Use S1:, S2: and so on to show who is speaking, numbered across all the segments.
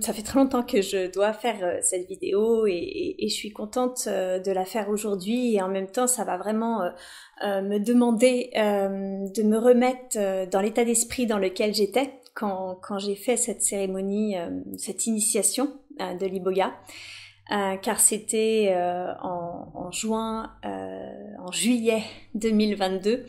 S1: Ça fait très longtemps que je dois faire cette vidéo et je suis contente de la faire aujourd'hui, et en même temps ça va vraiment me demander de me remettre dans l'état d'esprit dans lequel j'étais quand j'ai fait cette cérémonie, cette initiation de l'iboga. Car c'était en juillet 2022,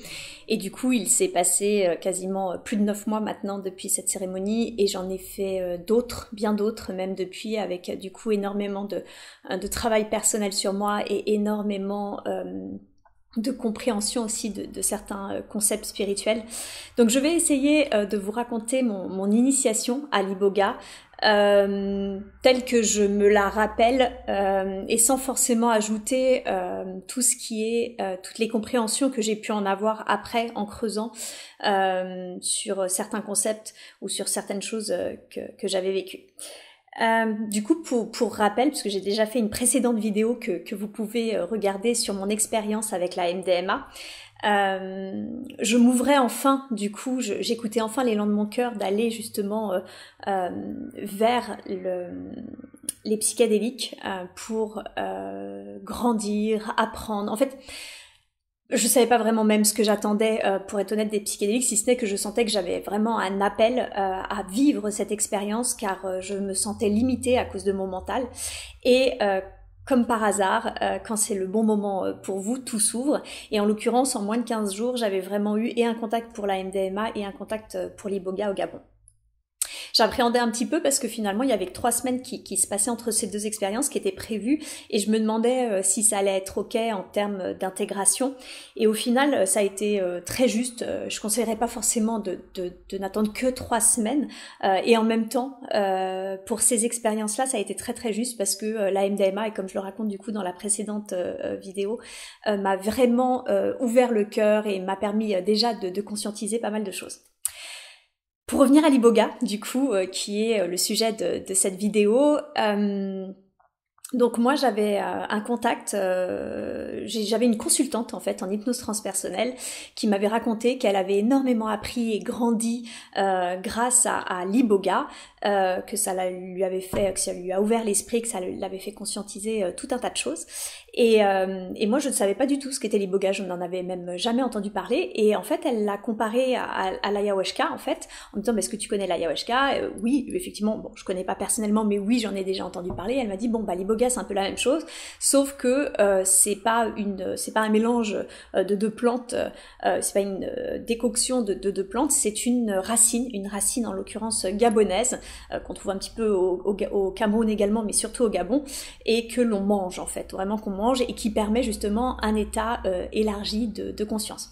S1: et du coup il s'est passé quasiment plus de 9 mois maintenant depuis cette cérémonie, et j'en ai fait d'autres, bien d'autres même depuis, avec du coup énormément de travail personnel sur moi et énormément de compréhension aussi de certains concepts spirituels. Donc je vais essayer de vous raconter mon initiation à l'iboga telle que je me la rappelle, et sans forcément ajouter tout ce qui est toutes les compréhensions que j'ai pu en avoir après en creusant sur certains concepts ou sur certaines choses que j'avais vécues. Du coup, pour rappel, parce que j'ai déjà fait une précédente vidéo que vous pouvez regarder sur mon expérience avec la MDMA, je m'ouvrais enfin, du coup, j'écoutais enfin l'élan de mon cœur d'aller justement vers les psychédéliques pour grandir, apprendre. En fait, je savais pas vraiment même ce que j'attendais, pour être honnête, des psychédéliques, si ce n'est que je sentais que j'avais vraiment un appel à vivre cette expérience, car je me sentais limitée à cause de mon mental. Et comme par hasard, quand c'est le bon moment pour vous, tout s'ouvre. Et en l'occurrence, en moins de 15 jours, j'avais vraiment eu et un contact pour la MDMA et un contact pour l'iboga au Gabon. J'appréhendais un petit peu parce que finalement il y avait que 3 semaines qui se passaient entre ces deux expériences qui étaient prévues, et je me demandais si ça allait être ok en termes d'intégration, et au final ça a été très juste. Je conseillerais pas forcément de n'attendre que 3 semaines, et en même temps pour ces expériences là ça a été très très juste, parce que la MDMA, et comme je le raconte du coup dans la précédente vidéo, m'a vraiment ouvert le cœur et m'a permis déjà de conscientiser pas mal de choses. Pour revenir à l'iboga, du coup, qui est le sujet de cette vidéo, donc moi j'avais un contact, j'avais une consultante en fait en hypnose transpersonnelle qui m'avait raconté qu'elle avait énormément appris et grandi grâce à l'iboga, que ça lui avait fait, que ça lui a ouvert l'esprit, que ça l'avait fait conscientiser tout un tas de choses. Et moi je ne savais pas du tout ce qu'était l'iboga, je n'en avais même jamais entendu parler, et en fait elle l'a comparé à l'ayahuasca en fait, en me disant est-ce que tu connais l'ayahuasca? Oui, effectivement, bon je connais pas personnellement, mais oui j'en ai déjà entendu parler. Elle m'a dit bon bah l'iboga c'est un peu la même chose, sauf que c'est pas un mélange de deux plantes, c'est pas une décoction de deux plantes, c'est une racine en l'occurrence gabonaise, qu'on trouve un petit peu au Cameroun également, mais surtout au Gabon, et que l'on mange en fait, vraiment qu'on mange, et qui permet justement un état élargi de conscience.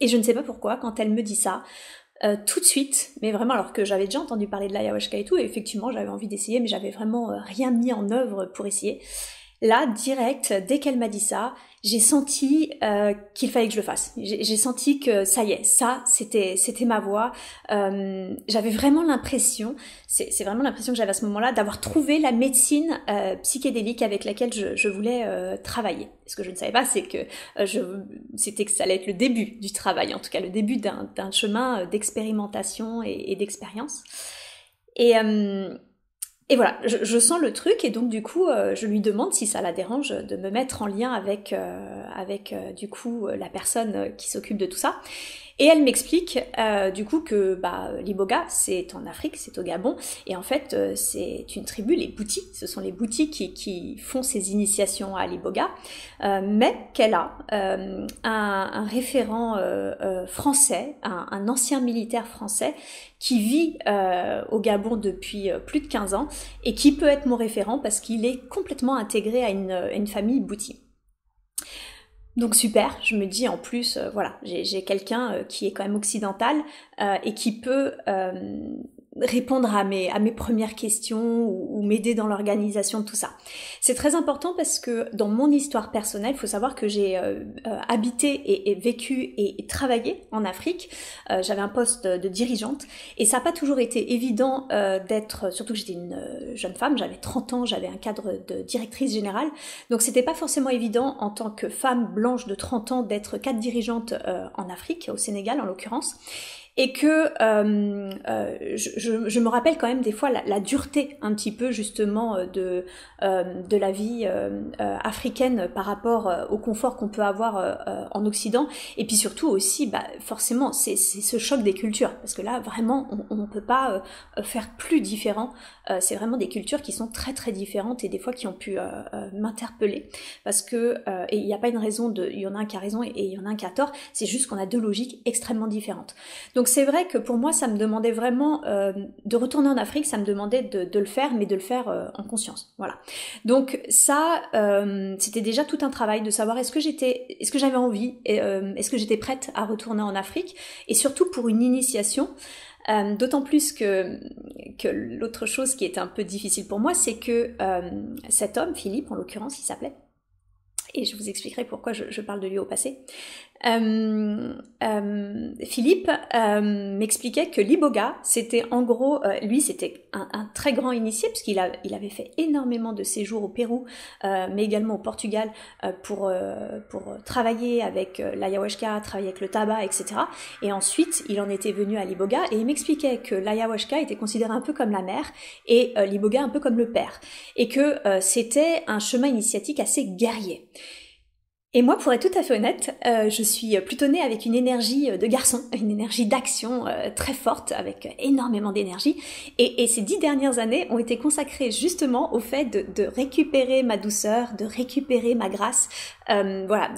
S1: Et je ne sais pas pourquoi, quand elle me dit ça, tout de suite, mais vraiment, alors que j'avais déjà entendu parler de l'ayahuasca et tout, et effectivement j'avais envie d'essayer, mais j'avais vraiment rien mis en œuvre pour essayer. Là, direct, dès qu'elle m'a dit ça, j'ai senti qu'il fallait que je le fasse. J'ai senti que ça y est, ça, c'était ma voie. J'avais vraiment l'impression, c'est vraiment l'impression que j'avais à ce moment-là, d'avoir trouvé la médecine psychédélique avec laquelle je voulais travailler. Ce que je ne savais pas, c'est que c'était que ça allait être le début du travail, en tout cas le début d'un chemin d'expérimentation et d'expérience. Et voilà, je sens le truc, et donc du coup, je lui demande si ça la dérange de me mettre en lien avec du coup la personne qui s'occupe de tout ça. Et elle m'explique du coup que l'iboga c'est en Afrique, c'est au Gabon, et en fait c'est une tribu, les Boutis, ce sont les Boutis qui font ces initiations à l'iboga, mais qu'elle a un référent français, un ancien militaire français qui vit au Gabon depuis plus de 15 ans, et qui peut être mon référent parce qu'il est complètement intégré à une famille Bouti. Donc super, je me dis en plus, voilà, j'ai quelqu'un qui est quand même occidental et qui peut répondre à mes premières questions ou m'aider dans l'organisation de tout ça. C'est très important parce que dans mon histoire personnelle, il faut savoir que j'ai habité et vécu et travaillé en Afrique. J'avais un poste de dirigeante, et ça n'a pas toujours été évident d'être, surtout que j'étais une jeune femme, j'avais 30 ans, j'avais un cadre de directrice générale, donc c'était pas forcément évident en tant que femme blanche de 30 ans d'être cadre dirigeante en Afrique, au Sénégal en l'occurrence. et que je me rappelle quand même des fois la dureté un petit peu justement de la vie africaine par rapport au confort qu'on peut avoir en Occident, et puis surtout aussi forcément c'est ce choc des cultures, parce que là vraiment on ne peut pas faire plus différent. C'est vraiment des cultures qui sont très très différentes et des fois qui ont pu m'interpeller, parce que et il n'y a pas une raison il y en a un qui a raison et il y en a un qui a tort, c'est juste qu'on a deux logiques extrêmement différentes. Donc c'est vrai que pour moi ça me demandait vraiment de retourner en Afrique, ça me demandait de le faire, mais de le faire en conscience, voilà. Donc ça c'était déjà tout un travail de savoir est-ce que j'avais envie, est-ce que j'étais prête à retourner en Afrique, et surtout pour une initiation. D'autant plus que l'autre chose qui était un peu difficile pour moi, c'est que cet homme, Philippe en l'occurrence il s'appelait, et je vous expliquerai pourquoi je parle de lui au passé. Philippe m'expliquait que l'Iboga, c'était en gros, lui c'était un très grand initié, puisqu'il avait fait énormément de séjours au Pérou, mais également au Portugal, pour travailler avec l'ayahuasca, travailler avec le tabac, etc. Et ensuite, il en était venu à l'Iboga, et il m'expliquait que l'ayahuasca était considéré un peu comme la mère, et l'Iboga un peu comme le père, et que c'était un chemin initiatique assez guerrier. Et moi, pour être tout à fait honnête, je suis plutôt née avec une énergie de garçon, une énergie d'action très forte, avec énormément d'énergie. Et ces 10 dernières années ont été consacrées justement au fait de récupérer ma douceur, de récupérer ma grâce, voilà,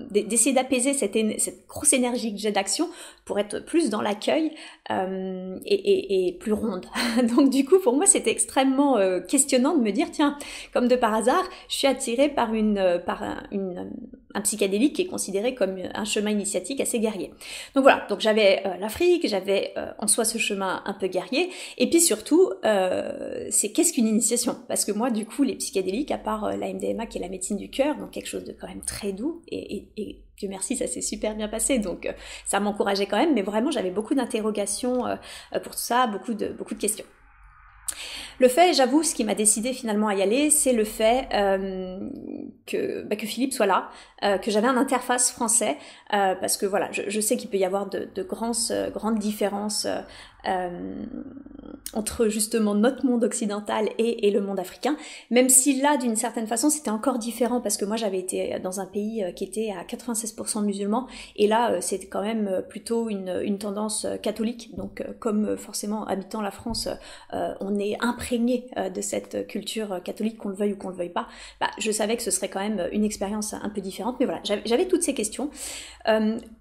S1: d'essayer d'apaiser cette grosse énergie que j'ai d'action pour être plus dans l'accueil et plus ronde. Donc du coup, pour moi, c'était extrêmement questionnant de me dire, tiens, comme de par hasard, je suis attirée par un psychédélique qui est considéré comme un chemin initiatique assez guerrier. Donc voilà, donc j'avais l'Afrique, j'avais en soi ce chemin un peu guerrier, et puis surtout, c'est qu'est-ce qu'une initiation? Parce que moi, du coup, les psychédéliques, à part la MDMA qui est la médecine du cœur, donc quelque chose de quand même très doux, et Dieu merci, ça s'est super bien passé, donc ça m'encourageait quand même, mais vraiment j'avais beaucoup d'interrogations pour tout ça, beaucoup de questions. Le fait, j'avoue, ce qui m'a décidé finalement à y aller, c'est le fait que Philippe soit là, que j'avais un interface français, parce que voilà, je sais qu'il peut y avoir de grandes différences entre justement notre monde occidental et le monde africain, même si là, d'une certaine façon, c'était encore différent, parce que moi, j'avais été dans un pays qui était à 96% musulman, et là, c'était quand même plutôt une tendance catholique, donc comme forcément, habitant la France, on est imprégné de cette culture catholique, qu'on le veuille ou qu'on le veuille pas, je savais que ce serait quand même une expérience un peu différente, mais voilà, j'avais toutes ces questions.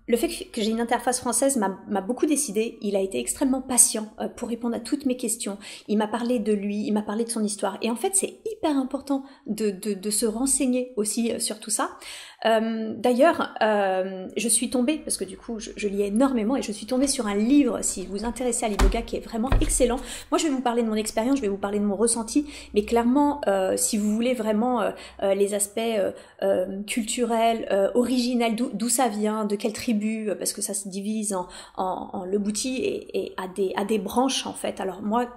S1: Le fait que j'ai une interface française m'a beaucoup décidé. Il a été extrêmement patient pour répondre à toutes mes questions. Il m'a parlé de lui, il m'a parlé de son histoire. Et en fait, c'est hyper important de se renseigner aussi sur tout ça. D'ailleurs, je suis tombée, parce que du coup, je lis énormément, et je suis tombée sur un livre, si vous vous intéressez à l'iboga, qui est vraiment excellent. Moi, je vais vous parler de mon expérience, je vais vous parler de mon ressenti, mais clairement, si vous voulez vraiment les aspects culturels, originels, d'où ça vient, de quelle tribu, parce que ça se divise en le bouti et à des branches, en fait. Alors moi,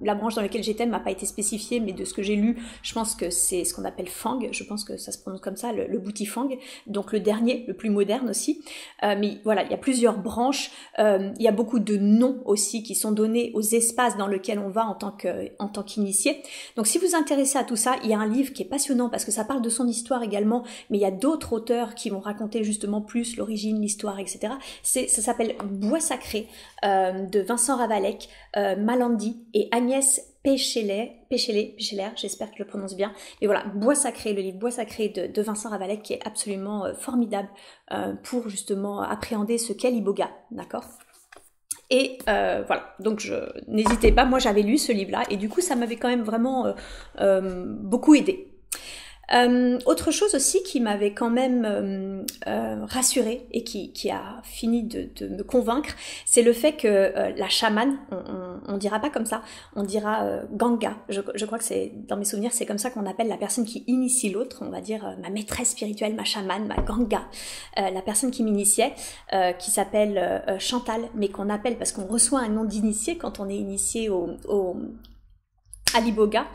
S1: la branche dans laquelle j'étais m'a pas été spécifiée, mais de ce que j'ai lu, je pense que c'est ce qu'on appelle Fang, je pense que ça se prononce comme ça, le bouti Fang, donc le dernier, le plus moderne aussi. Mais voilà, il y a plusieurs branches, il y a beaucoup de noms aussi qui sont donnés aux espaces dans lesquels on va en tant qu'initié. Donc si vous vous intéressez à tout ça, il y a un livre qui est passionnant parce que ça parle de son histoire également, mais il y a d'autres auteurs qui vont raconter justement plus l'origine, l'histoire, etc. Ça s'appelle Bois sacré de Vincent Ravalec, Malandi et Agnès Péchelet, j'espère que je le prononce bien. Et voilà, Bois sacré, le livre Bois sacré de Vincent Ravalec, qui est absolument formidable pour justement appréhender ce qu'est l'iboga, d'accord ? Et voilà, donc n'hésitez pas, moi j'avais lu ce livre-là, et du coup ça m'avait quand même vraiment beaucoup aidé. Autre chose aussi qui m'avait quand même rassurée et qui a fini de me convaincre, c'est le fait que la chamane, on dira pas comme ça, on dira ganga. Je crois que c'est, dans mes souvenirs, c'est comme ça qu'on appelle la personne qui initie l'autre, on va dire ma maîtresse spirituelle, ma chamane, ma ganga, la personne qui m'initiait, qui s'appelle Chantal, mais qu'on appelle, parce qu'on reçoit un nom d'initié quand on est initié Aliboga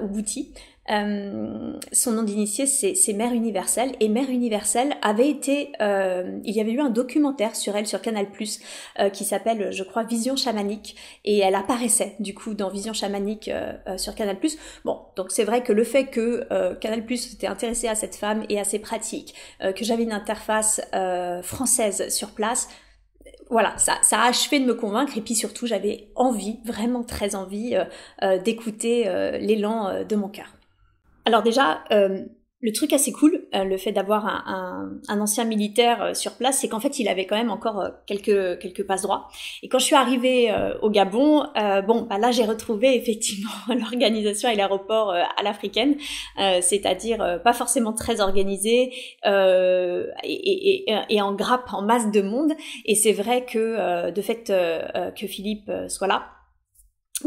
S1: ou Bouti. Son nom d'initié c'est Mère Universelle, et Mère Universelle avait été, il y avait eu un documentaire sur elle sur Canal+, qui s'appelle, je crois, Vision chamanique, et elle apparaissait du coup dans Vision chamanique sur Canal+. Bon, donc c'est vrai que le fait que Canal+ s'était intéressé à cette femme et à ses pratiques, que j'avais une interface française sur place, voilà, ça a achevé de me convaincre, et puis surtout j'avais envie, vraiment très envie, d'écouter l'élan de mon cœur. Alors déjà, le truc assez cool, le fait d'avoir un ancien militaire sur place, c'est qu'en fait il avait quand même encore quelques passe droits. Et quand je suis arrivée au Gabon, là j'ai retrouvé effectivement l'organisation et l'aéroport à l'africaine, c'est-à-dire pas forcément très organisé et en grappe, en masse de monde. Et c'est vrai que de fait que Philippe soit là,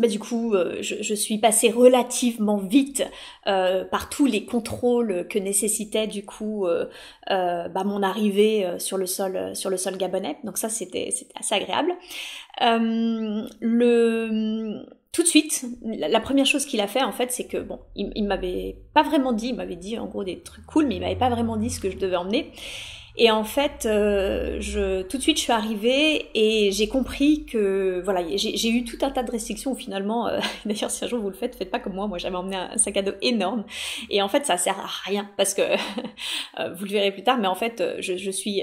S1: du coup, je suis passée relativement vite par tous les contrôles que nécessitait du coup mon arrivée sur le sol gabonais. Donc ça, c'était assez agréable. Tout de suite, la première chose qu'il a fait en fait, c'est que il m'avait pas vraiment dit, il m'avait dit en gros des trucs cool, mais il m'avait pas vraiment dit ce que je devais emmener. Et en fait, tout de suite, je suis arrivée et j'ai compris que, voilà, j'ai eu tout un tas de restrictions où finalement, d'ailleurs, si un jour vous le faites pas comme moi. Moi, j'avais emmené un sac à dos énorme. Et en fait, ça sert à rien parce que, vous le verrez plus tard, mais en fait, je suis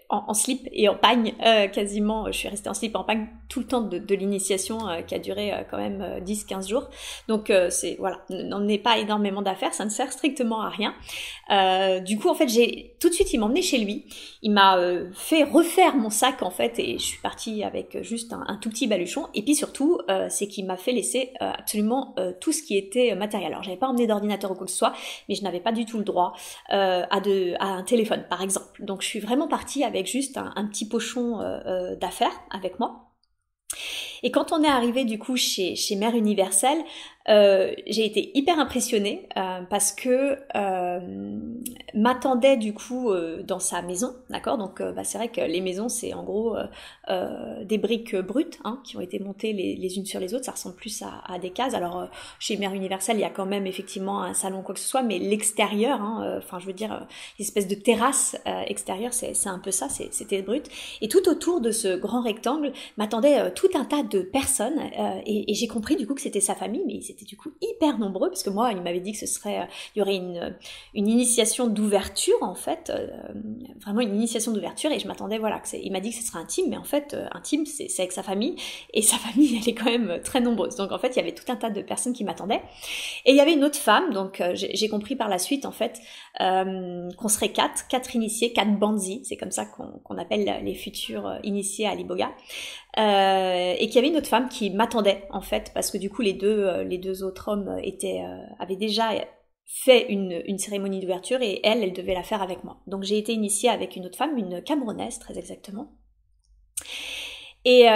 S1: en slip et en pagne, quasiment. Je suis restée en slip et en pagne tout le temps de l'initiation qui a duré quand même 10-15 jours. Donc c'est voilà, n'en est pas énormément d'affaires, ça ne sert strictement à rien. Du coup en fait tout de suite il m'a emmené chez lui, il m'a fait refaire mon sac en fait, et je suis partie avec juste un tout petit baluchon. Et puis surtout c'est qu'il m'a fait laisser absolument tout ce qui était matériel. Alors j'avais pas emmené d'ordinateur ou quoi que ce soit, mais je n'avais pas du tout le droit à un téléphone par exemple. Donc je suis vraiment partie avec juste un petit pochon d'affaires avec moi. Et quand on est arrivé du coup chez Mère Universelle, j'ai été hyper impressionnée parce que m'attendait du coup dans sa maison, d'accord. Donc c'est vrai que les maisons c'est en gros des briques brutes qui ont été montées les unes sur les autres. Ça ressemble plus à des cases. Alors chez Mère Universelle il y a quand même effectivement un salon quoi que ce soit, mais l'extérieur, je veux dire une espèce de terrasse extérieure, c'est un peu ça, c'était brut. Et tout autour de ce grand rectangle m'attendait tout un tas de personnes et j'ai compris du coup que c'était sa famille, mais ils étaient du coup hyper nombreux parce que moi il m'avait dit que il y aurait une initiation d'ouverture en fait, vraiment une initiation d'ouverture, et je m'attendais il m'a dit que ce serait intime, mais en fait intime c'est avec sa famille, et sa famille elle est quand même très nombreuse. Donc en fait il y avait tout un tas de personnes qui m'attendaient, et il y avait une autre femme. Donc j'ai compris par la suite en fait qu'on serait quatre initiés, 4 bandzi, c'est comme ça qu'on appelle les futurs initiés à Aliboga. Et qu'il y avait une autre femme qui m'attendait en fait, parce que du coup les deux autres hommes avaient déjà fait une cérémonie d'ouverture, et elle devait la faire avec moi. Donc j'ai été initiée avec une autre femme, une Camerounaise très exactement. Et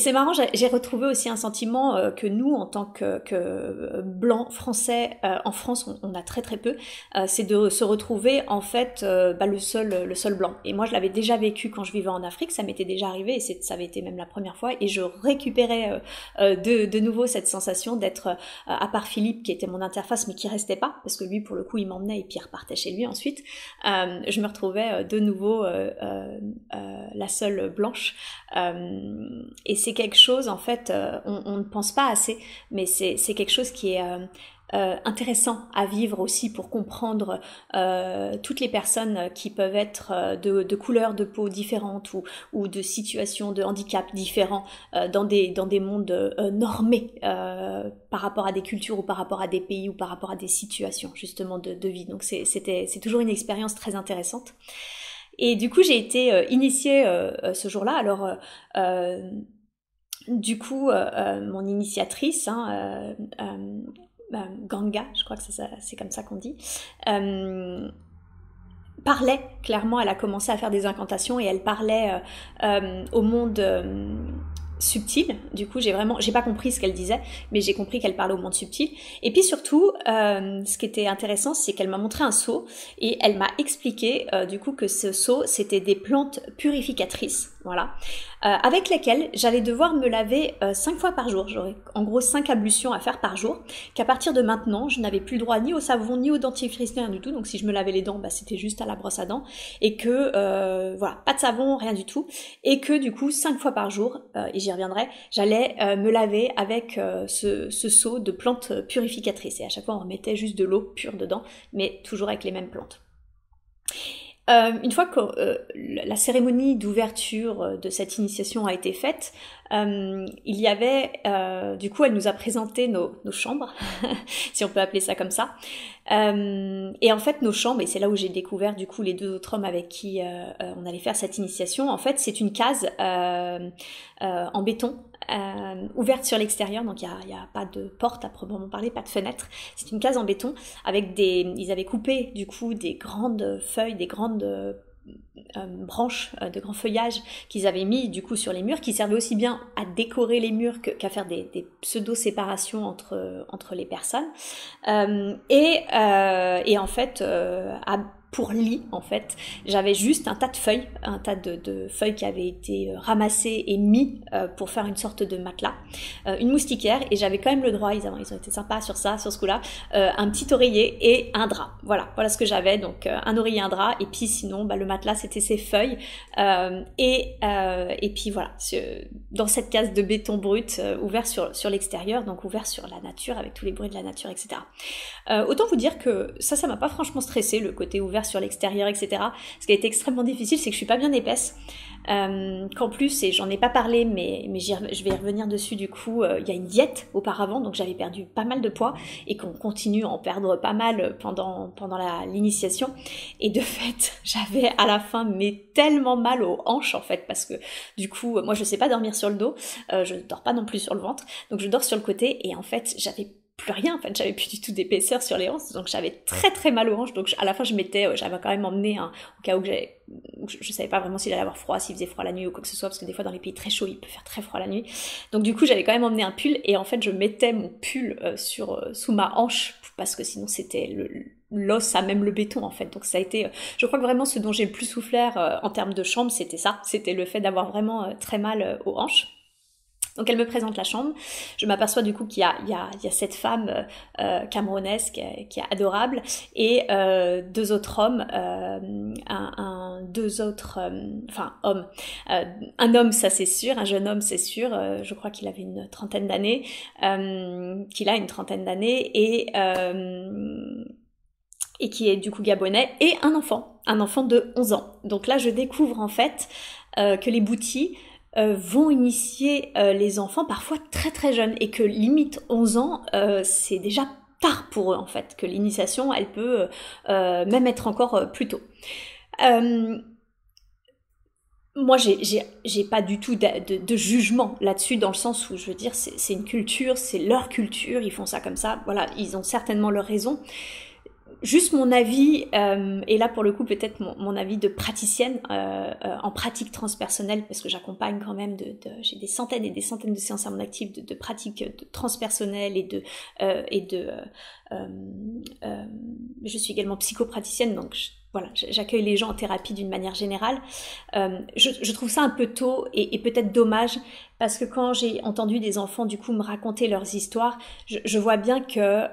S1: c'est marrant, j'ai retrouvé aussi un sentiment que nous, en tant que blancs français, en France, on a très très peu, c'est de se retrouver en fait le seul blanc. Et moi, je l'avais déjà vécu quand je vivais en Afrique, ça m'était déjà arrivé, et ça avait été même la première fois, et je récupérais de nouveau cette sensation d'être, à part Philippe qui était mon interface, mais qui restait pas, parce que lui, pour le coup, il m'emmenait et puis il repartait chez lui ensuite. Je me retrouvais de nouveau la seule blanche. Et c'est quelque chose en fait, on ne pense pas assez, mais c'est quelque chose qui est intéressant à vivre aussi pour comprendre toutes les personnes qui peuvent être de couleurs de peau différentes ou de situations de handicap différents dans des mondes normés par rapport à des cultures ou par rapport à des pays ou par rapport à des situations justement de vie. Donc c'est toujours une expérience très intéressante. Et du coup, j'ai été initiée ce jour-là. Alors, du coup, mon initiatrice, Ganga, je crois que c'est comme ça qu'on dit, parlait clairement. Elle a commencé à faire des incantations et elle parlait au monde subtil. Du coup, j'ai pas compris ce qu'elle disait, mais j'ai compris qu'elle parlait au monde subtil. Et puis surtout, ce qui était intéressant, c'est qu'elle m'a montré un seau et elle m'a expliqué du coup que ce seau, c'était des plantes purificatrices. voilà, avec lesquelles j'allais devoir me laver 5 fois par jour. J'aurais en gros 5 ablutions à faire par jour, qu'à partir de maintenant, je n'avais plus le droit ni au savon, ni au dentifrice, rien du tout. Donc si je me lavais les dents, bah, c'était juste à la brosse à dents. Et que, voilà, pas de savon, rien du tout. Et que du coup, 5 fois par jour, et j'y reviendrai, j'allais me laver avec ce seau de plantes purificatrices. Et à chaque fois, on remettait juste de l'eau pure dedans, mais toujours avec les mêmes plantes. Une fois que la cérémonie d'ouverture de cette initiation a été faite, il y avait, du coup, elle nous a présenté nos chambres, si on peut appeler ça comme ça. Et en fait, nos chambres, et c'est là où j'ai découvert du coup les 2 autres hommes avec qui on allait faire cette initiation, en fait, c'est une case en béton, ouverte sur l'extérieur, donc il y a pas de porte à proprement parler, pas de fenêtre. C'est une case en béton avec ils avaient coupé du coup des grandes feuilles, des grandes branches de grands feuillages qu'ils avaient mis du coup sur les murs, qui servaient aussi bien à décorer les murs qu'à faire des pseudo-séparations entre les personnes. Et en fait, pour lit, en fait, j'avais juste un tas de feuilles, de feuilles qui avaient été ramassées et mis pour faire une sorte de matelas, une moustiquaire, et j'avais quand même le droit, ils ont été sympas sur ce coup-là, un petit oreiller et un drap. Voilà ce que j'avais, donc un oreiller, un drap, et puis sinon, bah, le matelas, c'était ces feuilles, et puis voilà, dans cette case de béton brut, ouvert sur l'extérieur, donc ouvert sur la nature, avec tous les bruits de la nature, etc. Autant vous dire que ça m'a pas franchement stressé, le côté ouvert sur l'extérieur, etc. Ce qui a été extrêmement difficile, c'est que je suis pas bien épaisse. Qu'en plus, et j'en ai pas parlé, mais je vais y revenir dessus du coup, il y a une diète auparavant, donc j'avais perdu pas mal de poids, et qu'on continue à en perdre pas mal pendant l'initiation. Et de fait, j'avais à la fin tellement mal aux hanches en fait, parce que du coup, moi je sais pas dormir sur le dos, je dors pas non plus sur le ventre, donc je dors sur le côté, et en fait, j'avais plus rien, en fait, j'avais plus du tout d'épaisseur sur les hanches, donc j'avais très très mal aux hanches, donc à la fin j'avais quand même emmené au cas où je savais pas vraiment s'il allait avoir froid, s'il faisait froid la nuit ou quoi que ce soit, parce que des fois dans les pays très chauds il peut faire très froid la nuit, donc du coup j'avais quand même emmené un pull, et en fait je mettais mon pull sous ma hanche, parce que sinon c'était l'os à même le béton en fait, donc ça a été, je crois que vraiment ce dont j'ai le plus souffert en termes de chambre, c'était ça, c'était le fait d'avoir vraiment très mal aux hanches. Donc elle me présente la chambre, je m'aperçois du coup qu'il y a cette femme camerounaise qui est adorable, et 2 autres hommes, hommes, un homme ça c'est sûr, un jeune homme c'est sûr, je crois qu'il avait une trentaine d'années, et qui est du coup gabonais, et un enfant de 11 ans. Donc là je découvre en fait que les boutis vont initier les enfants parfois très très jeunes, et que limite 11 ans c'est déjà tard pour eux en fait, que l'initiation elle peut même être encore plus tôt. Moi j'ai pas du tout de jugement là-dessus, dans le sens où je veux dire c'est une culture, c'est leur culture, ils font ça comme ça, voilà, ils ont certainement leur raison. Juste mon avis, et là pour le coup peut-être mon avis de praticienne en pratique transpersonnelle, parce que j'accompagne quand même j'ai des centaines et des centaines de séances à mon actif de pratiques transpersonnelles, je suis également psychopraticienne, donc voilà, j'accueille les gens en thérapie d'une manière générale. Je trouve ça un peu tôt et peut-être dommage, parce que quand j'ai entendu des enfants du coup me raconter leurs histoires, je vois bien que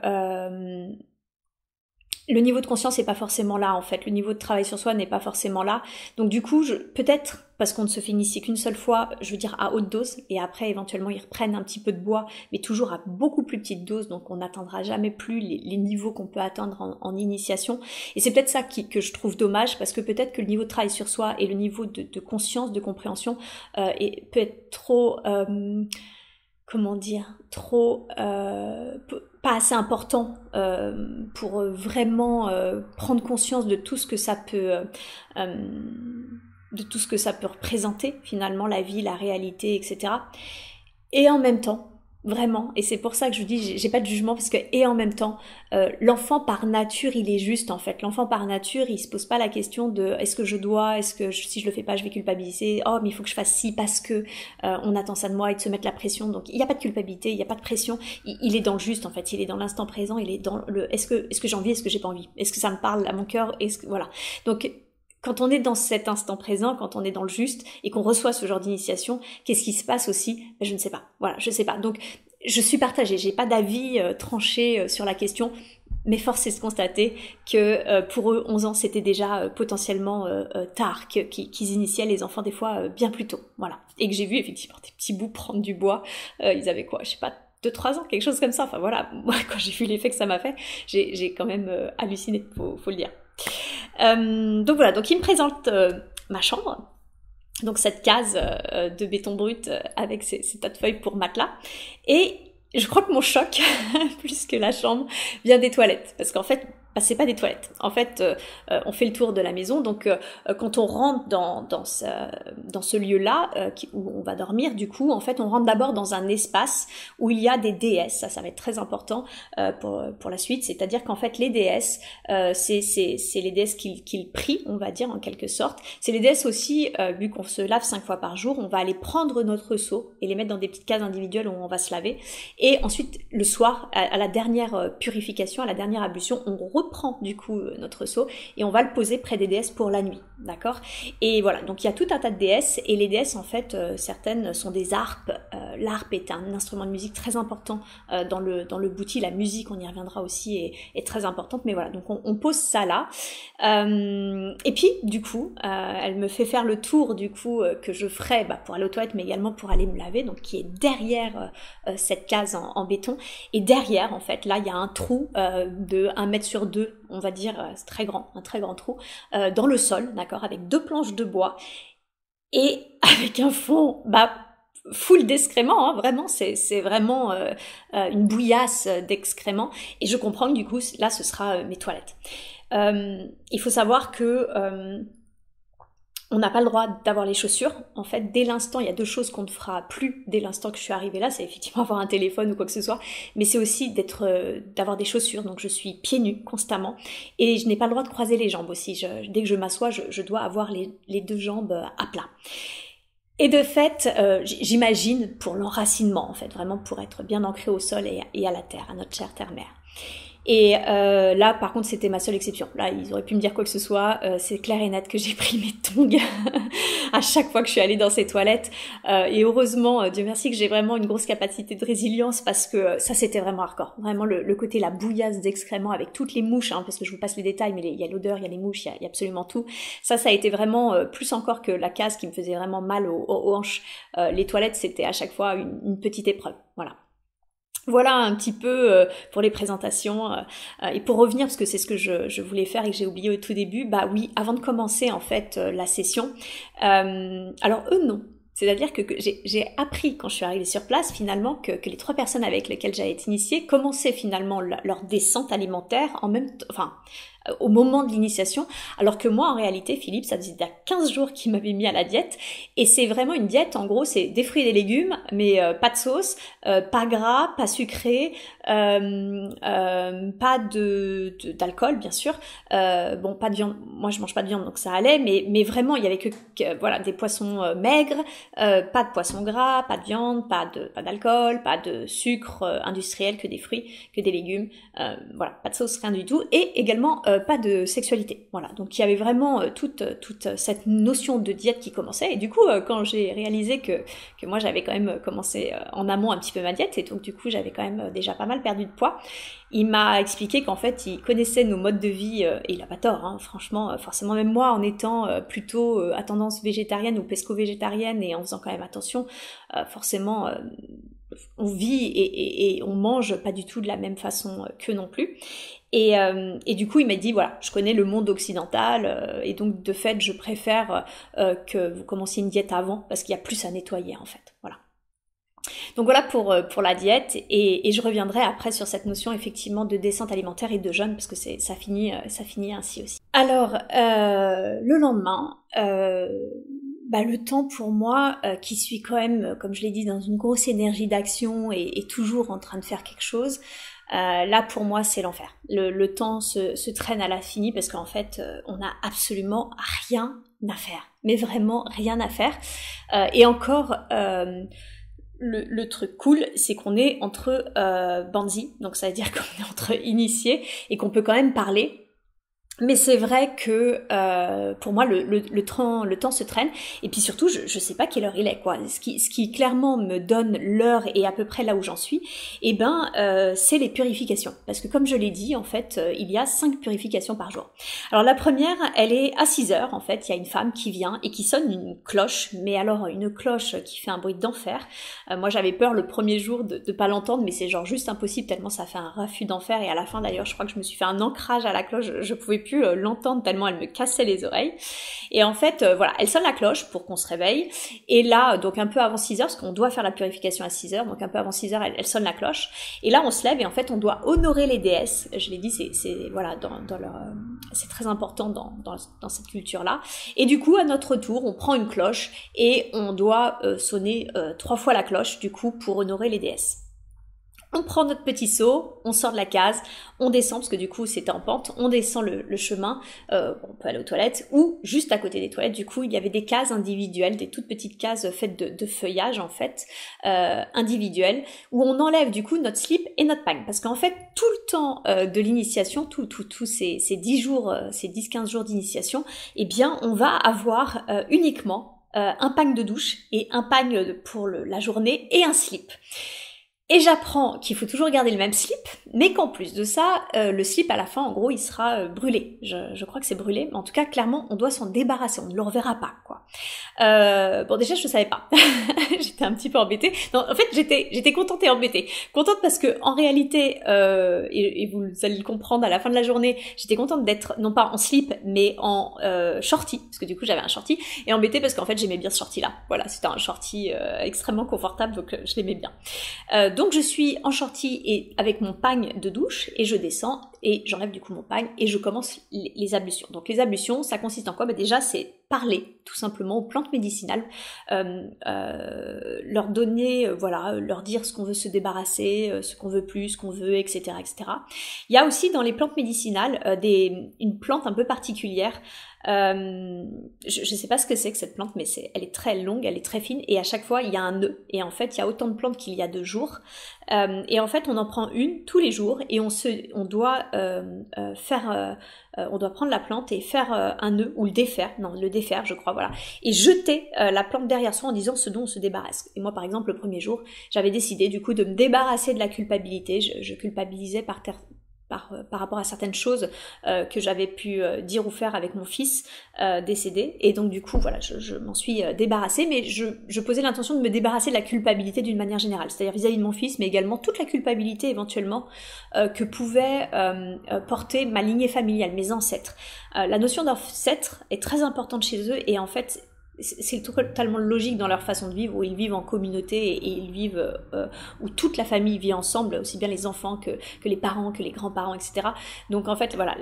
S1: le niveau de conscience n'est pas forcément là en fait, le niveau de travail sur soi n'est pas forcément là, donc du coup peut-être parce qu'on ne se fait initier qu'une seule fois, je veux dire à haute dose, et après éventuellement ils reprennent un petit peu de bois, mais toujours à beaucoup plus petite dose, donc on n'atteindra jamais plus les niveaux qu'on peut atteindre en initiation, et c'est peut-être ça que je trouve dommage, parce que peut-être que le niveau de travail sur soi et le niveau de conscience, de compréhension peut être trop... pas assez important pour vraiment prendre conscience de tout ce que ça peut représenter finalement, la vie, la réalité, etc. Et en même temps, vraiment, et c'est pour ça que je vous dis, j'ai pas de jugement, parce que, et en même temps, l'enfant par nature, il est juste en fait. L'enfant par nature, il se pose pas la question de est-ce que je dois, si je le fais pas, je vais culpabiliser, oh mais il faut que je fasse ci parce que on attend ça de moi, et de se mettre la pression. Donc il y a pas de culpabilité, il y a pas de pression, il est dans le juste en fait, il est dans l'instant présent, il est dans le est-ce que j'ai envie, est-ce que j'ai pas envie, est-ce que ça me parle à mon cœur, voilà. Donc quand on est dans cet instant présent, quand on est dans le juste et qu'on reçoit ce genre d'initiation, qu'est-ce qui se passe aussi? Je ne sais pas. Voilà, je sais pas. Donc, je suis partagée. J'ai pas d'avis tranché sur la question, mais force est de constater que pour eux, 11 ans, c'était déjà potentiellement tard, qu'ils initiaient les enfants des fois bien plus tôt. Voilà. Et que j'ai vu effectivement des petits bouts prendre du bois. Ils avaient quoi? Je sais pas. 2-3 ans, quelque chose comme ça. Enfin voilà, moi quand j'ai vu l'effet que ça m'a fait, j'ai quand même halluciné, faut le dire. Donc voilà, donc il me présente ma chambre, donc cette case de béton brut avec ces tas de feuilles pour matelas, et je crois que mon choc, plus que la chambre, vient des toilettes, parce qu'en fait, c'est pas des toilettes. En fait, on fait le tour de la maison, donc quand on rentre dans ce lieu-là où on va dormir, du coup, en fait, on rentre d'abord dans un espace où il y a des déesses. Ça va être très important pour la suite. C'est-à-dire qu'en fait, les déesses, c'est les déesses qu'ils prient, on va dire en quelque sorte. C'est les déesses aussi, vu qu'on se lave 5 fois par jour, on va aller prendre notre seau et les mettre dans des petites cases individuelles où on va se laver. Et ensuite, le soir, à la dernière purification, à la dernière ablution, on reprend du coup notre seau et on va le poser près des déesses pour la nuit, d'accord? Et voilà, donc il y a tout un tas de déesses, et les déesses en fait, certaines sont des harpes. L'harpe est un instrument de musique très important dans le bouti. La musique, on y reviendra aussi, est très importante, mais voilà, donc on pose ça là. Et puis du coup, elle me fait faire le tour du coup que je ferai pour aller aux toilettes, mais également pour aller me laver, donc qui est derrière cette case en béton. Et derrière, en fait, là, il y a un trou de 1 mètre sur 2, on va dire, c'est très grand, un très grand trou, dans le sol, d'accord, avec 2 planches de bois, et avec un fond, full d'excréments, hein, vraiment, c'est vraiment une bouillasse d'excréments, et je comprends que du coup, là, ce sera mes toilettes. Il faut savoir que on n'a pas le droit d'avoir les chaussures. En fait, dès l'instant, il y a 2 choses qu'on ne fera plus dès l'instant que je suis arrivée là, c'est effectivement avoir un téléphone ou quoi que ce soit, mais c'est aussi d'avoir des chaussures. Donc je suis pieds nus constamment, et je n'ai pas le droit de croiser les jambes aussi. Dès que je m'assois, je dois avoir les 2 jambes à plat. Et de fait, j'imagine pour l'enracinement, en fait, vraiment pour être bien ancré au sol et à la terre, à notre chère terre-mère. Et là, par contre, c'était ma seule exception. Là, ils auraient pu me dire quoi que ce soit. C'est clair et net que j'ai pris mes tongs à chaque fois que je suis allée dans ces toilettes. Et heureusement, Dieu merci que j'ai vraiment une grosse capacité de résilience, parce que ça, c'était vraiment hardcore. Vraiment, le côté, la bouillasse d'excréments avec toutes les mouches, hein, parce que je vous passe les détails, mais il y a l'odeur, il y a les mouches, il y a absolument tout. Ça a été vraiment plus encore que la case qui me faisait vraiment mal aux hanches. Les toilettes, c'était à chaque fois une petite épreuve. Voilà. Voilà un petit peu pour les présentations, et pour revenir, parce que c'est ce que je voulais faire et que j'ai oublié au tout début, oui, avant de commencer en fait la session, alors eux non. C'est-à-dire que j'ai appris quand je suis arrivée sur place finalement que les 3 personnes avec lesquelles j'avais été initiée commençaient finalement leur descente alimentaire en même temps, enfin au moment de l'initiation, alors que moi en réalité, Philippe, ça faisait il y a 15 jours qu'il m'avait mis à la diète, et c'est vraiment une diète, en gros c'est des fruits et des légumes, mais pas de sauce, pas gras, pas sucré, pas d'alcool bien sûr, bon pas de viande, moi je mange pas de viande donc ça allait, mais vraiment il y avait que voilà, des poissons maigres, pas de poissons gras, pas de viande, pas d'alcool, pas de sucre industriel, que des fruits, que des légumes, voilà, pas de sauce, rien du tout, et également pas de sexualité. Voilà, donc il y avait vraiment toute cette notion de diète qui commençait, et du coup quand j'ai réalisé que moi j'avais quand même commencé en amont un petit peu ma diète, et donc du coup j'avais quand même déjà pas mal perdu de poids, il m'a expliqué qu'en fait il connaissait nos modes de vie, et il a pas tort, hein, franchement, forcément même moi en étant plutôt à tendance végétarienne ou pesco-végétarienne, et en faisant quand même attention, forcément on vit et on mange pas du tout de la même façon qu'eux non plus. Et du coup, il m'a dit, voilà, je connais le monde occidental, et donc de fait, je préfère que vous commenciez une diète avant, parce qu'il y a plus à nettoyer en fait. Voilà. Donc voilà pour la diète, et je reviendrai après sur cette notion effectivement de descente alimentaire et de jeûne, parce que ça finit ainsi aussi. Alors le lendemain, le temps pour moi, qui suis quand même, comme je l'ai dit, dans une grosse énergie d'action et toujours en train de faire quelque chose, là pour moi c'est l'enfer. Le temps se traîne à l'infini, parce qu'en fait on n'a absolument rien à faire, mais vraiment rien à faire, et encore le truc cool, c'est qu'on est entre bandits, donc ça veut dire qu'on est entre initiés et qu'on peut quand même parler. Mais c'est vrai que pour moi le temps se traîne et puis surtout je sais pas quelle heure il est quoi. Ce qui clairement me donne l'heure et à peu près là où j'en suis, et c'est les purifications parce que comme je l'ai dit en fait il y a 5 purifications par jour. Alors la première elle est à 6 heures en fait, il y a une femme qui vient et qui sonne une cloche, mais alors une cloche qui fait un bruit d'enfer. Moi j'avais peur le premier jour de pas l'entendre, mais c'est genre juste impossible tellement ça fait un raffut d'enfer et à la fin d'ailleurs je crois que je me suis fait un ancrage à la cloche, je pouvais plus l'entendre tellement elle me cassait les oreilles. Et en fait, voilà, elle sonne la cloche pour qu'on se réveille. Et là, donc un peu avant 6 heures, parce qu'on doit faire la purification à 6 heures, donc un peu avant 6 heures, elle sonne la cloche. Et là, on se lève et en fait, on doit honorer les déesses. Je l'ai dit, voilà, dans leur, c'est très important dans cette culture-là. Et du coup, à notre tour, on prend une cloche et on doit sonner 3 fois la cloche, du coup, pour honorer les déesses. On prend notre petit seau, on sort de la case, on descend, parce que du coup c'était en pente, on descend le chemin, on peut aller aux toilettes, ou juste à côté des toilettes, du coup il y avait des cases individuelles, des toutes petites cases faites de feuillage en fait, individuelles, où on enlève du coup notre slip et notre pagne, parce qu'en fait tout le temps de l'initiation, tous ces 10 jours, ces 10-15 jours d'initiation, eh bien on va avoir uniquement un pagne de douche et un pagne pour la journée et un slip. Et j'apprends qu'il faut toujours garder le même slip, mais qu'en plus de ça, le slip à la fin, en gros, il sera brûlé. Je crois que c'est brûlé, mais en tout cas, clairement, on doit s'en débarrasser, on ne le reverra pas, quoi. Bon, déjà, je savais pas. J'étais un petit peu embêtée. Non, en fait, j'étais contente et embêtée. Contente parce que, en réalité, et vous allez le comprendre à la fin de la journée, j'étais contente d'être, non pas en slip, mais en shorty, parce que du coup, j'avais un shorty, et embêtée parce qu'en fait, j'aimais bien ce shorty-là. Voilà, c'était un shorty extrêmement confortable, donc je l'aimais bien. Donc je suis en shorty et avec mon pagne de douche et je descends et j'enlève du coup mon pagne et je commence les ablutions. Donc les ablutions, ça consiste en quoi ? Déjà c'est parler tout simplement aux plantes médicinales, leur donner, leur dire ce qu'on veut se débarrasser, ce qu'on veut plus, ce qu'on veut, etc., etc. Il y a aussi dans les plantes médicinales une plante un peu particulière. Je sais pas ce que c'est que cette plante, mais elle est très longue, elle est très fine, et à chaque fois il y a un nœud. Et en fait, il y a autant de plantes qu'il y a de jours. Et en fait, on en prend une tous les jours, et on doit prendre la plante et faire un nœud ou le défaire, je crois, voilà, et jeter la plante derrière soi en disant ce dont on se débarrasse. Et moi, par exemple, le premier jour, j'avais décidé du coup de me débarrasser de la culpabilité. Je culpabilisais par rapport à certaines choses que j'avais pu dire ou faire avec mon fils décédé, et donc du coup voilà, je m'en suis débarrassée, mais je posais l'intention de me débarrasser de la culpabilité d'une manière générale, c'est-à-dire vis-à-vis de mon fils, mais également toute la culpabilité éventuellement que pouvait porter ma lignée familiale, mes ancêtres. La notion d'ancêtre est très importante chez eux, et en fait c'est totalement logique dans leur façon de vivre, où ils vivent en communauté et ils vivent où toute la famille vit ensemble, aussi bien les enfants que les parents, que les grands-parents, etc. Donc en fait voilà,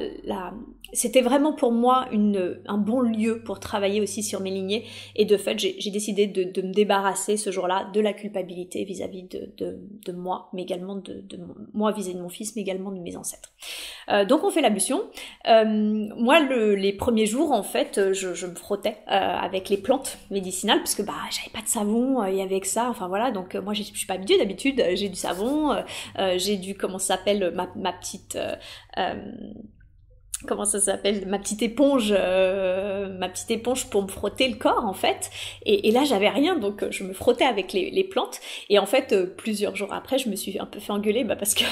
S1: c'était vraiment pour moi un bon lieu pour travailler aussi sur mes lignées, et de fait j'ai décidé de me débarrasser ce jour-là de la culpabilité vis-à-vis de moi, mais également de moi vis-à-vis de mon fils, mais également de mes ancêtres. Donc on fait l'ablution. Moi les premiers jours en fait je me frottais avec les plantes médicinales, parce que j'avais pas de savon, il y avait que ça, enfin voilà, donc moi je suis pas habituée, d'habitude j'ai du savon, j'ai du, comment ça s'appelle, ma petite comment ça s'appelle, ma petite éponge pour me frotter le corps en fait, et là j'avais rien, donc je me frottais avec les plantes, et en fait plusieurs jours après je me suis un peu fait engueuler, parce que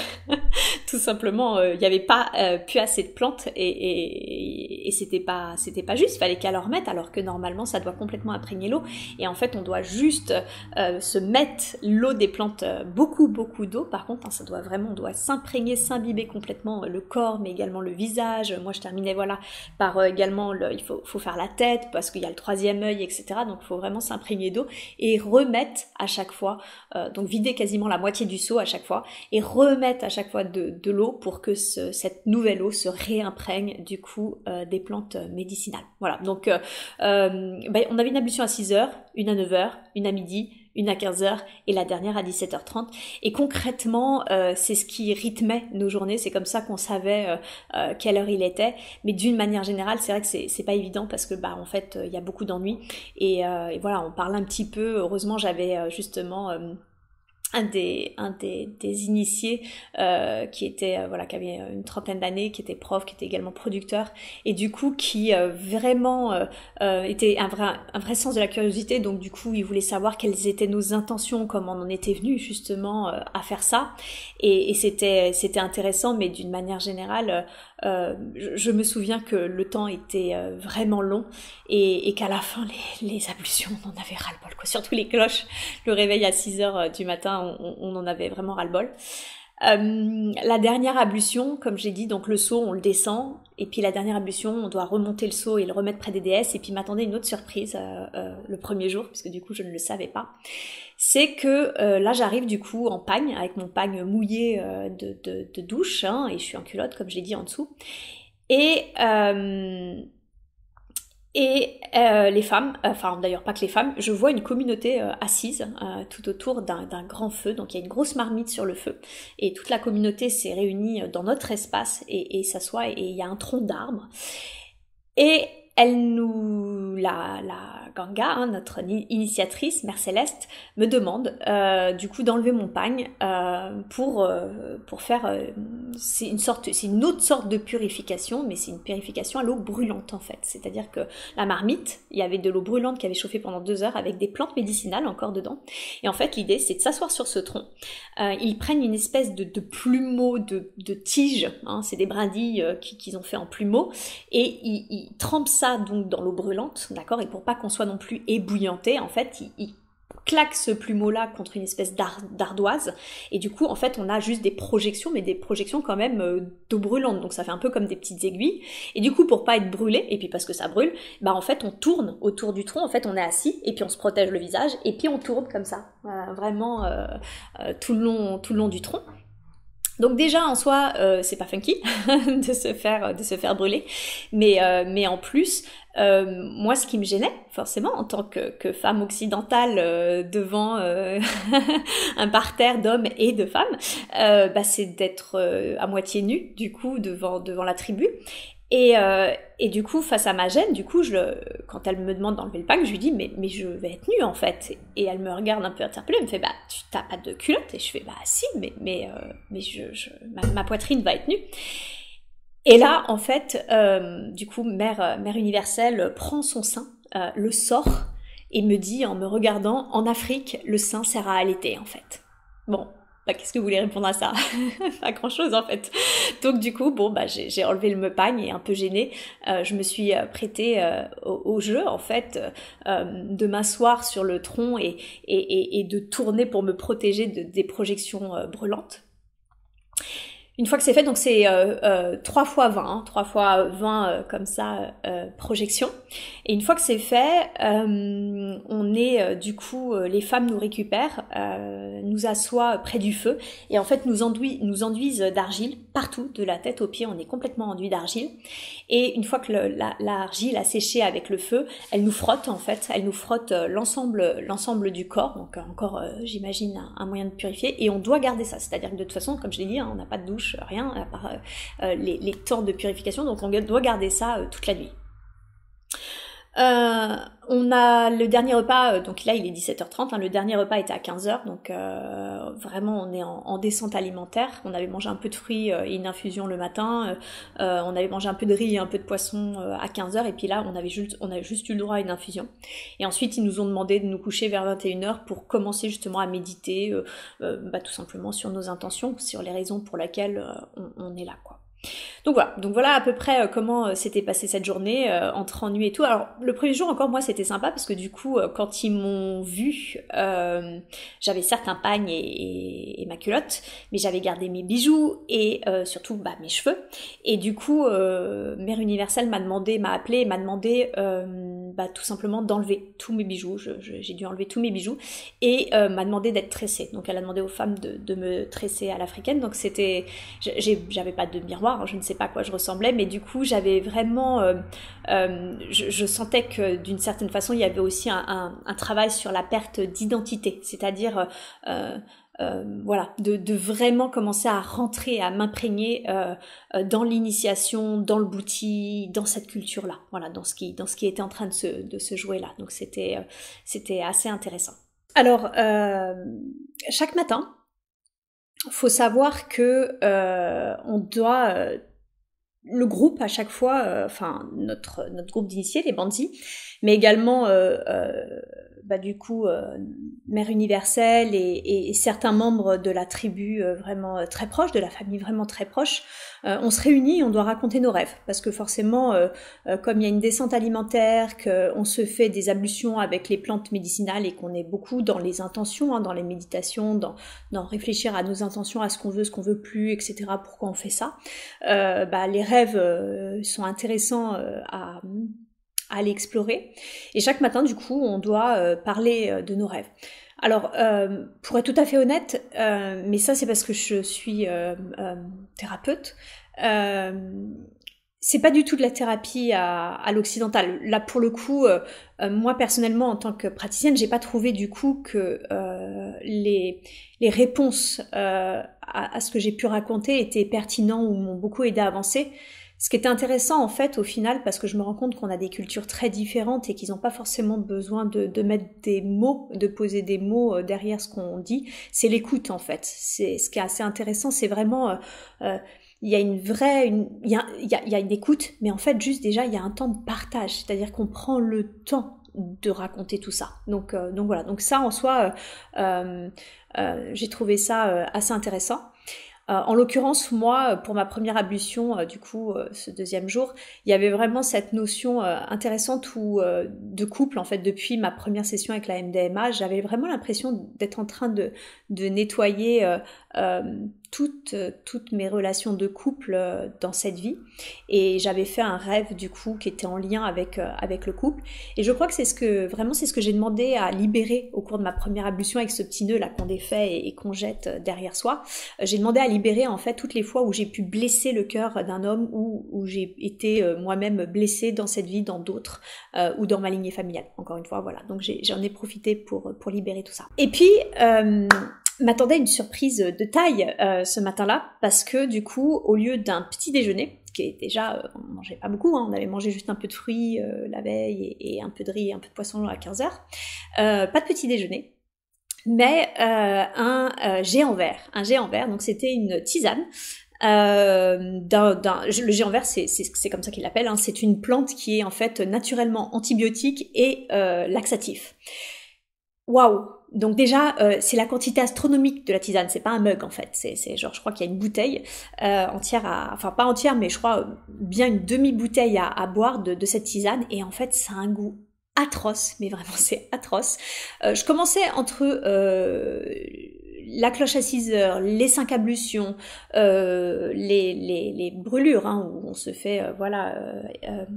S1: tout simplement il y avait pas plus assez de plantes, et c'était pas juste, fallait qu'elle en remette, alors que normalement ça doit complètement imprégner l'eau, et en fait on doit juste se mettre l'eau des plantes, beaucoup d'eau par contre, ça doit vraiment, on doit s'imprégner, s'imbiber complètement le corps, mais également le visage. Moi je terminais voilà par également il faut faire la tête, parce qu'il y a le troisième œil, etc. Donc il faut vraiment s'imprégner d'eau et remettre à chaque fois, donc vider quasiment la moitié du seau à chaque fois, et remettre à chaque fois de l'eau pour que cette nouvelle eau se réimprègne du coup des plantes médicinales. Voilà, donc on avait une ablution à 6h, une à 9h, une à midi, une à 15h et la dernière à 17h30. Et concrètement, c'est ce qui rythmait nos journées, c'est comme ça qu'on savait quelle heure il était. Mais d'une manière générale, c'est vrai que c'est pas évident, parce que en fait, il y a beaucoup d'ennuis. Et voilà, on parle un petit peu. Heureusement, j'avais justement des initiés qui était voilà, qui avait une trentaine d'années, qui était prof, qui était également producteur, et du coup qui vraiment était un vrai sens de la curiosité. Donc du coup il voulait savoir quelles étaient nos intentions, comment on en était venu justement à faire ça, et c'était intéressant, mais d'une manière générale je me souviens que le temps était vraiment long, et qu'à la fin les ablutions, on en avait ras-le-bol, quoi. Surtout les cloches, le réveil à 6 heures du matin, on en avait vraiment ras-le-bol. La dernière ablution, comme j'ai dit, donc le seau on le descend, et puis la dernière ablution on doit remonter le seau et le remettre près des déesses. Et puis m'attendait une autre surprise le premier jour, puisque du coup je ne le savais pas. C'est que là j'arrive du coup en pagne, avec mon pagne mouillé de douche, hein, et je suis en culotte comme je l'ai dit en dessous. Et les femmes, enfin d'ailleurs pas que les femmes, je vois une communauté assise tout autour d'un grand feu. Donc il y a une grosse marmite sur le feu, et toute la communauté s'est réunie dans notre espace et s'assoit, et il y a un tronc d'arbre. Et la Ganga, hein, notre initiatrice, Mère Céleste, me demande du coup d'enlever mon pagne pour faire c'est une autre sorte de purification, mais c'est une purification à l'eau brûlante en fait. C'est-à-dire que la marmite, il y avait de l'eau brûlante qui avait chauffé pendant 2 heures avec des plantes médicinales encore dedans. Et en fait l'idée c'est de s'asseoir sur ce tronc. Ils prennent une espèce de plumeau de tige, hein, c'est des brindilles qu'ils ont fait en plumeau, et ils trempent ça donc dans l'eau brûlante, d'accord, et pour pas qu'on soit non plus ébouillanté, en fait, il claque ce plumeau-là contre une espèce d'ardoise, et du coup, en fait, on a juste des projections, mais des projections quand même d'eau brûlante, donc ça fait un peu comme des petites aiguilles, et du coup, pour pas être brûlé, et puis parce que ça brûle, bah en fait, on tourne autour du tronc, en fait, on est assis, et puis on se protège le visage, et puis on tourne comme ça, vraiment tout le long du tronc. Donc déjà en soi c'est pas funky de se faire brûler, mais en plus moi ce qui me gênait forcément en tant que femme occidentale devant un parterre d'hommes et de femmes, c'est d'être à moitié nue du coup devant la tribu. Et du coup, face à ma gêne, du coup, quand elle me demande d'enlever le pagne, je lui dis mais je vais être nue en fait. Et elle me regarde un peu interpellée, elle me fait bah tu t'as pas de culotte. Et je fais bah si, mais ma poitrine va être nue. Et là, en fait, du coup, mère universelle prend son sein, le sort et me dit en me regardant, en Afrique, le sein sert à allaiter en fait. Bon. Bah, qu'est-ce que vous voulez répondre à ça? Pas grand chose en fait. Donc du coup, bon bah j'ai enlevé le pagne et un peu gênée, je me suis prêtée au jeu en fait, de m'asseoir sur le tronc et de tourner pour me protéger des projections brûlantes. Une fois que c'est fait, donc c'est 3 fois 20, hein, 3 fois 20 comme ça, projection. Et une fois que c'est fait, on est du coup, les femmes nous récupèrent, nous assoient près du feu, et en fait nous enduisent d'argile partout, de la tête aux pieds, on est complètement enduit d'argile. Et une fois que l'argile a séché avec le feu, elle nous frotte en fait, elle nous frotte l'ensemble du corps, donc encore j'imagine un moyen de purifier, et on doit garder ça, c'est-à-dire que de toute façon, comme je l'ai dit, hein, on n'a pas de douche, rien, à part les temps de purification, donc on doit garder ça toute la nuit. On a le dernier repas, donc là il est 17h30, hein, le dernier repas était à 15h, donc vraiment on est en descente alimentaire. On avait mangé un peu de fruits et une infusion le matin, on avait mangé un peu de riz et un peu de poisson à 15h, et puis là on avait juste eu le droit à une infusion. Et ensuite ils nous ont demandé de nous coucher vers 21h pour commencer justement à méditer, tout simplement sur nos intentions, sur les raisons pour lesquelles on est là, quoi. Donc voilà à peu près comment s'était passée cette journée entre ennui et tout. Alors le premier jour encore moi c'était sympa parce que du coup quand ils m'ont vu, j'avais certes un pagne et ma culotte, mais j'avais gardé mes bijoux et surtout mes cheveux. Et du coup Mère Universelle m'a appelé et m'a demandé tout simplement d'enlever tous mes bijoux. J'ai dû enlever tous mes bijoux et m'a demandé d'être tressée. Donc elle a demandé aux femmes de me tresser à l'africaine. Donc j'avais pas de miroir, je ne sais pas à quoi je ressemblais, mais du coup j'avais vraiment je sentais que d'une certaine façon il y avait aussi un travail sur la perte d'identité, c'est-à-dire de vraiment commencer à rentrer, à m'imprégner dans l'initiation, dans le bouti, dans cette culture-là, voilà, dans ce qui était en train de se jouer là. Donc c'était assez intéressant. Alors, chaque matin, faut savoir que on doit le groupe à chaque fois, enfin notre groupe d'initiés, les bandits, mais également du coup Mère Universelle et certains membres de la tribu vraiment très proche, de la famille vraiment très proche, on se réunit, on doit raconter nos rêves, parce que forcément, comme il y a une descente alimentaire, qu'on se fait des ablutions avec les plantes médicinales et qu'on est beaucoup dans les intentions, hein, dans les méditations, dans réfléchir à nos intentions, à ce qu'on veut plus, etc. Pourquoi on fait ça, les rêves sont intéressants à aller explorer. Et chaque matin, du coup, on doit parler de nos rêves. Alors, pour être tout à fait honnête, mais ça c'est parce que je suis thérapeute, c'est pas du tout de la thérapie à l'occidentale. Là, pour le coup, moi personnellement, en tant que praticienne, j'ai pas trouvé du coup que les réponses à ce que j'ai pu raconter étaient pertinents ou m'ont beaucoup aidé à avancer. Ce qui était intéressant en fait au final, parce que je me rends compte qu'on a des cultures très différentes et qu'ils n'ont pas forcément besoin de mettre des mots, de poser des mots derrière ce qu'on dit, c'est l'écoute en fait. C'est ce qui est assez intéressant, c'est vraiment il y a une vraie, il y a une écoute, mais en fait juste déjà il y a un temps de partage, c'est-à-dire qu'on prend le temps de raconter tout ça. Donc voilà, donc ça en soi, j'ai trouvé ça assez intéressant. En l'occurrence, moi, pour ma première ablution, du coup, ce deuxième jour, il y avait vraiment cette notion intéressante de couple, en fait, depuis ma première session avec la MDMA, j'avais vraiment l'impression d'être en train de nettoyer toutes mes relations de couple dans cette vie, et j'avais fait un rêve du coup qui était en lien avec le couple, et je crois que c'est ce que j'ai demandé à libérer au cours de ma première ablution avec ce petit nœud là qu'on défait et qu'on jette derrière soi. J'ai demandé à libérer en fait toutes les fois où j'ai pu blesser le cœur d'un homme, où j'ai été moi-même blessée dans cette vie, dans d'autres, ou dans ma lignée familiale, encore une fois, voilà. Donc j'en ai profité pour libérer tout ça. Et puis m'attendait une surprise de taille ce matin-là, parce que du coup, au lieu d'un petit déjeuner, qui est déjà, on mangeait pas beaucoup, hein, on avait mangé juste un peu de fruits la veille et un peu de riz et un peu de poisson à 15h, pas de petit déjeuner, mais un géant vert, donc c'était une tisane. Le géant vert, c'est comme ça qu'il l'appelle, hein, c'est une plante qui est en fait naturellement antibiotique et laxatif. Waouh! Donc déjà, c'est la quantité astronomique de la tisane, c'est pas un mug en fait, c'est genre, je crois qu'il y a une bouteille entière, enfin pas entière, mais je crois bien une demi-bouteille à boire de cette tisane, et en fait ça a un goût atroce, mais vraiment c'est atroce. Je commençais entre la cloche à 6 heures, les 5 ablutions, les brûlures, hein, où on se fait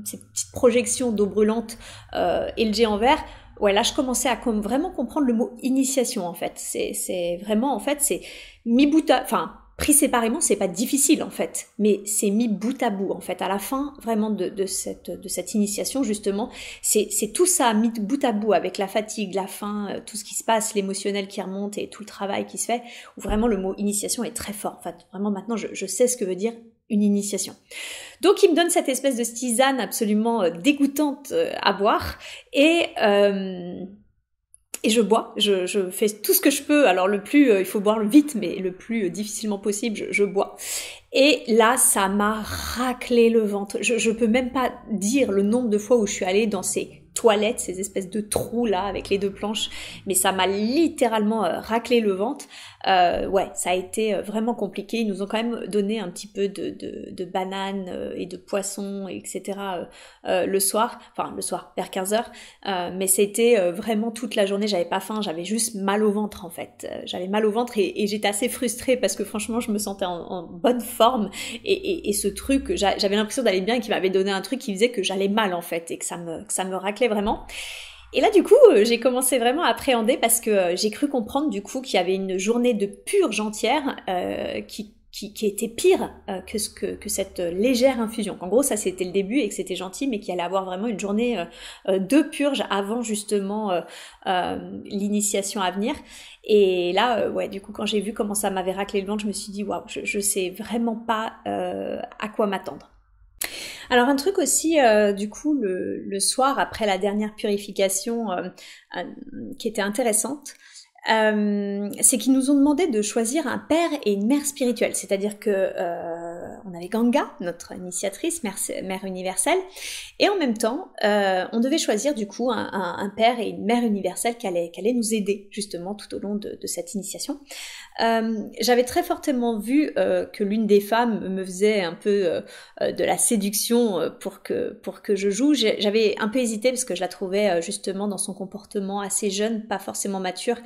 S1: ces petites projections d'eau brûlante et le géant vert. Ouais, là je commençais à vraiment comprendre le mot initiation en fait. C'est vraiment en fait c'est mis bout à, enfin pris séparément c'est pas difficile en fait, mais c'est mis bout à bout en fait. À la fin vraiment de cette initiation justement, c'est tout ça mis bout à bout avec la fatigue, la faim, tout ce qui se passe, l'émotionnel qui remonte et tout le travail qui se fait, où vraiment le mot initiation est très fort. En fait, vraiment maintenant je sais ce que veut dire une initiation. Donc il me donne cette espèce de tisane absolument dégoûtante à boire, et je bois, je fais tout ce que je peux, alors le plus, il faut boire vite, mais le plus difficilement possible, je bois. Et là, ça m'a raclé le ventre. Je peux même pas dire le nombre de fois où je suis allée dans ces toilettes, ces espèces de trous là avec les deux planches, mais ça m'a littéralement raclé le ventre. Ouais, ça a été vraiment compliqué. Ils nous ont quand même donné un petit peu de bananes et de poissons, etc. Le soir, vers 15h. Mais c'était vraiment toute la journée, j'avais pas faim, j'avais juste mal au ventre en fait. J'avais mal au ventre et j'étais assez frustrée parce que franchement, je me sentais en bonne forme, et ce truc, j'avais l'impression d'aller bien, et qu'il m'avait donné un truc qui faisait que j'allais mal en fait, et que ça me raclait vraiment. Et là, du coup, j'ai commencé vraiment à appréhender, parce que j'ai cru comprendre, du coup, qu'il y avait une journée de purge entière qui était pire que cette légère infusion. En gros, ça, c'était le début et que c'était gentil, mais qu'il allait avoir vraiment une journée de purge avant, justement, l'initiation à venir. Et là, ouais, du coup, quand j'ai vu comment ça m'avait raclé le ventre, je me suis dit, waouh, je sais vraiment pas à quoi m'attendre. Alors un truc aussi, du coup, le soir après la dernière purification, qui était intéressante, c'est qu'ils nous ont demandé de choisir un père et une mère spirituelle. C'est-à-dire que on avait Ganga, notre initiatrice, mère universelle, et en même temps, on devait choisir du coup un père et une mère universelle qui allait nous aider justement tout au long de cette initiation. J'avais très fortement vu que l'une des femmes me faisait un peu de la séduction pour que je joue. J'avais un peu hésité parce que je la trouvais justement dans son comportement assez jeune, pas forcément mature,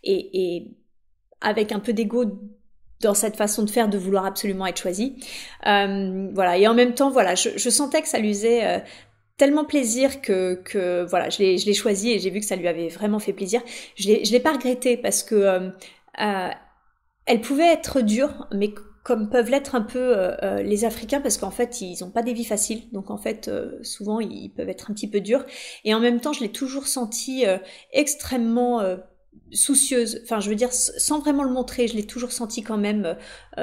S1: et avec un peu d'ego dans cette façon de faire, de vouloir absolument être choisie. Voilà. Et en même temps, voilà, je sentais que ça lui faisait tellement plaisir que voilà, je l'ai choisi et j'ai vu que ça lui avait vraiment fait plaisir. Je l'ai pas regretté parce que elle pouvait être dure, mais comme peuvent l'être un peu les Africains, parce qu'en fait ils ont pas des vies faciles, donc en fait souvent ils peuvent être un petit peu durs. Et en même temps, je l'ai toujours sentie extrêmement soucieuse, enfin je veux dire sans vraiment le montrer, je l'ai toujours sentie quand même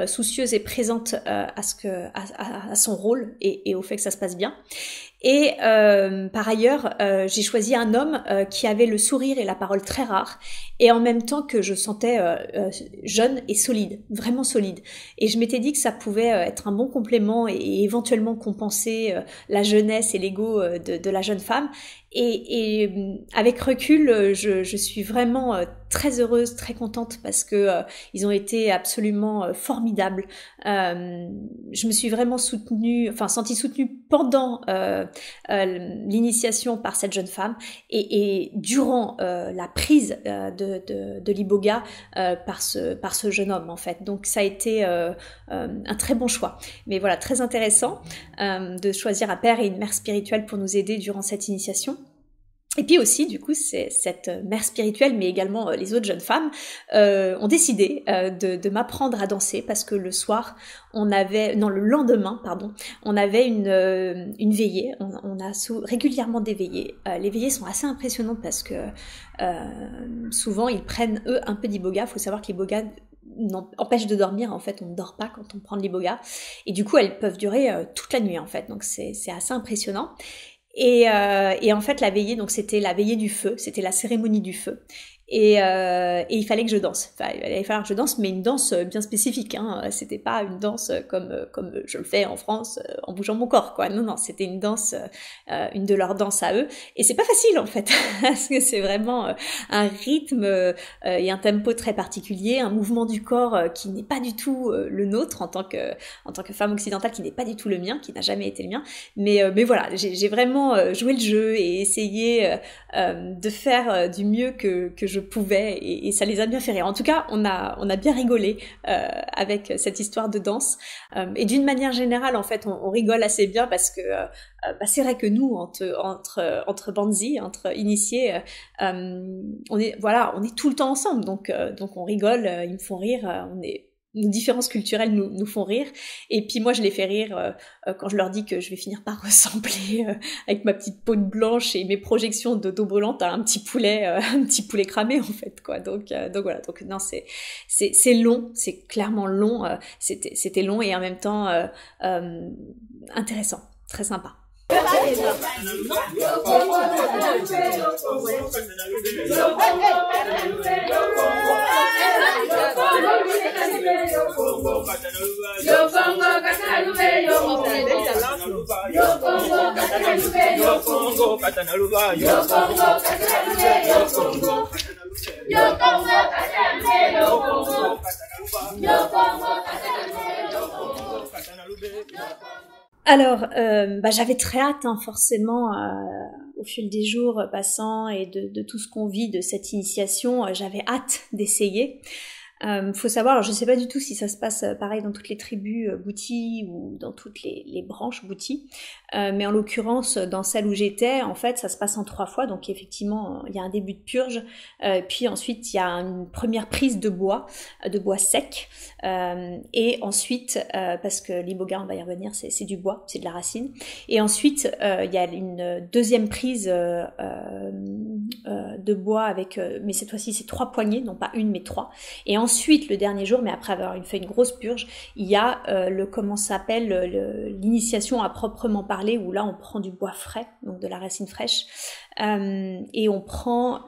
S1: soucieuse et présente à son rôle et au fait que ça se passe bien. Et par ailleurs, j'ai choisi un homme qui avait le sourire et la parole très rare, et en même temps que je sentais jeune et solide, vraiment solide. Et je m'étais dit que ça pouvait être un bon complément et éventuellement compenser la jeunesse et l'ego de la jeune femme. Et avec recul, je suis vraiment très heureuse, très contente parce que ils ont été absolument formidables. Je me suis vraiment sentie soutenue pendant l'initiation par cette jeune femme et durant la prise de l'iboga par ce jeune homme en fait. Donc ça a été un très bon choix. Mais voilà, très intéressant de choisir un père et une mère spirituelle pour nous aider durant cette initiation. Et puis aussi, du coup, c'est cette mère spirituelle, mais également les autres jeunes femmes, ont décidé de m'apprendre à danser parce que le lendemain, pardon, on avait une veillée. On a régulièrement des veillées. Les veillées sont assez impressionnantes parce que souvent ils prennent eux un peu d'iboga. Faut savoir que l'iboga empêche de dormir, en fait on ne dort pas quand on prend de l'iboga, et du coup elles peuvent durer toute la nuit en fait, donc c'est assez impressionnant. Et en fait la veillée, donc c'était la veillée du feu, c'était la cérémonie du feu. Et il fallait que je danse. Enfin, il allait falloir que je danse, mais une danse bien spécifique. Hein. C'était pas une danse comme je le fais en France, en bougeant mon corps, quoi. Non, c'était une danse, une de leurs danses à eux. Et c'est pas facile en fait, parce que c'est vraiment un rythme et un tempo très particulier, un mouvement du corps qui n'est pas du tout le nôtre en tant que femme occidentale, qui n'est pas du tout le mien, qui n'a jamais été le mien. Mais voilà, j'ai vraiment joué le jeu et essayé de faire du mieux que je pouvais, et ça les a bien fait rire. En tout cas, on a bien rigolé avec cette histoire de danse, et d'une manière générale, en fait, on rigole assez bien parce que c'est vrai que nous, entre bandzi, entre initiés, on est tout le temps ensemble, donc on rigole, ils me font rire, nos différences culturelles nous font rire, et puis moi je les fais rire quand je leur dis que je vais finir par ressembler avec ma petite peau blanche et mes projections de dos brûlante à un petit poulet cramé en fait, quoi. Donc voilà, donc non, c'est long, c'est clairement long, c'était long et en même temps intéressant, très sympa. Alors, j'avais très hâte, hein, forcément, au fil des jours passants et de tout ce qu'on vit de cette initiation, j'avais hâte d'essayer. Faut savoir, alors je sais pas du tout si ça se passe pareil dans toutes les tribus Bouti ou dans toutes les branches Bouti, mais en l'occurrence dans celle où j'étais, en fait ça se passe en 3 fois, donc effectivement il y a un début de purge, puis ensuite il y a une première prise de bois sec, et ensuite parce que l'iboga, on va y revenir, c'est du bois, c'est de la racine, et ensuite il y a une deuxième prise de bois avec, mais cette fois-ci c'est 3 poignées, non pas une mais 3, et ensuite, le dernier jour, mais après avoir fait une grosse purge, il y a comment ça s'appelle, l'initiation à proprement parler, où là on prend du bois frais, donc de la racine fraîche, et on prend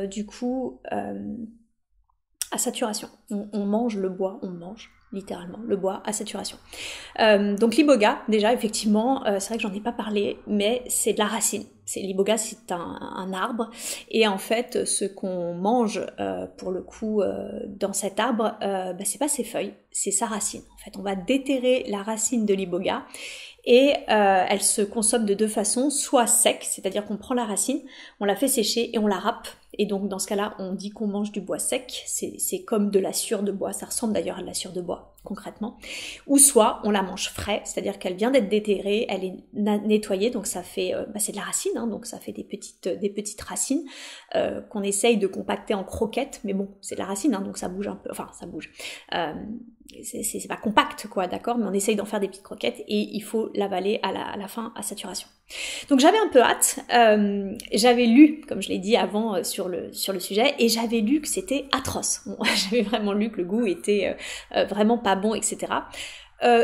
S1: du coup à saturation. On mange le bois, on mange littéralement le bois à saturation. Donc l'iboga, déjà effectivement, c'est vrai que j'en ai pas parlé, mais c'est de la racine. L'iboga, c'est un arbre, et en fait, ce qu'on mange pour le coup dans cet arbre, c'est pas ses feuilles, c'est sa racine. En fait, on va déterrer la racine de l'iboga, et elle se consomme de deux façons, soit sec, c'est-à-dire qu'on prend la racine, on la fait sécher et on la râpe, et donc dans ce cas-là, on dit qu'on mange du bois sec, c'est comme de la sciure de bois, ça ressemble d'ailleurs à de la sciure de bois, concrètement, ou soit on la mange frais, c'est-à-dire qu'elle vient d'être déterrée, elle est nettoyée, donc ça fait, c'est de la racine, hein, donc ça fait des petites racines qu'on essaye de compacter en croquettes, mais bon, c'est de la racine, hein, donc ça bouge un peu, enfin ça bouge, c'est pas compact quoi, d'accord, mais on essaye d'en faire des petites croquettes et il faut l'avaler à la fin à saturation. Donc j'avais un peu hâte, j'avais lu, comme je l'ai dit avant sur le sujet, et j'avais lu que c'était atroce. Bon, j'avais vraiment lu que le goût était vraiment pas bon, etc.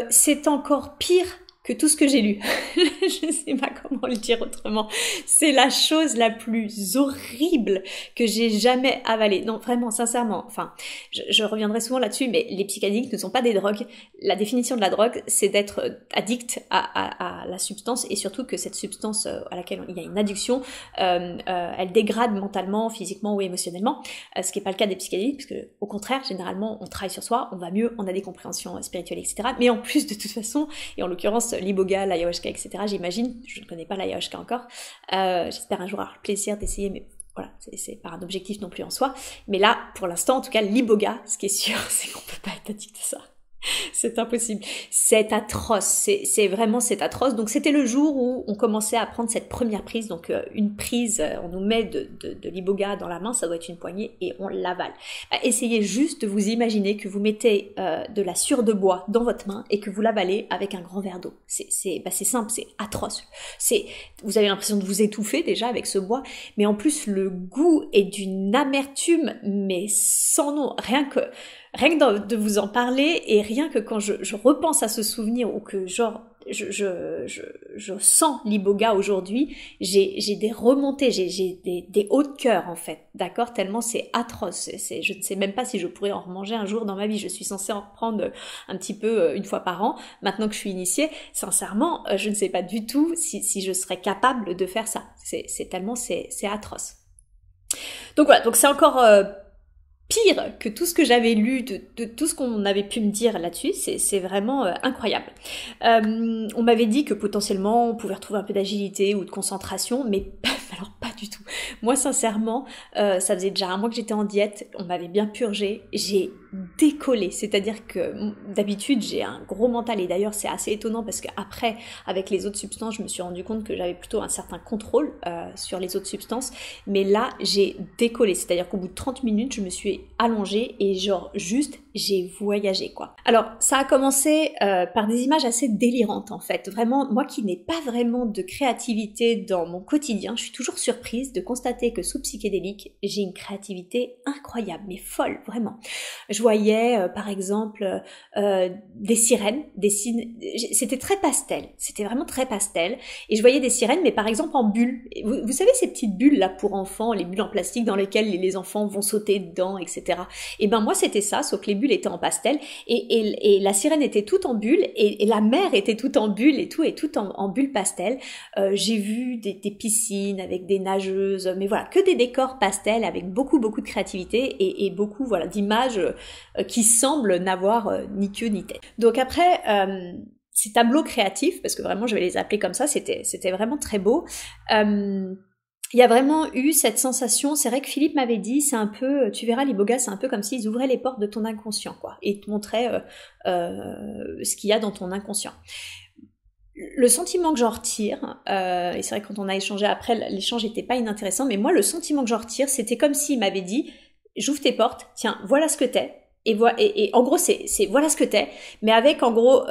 S1: C'est encore pire que tout ce que j'ai lu. Je ne sais pas comment le dire autrement. C'est la chose la plus horrible que j'ai jamais avalée. Non, vraiment, sincèrement. Enfin, je reviendrai souvent là-dessus, mais les psychédéliques ne sont pas des drogues. La définition de la drogue, c'est d'être addict à la substance, et surtout que cette substance à laquelle il y a une addiction, elle dégrade mentalement, physiquement ou émotionnellement, ce qui n'est pas le cas des psychédéliques, parce que au contraire, généralement, on travaille sur soi, on va mieux, on a des compréhensions spirituelles, etc. Mais en plus, de toute façon, et en l'occurrence, l'iboga, l'ayahuasca, etc. J'imagine, je ne connais pas l'ayahuasca encore, j'espère un jour avoir le plaisir d'essayer, mais voilà, c'est pas un objectif non plus en soi, mais là, pour l'instant, en tout cas, l'iboga, ce qui est sûr, c'est qu'on peut pas être addict à ça. C'est impossible. C'est atroce. C'est vraiment, c'est atroce. Donc c'était le jour où on commençait à prendre cette première prise. Donc une prise, on nous met de l'iboga dans la main, ça doit être une poignée, et on l'avale. Essayez juste de vous imaginer que vous mettez de la sciure de bois dans votre main et que vous l'avalez avec un grand verre d'eau. C'est simple, c'est atroce. Vous avez l'impression de vous étouffer déjà avec ce bois, mais en plus le goût est d'une amertume, mais sans nom. Rien que de vous en parler, et rien que quand je repense à ce souvenir, ou que genre je sens l'iboga aujourd'hui, j'ai des remontées, j'ai des hauts de cœur en fait, d'accord, tellement c'est atroce. Je ne sais même pas si je pourrais en remanger un jour dans ma vie. Je suis censée en reprendre un petit peu une fois par an. Maintenant que je suis initiée, sincèrement, je ne sais pas du tout si je serais capable de faire ça. C'est tellement c'est atroce. Donc voilà, donc c'est encore pire que tout ce que j'avais lu, de tout ce qu'on avait pu me dire là-dessus. C'est vraiment incroyable. On m'avait dit que potentiellement on pouvait retrouver un peu d'agilité ou de concentration, mais alors pas du tout. Moi sincèrement, ça faisait déjà un mois que j'étais en diète, on m'avait bien purgé, j'ai décollé, c'est-à-dire que d'habitude j'ai un gros mental, et d'ailleurs c'est assez étonnant parce qu'après avec les autres substances je me suis rendu compte que j'avais plutôt un certain contrôle sur les autres substances, mais là j'ai décollé, c'est-à-dire qu'au bout de 30 minutes je me suis allongée et genre juste j'ai voyagé quoi. Alors ça a commencé par des images assez délirantes en fait, vraiment moi qui n'ai pas vraiment de créativité dans mon quotidien, je suis toujours surprise de constater que sous psychédélique j'ai une créativité incroyable, mais folle vraiment. Je voyais par exemple des sirènes, c'était très pastel, c'était vraiment très pastel, et je voyais des sirènes mais par exemple en bulles. Vous savez ces petites bulles là pour enfants, les bulles en plastique dans lesquelles les enfants vont sauter dedans, etc. Et ben moi c'était ça, sauf que les bulles étaient en pastel, et la sirène était toute en bulles, et la mer était toute en bulles, et tout en bulles pastel. J'ai vu des piscines avec des nageuses, mais voilà, que des décors pastels avec beaucoup de créativité, et beaucoup voilà d'images qui semblent n'avoir ni queue ni tête. Donc après ces tableaux créatifs, parce que vraiment je vais les appeler comme ça, c'était vraiment très beau. Il y a vraiment eu cette sensation, c'est vrai que Philippe m'avait dit, c'est un peu, tu verras l'iboga, c'est un peu comme s'ils ouvraient les portes de ton inconscient, quoi, et te montraient ce qu'il y a dans ton inconscient. Le sentiment que j'en retire, et c'est vrai que quand on a échangé après, l'échange n'était pas inintéressant, mais moi le sentiment que j'en retire, c'était comme s'il m'avait dit, j'ouvre tes portes, tiens, voilà ce que t'es, et en gros c'est voilà ce que t'es, mais avec en gros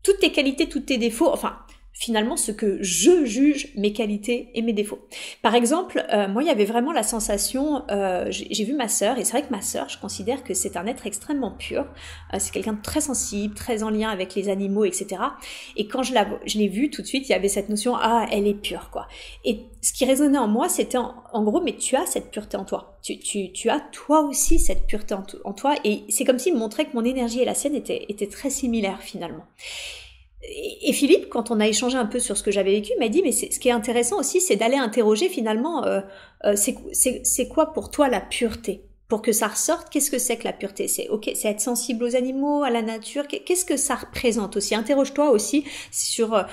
S1: toutes tes qualités, tous tes défauts, enfin finalement ce que je juge mes qualités et mes défauts. Par exemple, moi il y avait vraiment la sensation, j'ai vu ma sœur, et c'est vrai que ma sœur, je considère que c'est un être extrêmement pur, c'est quelqu'un de très sensible, très en lien avec les animaux, etc. Et quand je l'ai vue tout de suite, il y avait cette notion, ah elle est pure quoi. Et ce qui résonnait en moi, c'était en gros, mais tu as cette pureté en toi, tu as toi aussi cette pureté en toi, et c'est comme s'il me montrait que mon énergie et la sienne étaient très similaires finalement. Et Philippe, quand on a échangé un peu sur ce que j'avais vécu, m'a dit, mais ce qui est intéressant aussi, c'est d'aller interroger finalement, c'est quoi pour toi la pureté? Pour que ça ressorte, qu'est-ce que c'est que la pureté? C'est être sensible aux animaux, à la nature. Qu'est-ce que ça représente aussi? Interroge-toi aussi sur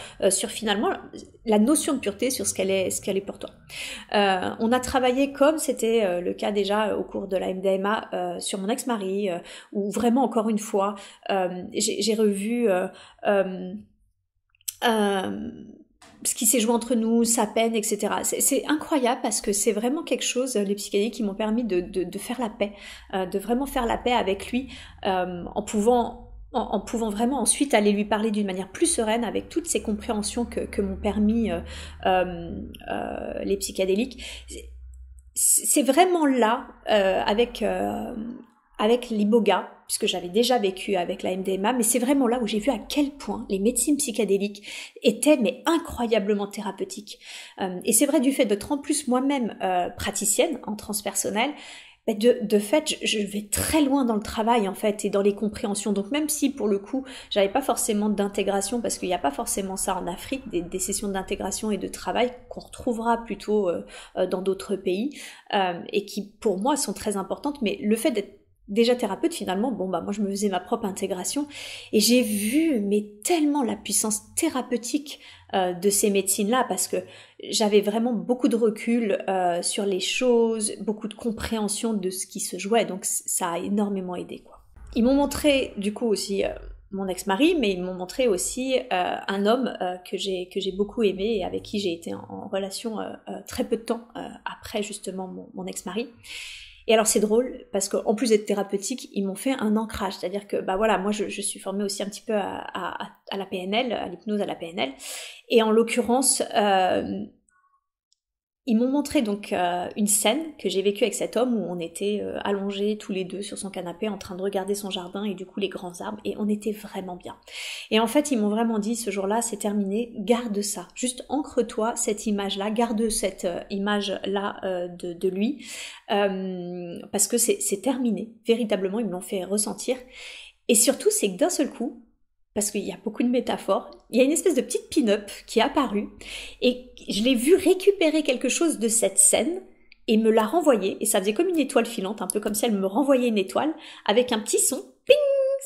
S1: finalement la notion de pureté, sur ce qu'elle est pour toi. On a travaillé comme c'était le cas déjà au cours de la MDMA sur mon ex-mari, où vraiment encore une fois, j'ai revu ce qui s'est joué entre nous, sa peine, etc. C'est incroyable parce que c'est vraiment quelque chose, les psychédéliques qui m'ont permis de faire la paix, de vraiment faire la paix avec lui, en pouvant vraiment ensuite aller lui parler d'une manière plus sereine avec toutes ces compréhensions que m'ont permis les psychédéliques. C'est vraiment là, avec l'iboga, puisque j'avais déjà vécu avec la MDMA, mais c'est vraiment là où j'ai vu à quel point les médecines psychédéliques étaient mais incroyablement thérapeutiques. Et c'est vrai du fait d'être en plus moi-même praticienne en transpersonnel, de fait, je vais très loin dans le travail en fait et dans les compréhensions. Donc même si pour le coup, j'avais pas forcément d'intégration, parce qu'il n'y a pas forcément ça en Afrique, des sessions d'intégration et de travail qu'on retrouvera plutôt dans d'autres pays et qui pour moi sont très importantes. Mais le fait d'être déjà thérapeute finalement, moi je me faisais ma propre intégration et j'ai vu mais tellement la puissance thérapeutique de ces médecines-là, parce que j'avais vraiment beaucoup de recul sur les choses, beaucoup de compréhension de ce qui se jouait, donc ça a énormément aidé quoi. Ils m'ont montré du coup aussi mon ex-mari, mais ils m'ont montré aussi un homme que j'ai beaucoup aimé et avec qui j'ai été en relation très peu de temps après justement mon ex-mari. Et alors c'est drôle parce qu'en plus d'être thérapeutique, ils m'ont fait un ancrage, c'est-à-dire que moi je suis formée aussi un petit peu à la PNL, à l'hypnose à la PNL, et en l'occurrence ils m'ont montré donc une scène que j'ai vécue avec cet homme où on était allongés tous les deux sur son canapé en train de regarder son jardin et du coup les grands arbres, et on était vraiment bien. Et en fait ils m'ont vraiment dit, ce jour-là c'est terminé, garde ça, juste ancre-toi cette image-là, garde cette image-là de lui, parce que c'est terminé, véritablement ils me l'ont fait ressentir. Et surtout c'est que d'un seul coup, parce qu'il y a beaucoup de métaphores, il y a une espèce de petite pin-up qui est apparue, et je l'ai vu récupérer quelque chose de cette scène, et me l'a renvoyé, et ça faisait comme une étoile filante, un peu comme si elle me renvoyait une étoile, avec un petit son, ping,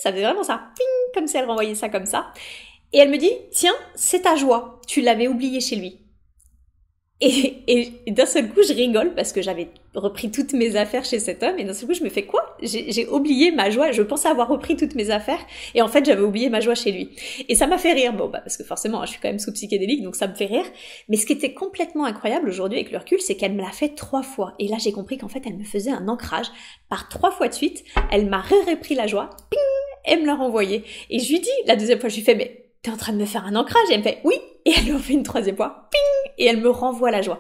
S1: ça faisait vraiment ça, ping, comme si elle renvoyait ça comme ça, et elle me dit, tiens, c'est ta joie, tu l'avais oublié chez lui. Et d'un seul coup, je rigole parce que j'avais repris toutes mes affaires chez cet homme, et d'un seul coup, je me fais quoi? J'ai oublié ma joie. Je pensais avoir repris toutes mes affaires, et en fait, j'avais oublié ma joie chez lui. Et ça m'a fait rire. Parce que forcément, je suis quand même sous psychédélique, donc ça me fait rire. Mais ce qui était complètement incroyable aujourd'hui avec le recul, c'est qu'elle me l'a fait 3 fois. Et là, j'ai compris qu'en fait, elle me faisait un ancrage. Par 3 fois de suite, elle m'a repris la joie. Ping! Elle me l'a renvoyée. Et je lui dis, la deuxième fois, je lui fais, mais t'es en train de me faire un ancrage? Et elle me fait, oui. Et elle me fait une 3e fois. Ping! Et elle me renvoie la joie.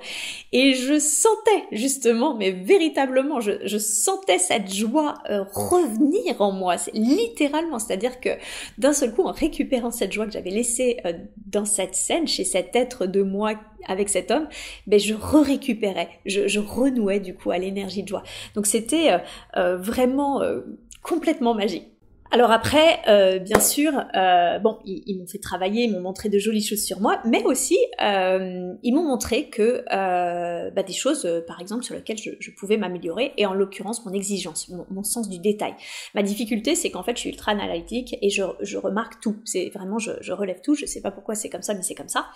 S1: Et je sentais justement, mais véritablement, je sentais cette joie revenir en moi, littéralement. C'est-à-dire que d'un seul coup, en récupérant cette joie que j'avais laissée dans cette scène, chez cet être de moi avec cet homme, je récupérais, je renouais du coup à l'énergie de joie. Donc c'était vraiment complètement magique. Alors après, bien sûr, ils m'ont fait travailler, ils m'ont montré de jolies choses sur moi, mais aussi ils m'ont montré que des choses, par exemple, sur lesquelles je pouvais m'améliorer, et en l'occurrence mon exigence, mon sens du détail. Ma difficulté, c'est qu'en fait, je suis ultra analytique et je remarque tout. C'est vraiment, je relève tout. Je sais pas pourquoi c'est comme ça, mais c'est comme ça.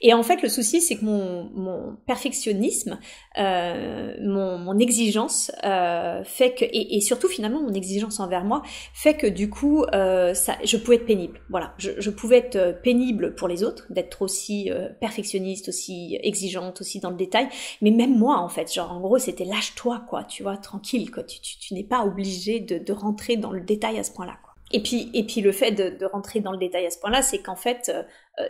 S1: Et en fait, le souci, c'est que mon perfectionnisme, mon exigence fait que, et surtout finalement mon exigence envers moi, fait que du coup, je pouvais être pénible. Voilà, je pouvais être pénible pour les autres, d'être aussi perfectionniste, aussi exigeante, aussi dans le détail. Mais même moi, en fait, genre en gros, c'était lâche-toi, quoi. Tu vois, tranquille, quoi. Tu n'es pas obligé de rentrer dans le détail à ce point-là, quoi. Et puis le fait de rentrer dans le détail à ce point-là, c'est qu'en fait,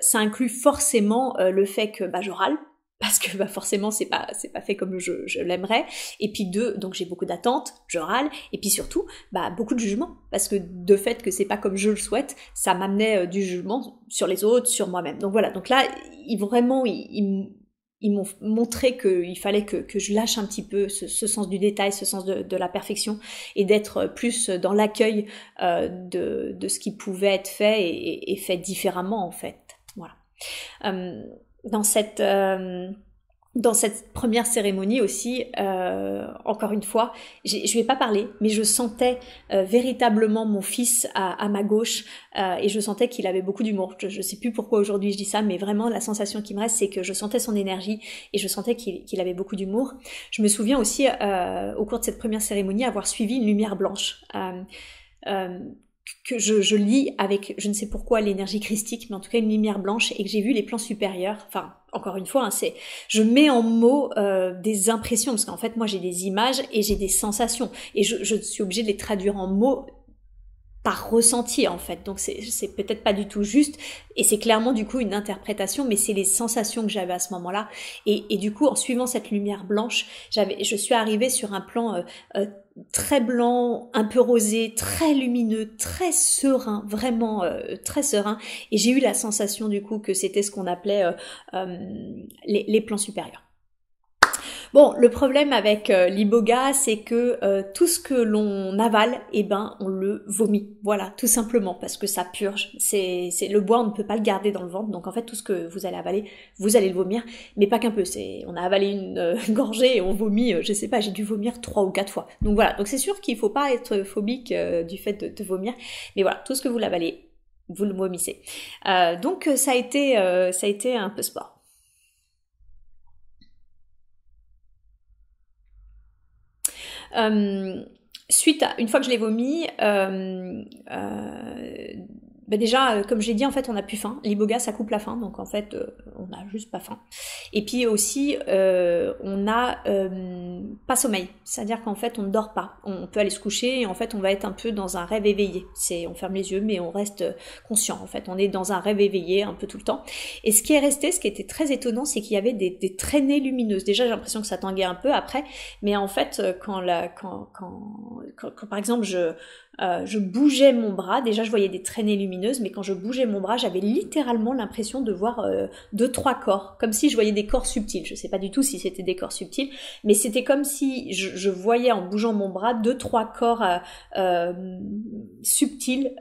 S1: ça inclut forcément le fait que je râle, parce que forcément c'est pas fait comme je l'aimerais. Et puis donc j'ai beaucoup d'attentes, je râle, et puis surtout beaucoup de jugement, parce que de fait que c'est pas comme je le souhaite, ça m'amenait du jugement sur les autres, sur moi-même. Donc voilà, donc là ils m'ont montré qu'il fallait que je lâche un petit peu ce sens du détail, ce sens de la perfection, et d'être plus dans l'accueil de ce qui pouvait être fait et fait différemment en fait. Voilà. Dans cette première cérémonie aussi, encore une fois, je vais pas parler, mais je sentais véritablement mon fils à ma gauche, et je sentais qu'il avait beaucoup d'humour. Je sais plus pourquoi aujourd'hui je dis ça, mais vraiment la sensation qui me reste, c'est que je sentais son énergie et je sentais qu'il avait beaucoup d'humour. Je me souviens aussi, au cours de cette première cérémonie, avoir suivi une lumière blanche. Que je lis avec, je ne sais pourquoi, l'énergie christique, mais en tout cas une lumière blanche, et que j'ai vu les plans supérieurs. Enfin, encore une fois, je mets en mots des impressions, parce qu'en fait, moi, j'ai des images et j'ai des sensations, et je suis obligée de les traduire en mots par ressenti en fait, donc c'est peut-être pas du tout juste, et c'est clairement du coup une interprétation, mais c'est les sensations que j'avais à ce moment-là, et du coup en suivant cette lumière blanche, je suis arrivée sur un plan très blanc, un peu rosé, très lumineux, très serein, vraiment très serein, et j'ai eu la sensation du coup que c'était ce qu'on appelait les plans supérieurs. Bon, le problème avec l'iboga, c'est que tout ce que l'on avale, on le vomit. Voilà, tout simplement, parce que ça purge. C'est le bois, on ne peut pas le garder dans le ventre, donc en fait, tout ce que vous allez avaler, vous allez le vomir, mais pas qu'un peu. On a avalé une gorgée et on vomit, je sais pas, j'ai dû vomir 3 ou 4 fois. Donc voilà, donc c'est sûr qu'il faut pas être phobique du fait de vomir, mais voilà, tout ce que vous l'avalez, vous le vomissez. Donc ça a été un peu sport. Une fois que je l'ai vomi, déjà, comme je l'ai dit, en fait, on n'a plus faim. L'iboga, ça coupe la faim, donc en fait, on n'a juste pas faim. Et puis aussi, on n'a pas sommeil. C'est-à-dire qu'en fait, on ne dort pas. On peut aller se coucher et en fait, on va être un peu dans un rêve éveillé. On ferme les yeux, mais on reste conscient. En fait, on est dans un rêve éveillé un peu tout le temps. Et ce qui est resté, ce qui était très étonnant, c'est qu'il y avait des traînées lumineuses. Déjà, j'ai l'impression que ça tanguait un peu après, mais en fait, quand par exemple, je bougeais mon bras, déjà je voyais des traînées lumineuses, mais quand je bougeais mon bras, j'avais littéralement l'impression de voir 2-3 corps, comme si je voyais des corps subtils. Je sais pas du tout si c'était des corps subtils, mais c'était comme si je voyais en bougeant mon bras 2-3 corps subtils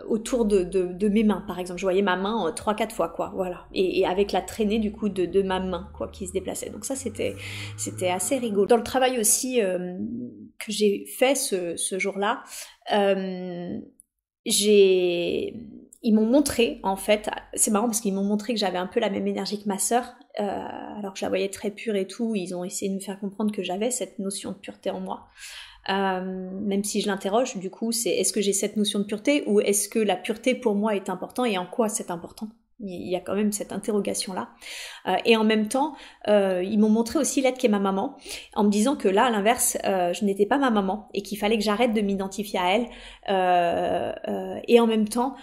S1: autour de mes mains, par exemple. Je voyais ma main 3-4 fois, quoi, voilà. Et avec la traînée du coup de ma main, quoi, qui se déplaçait. Donc ça, c'était assez rigolo. Dans le travail aussi que j'ai fait ce jour-là, ils m'ont montré, en fait, c'est marrant parce qu'ils m'ont montré que j'avais un peu la même énergie que ma sœur, alors que je la voyais très pure et tout. Ils ont essayé de me faire comprendre que j'avais cette notion de pureté en moi. Même si je l'interroge, du coup, c'est est-ce que j'ai cette notion de pureté ou est-ce que la pureté pour moi est important et en quoi c'est important? Il y a quand même cette interrogation-là. Et en même temps, ils m'ont montré aussi l'aide qu'est ma maman, en me disant que là, à l'inverse, je n'étais pas ma maman et qu'il fallait que j'arrête de m'identifier à elle. Et en même temps,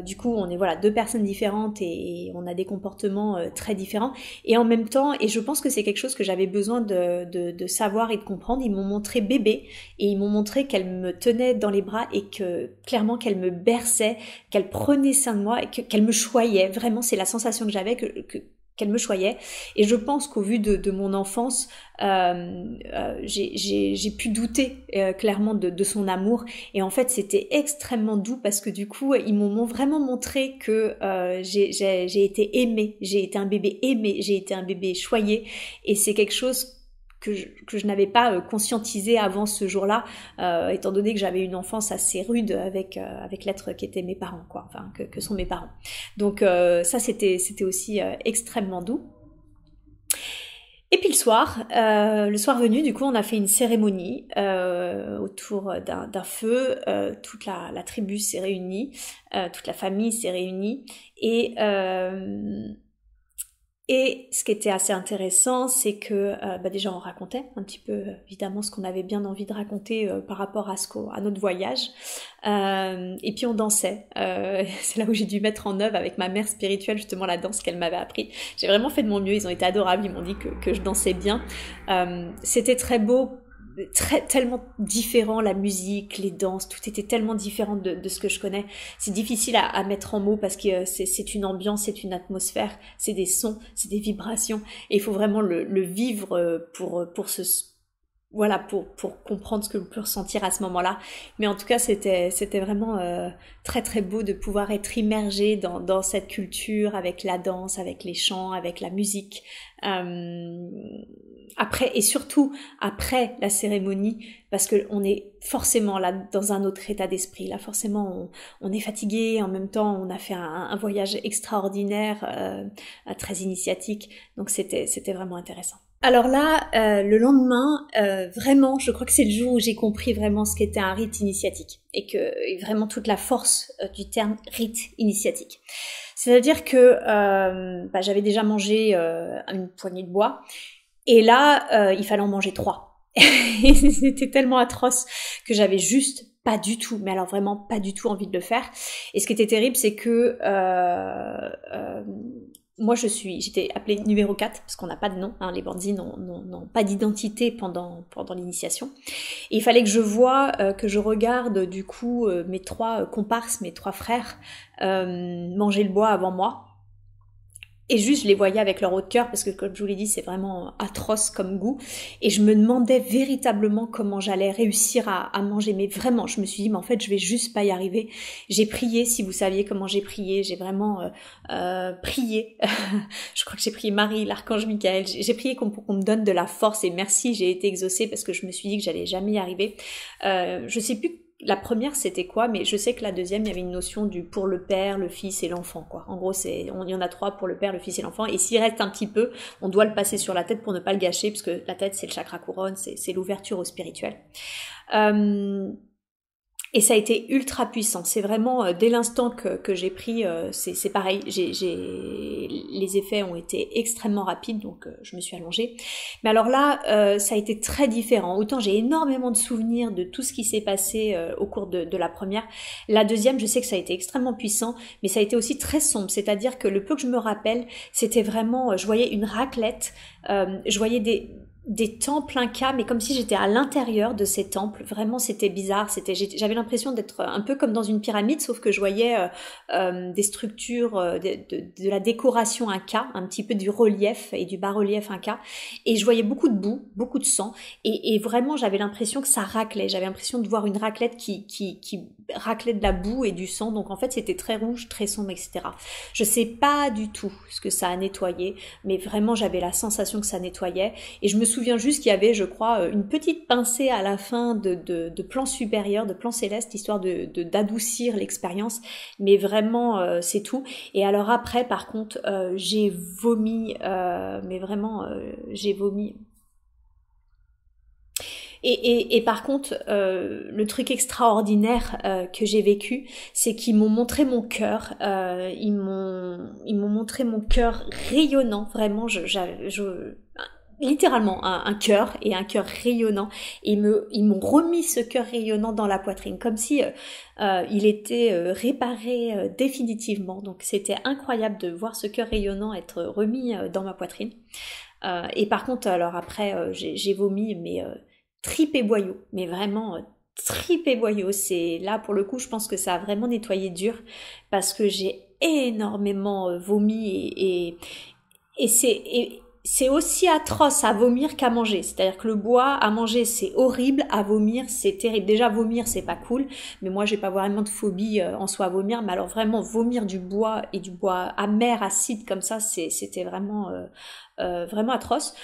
S1: du coup, on est voilà 2 personnes différentes et on a des comportements très différents. Et en même temps, et je pense que c'est quelque chose que j'avais besoin de savoir et de comprendre, ils m'ont montré bébé et ils m'ont montré qu'elle me tenait dans les bras et que clairement qu'elle me berçait, qu'elle prenait soin de moi et qu'elle me choyait. Vraiment, c'est la sensation que j'avais qu'elle me choyait. Et je pense qu'au vu de mon enfance, j'ai pu douter clairement de son amour. Et en fait, c'était extrêmement doux parce que du coup, ils m'ont vraiment montré que j'ai été aimée, j'ai été un bébé aimé, j'ai été un bébé choyé. Et c'est quelque chose que je n'avais pas conscientisé avant ce jour-là, étant donné que j'avais une enfance assez rude avec l'être qui étaient mes parents, quoi, enfin que sont mes parents. Donc ça c'était aussi extrêmement doux. Et puis le soir venu, du coup, on a fait une cérémonie autour d'un feu. Toute la tribu s'est réunie, toute la famille s'est réunie, Et ce qui était assez intéressant, c'est que déjà on racontait un petit peu évidemment ce qu'on avait bien envie de raconter par rapport à notre voyage. Et puis on dansait. C'est là où j'ai dû mettre en œuvre avec ma mère spirituelle justement la danse qu'elle m'avait appris. J'ai vraiment fait de mon mieux, ils ont été adorables, ils m'ont dit que je dansais bien. C'était très beau. Tellement différent, la musique, les danses, tout était tellement différent de ce que je connais. C'est difficile à mettre en mots parce que c'est une ambiance, c'est une atmosphère, c'est des sons, c'est des vibrations. Et il faut vraiment le vivre pour comprendre ce que l'on peut ressentir à ce moment-là. Mais en tout cas, c'était vraiment très très beau de pouvoir être immergé dans cette culture avec la danse, avec les chants, avec la musique. Après et surtout après la cérémonie, parce que on est forcément là dans un autre état d'esprit. Là, forcément, on est fatigué. En même temps, on a fait un voyage extraordinaire, très initiatique. Donc c'était vraiment intéressant. Alors là, le lendemain, vraiment, je crois que c'est le jour où j'ai compris vraiment ce qu'était un rite initiatique et vraiment toute la force du terme rite initiatique. C'est-à-dire que j'avais déjà mangé une poignée de bois et là, il fallait en manger 3. Et c'était tellement atroce que j'avais juste pas du tout, mais alors vraiment pas du tout envie de le faire. Et ce qui était terrible, c'est que moi j'étais appelée numéro 4 parce qu'on n'a pas de nom, hein, les bandits n'ont pas d'identité pendant l'initiation. Et il fallait que je regarde du coup mes 3 comparses, mes 3 frères manger le bois avant moi. Et juste, je les voyais avec leur haut de cœur, parce que comme je vous l'ai dit, c'est vraiment atroce comme goût. Et je me demandais véritablement comment j'allais réussir à manger. Mais vraiment, je me suis dit, mais en fait, je vais juste pas y arriver. J'ai prié, si vous saviez comment j'ai prié. J'ai vraiment prié. Je crois que j'ai prié Marie, l'archange Michael. J'ai prié qu'on me donne de la force. Et merci, j'ai été exaucée, parce que je me suis dit que j'allais jamais y arriver. Je sais plus. La première c'était quoi, mais je sais que la deuxième il y avait une notion du pour le père, le fils et l'enfant quoi. En gros il y en a 3 pour le père, le fils et l'enfant, et s'il reste un petit peu, on doit le passer sur la tête pour ne pas le gâcher, parce que la tête c'est le chakra couronne, c'est l'ouverture au spirituel. Et ça a été ultra puissant. C'est vraiment dès l'instant que j'ai pris, c'est pareil. Les effets ont été extrêmement rapides, donc je me suis allongée. Mais alors là, ça a été très différent. Autant j'ai énormément de souvenirs de tout ce qui s'est passé au cours de la première. La deuxième, je sais que ça a été extrêmement puissant, mais ça a été aussi très sombre. C'est-à-dire que le peu que je me rappelle, c'était vraiment, je voyais une raclette, je voyais des temples incas, mais comme si j'étais à l'intérieur de ces temples. Vraiment, c'était bizarre. J'avais l'impression d'être un peu comme dans une pyramide, sauf que je voyais des structures, de la décoration inca, un petit peu du relief et du bas-relief inca. Et je voyais beaucoup de boue, beaucoup de sang. Et vraiment, j'avais l'impression que ça raclait. J'avais l'impression de voir une raclette qui raclait de la boue et du sang. Donc en fait, c'était très rouge, très sombre, etc. Je sais pas du tout ce que ça a nettoyé, mais vraiment, j'avais la sensation que ça nettoyait. Et je me souviens juste qu'il y avait, je crois, une petite pincée à la fin de plan supérieur, de plan céleste, histoire d'adoucir l'expérience. Mais vraiment, c'est tout. Et alors après, par contre, j'ai vomi, mais vraiment, j'ai vomi. Et par contre, le truc extraordinaire que j'ai vécu, c'est qu'ils m'ont montré mon cœur. Ils m'ont montré mon cœur rayonnant. Vraiment, littéralement un cœur et un cœur rayonnant, et ils m'ont remis ce cœur rayonnant dans la poitrine comme si il était réparé définitivement. Donc c'était incroyable de voir ce cœur rayonnant être remis dans ma poitrine. Et par contre, alors après j'ai vomi, mais tripes et boyaux, mais vraiment tripes et boyaux. C'est là pour le coup, je pense que ça a vraiment nettoyé dur, parce que j'ai énormément vomi et c'est aussi atroce à vomir qu'à manger. C'est-à-dire que le bois à manger c'est horrible, à vomir c'est terrible. Déjà vomir c'est pas cool, mais moi j'ai pas vraiment de phobie en soi à vomir, mais alors vraiment vomir du bois et du bois amer, acide comme ça, c'était vraiment vraiment atroce.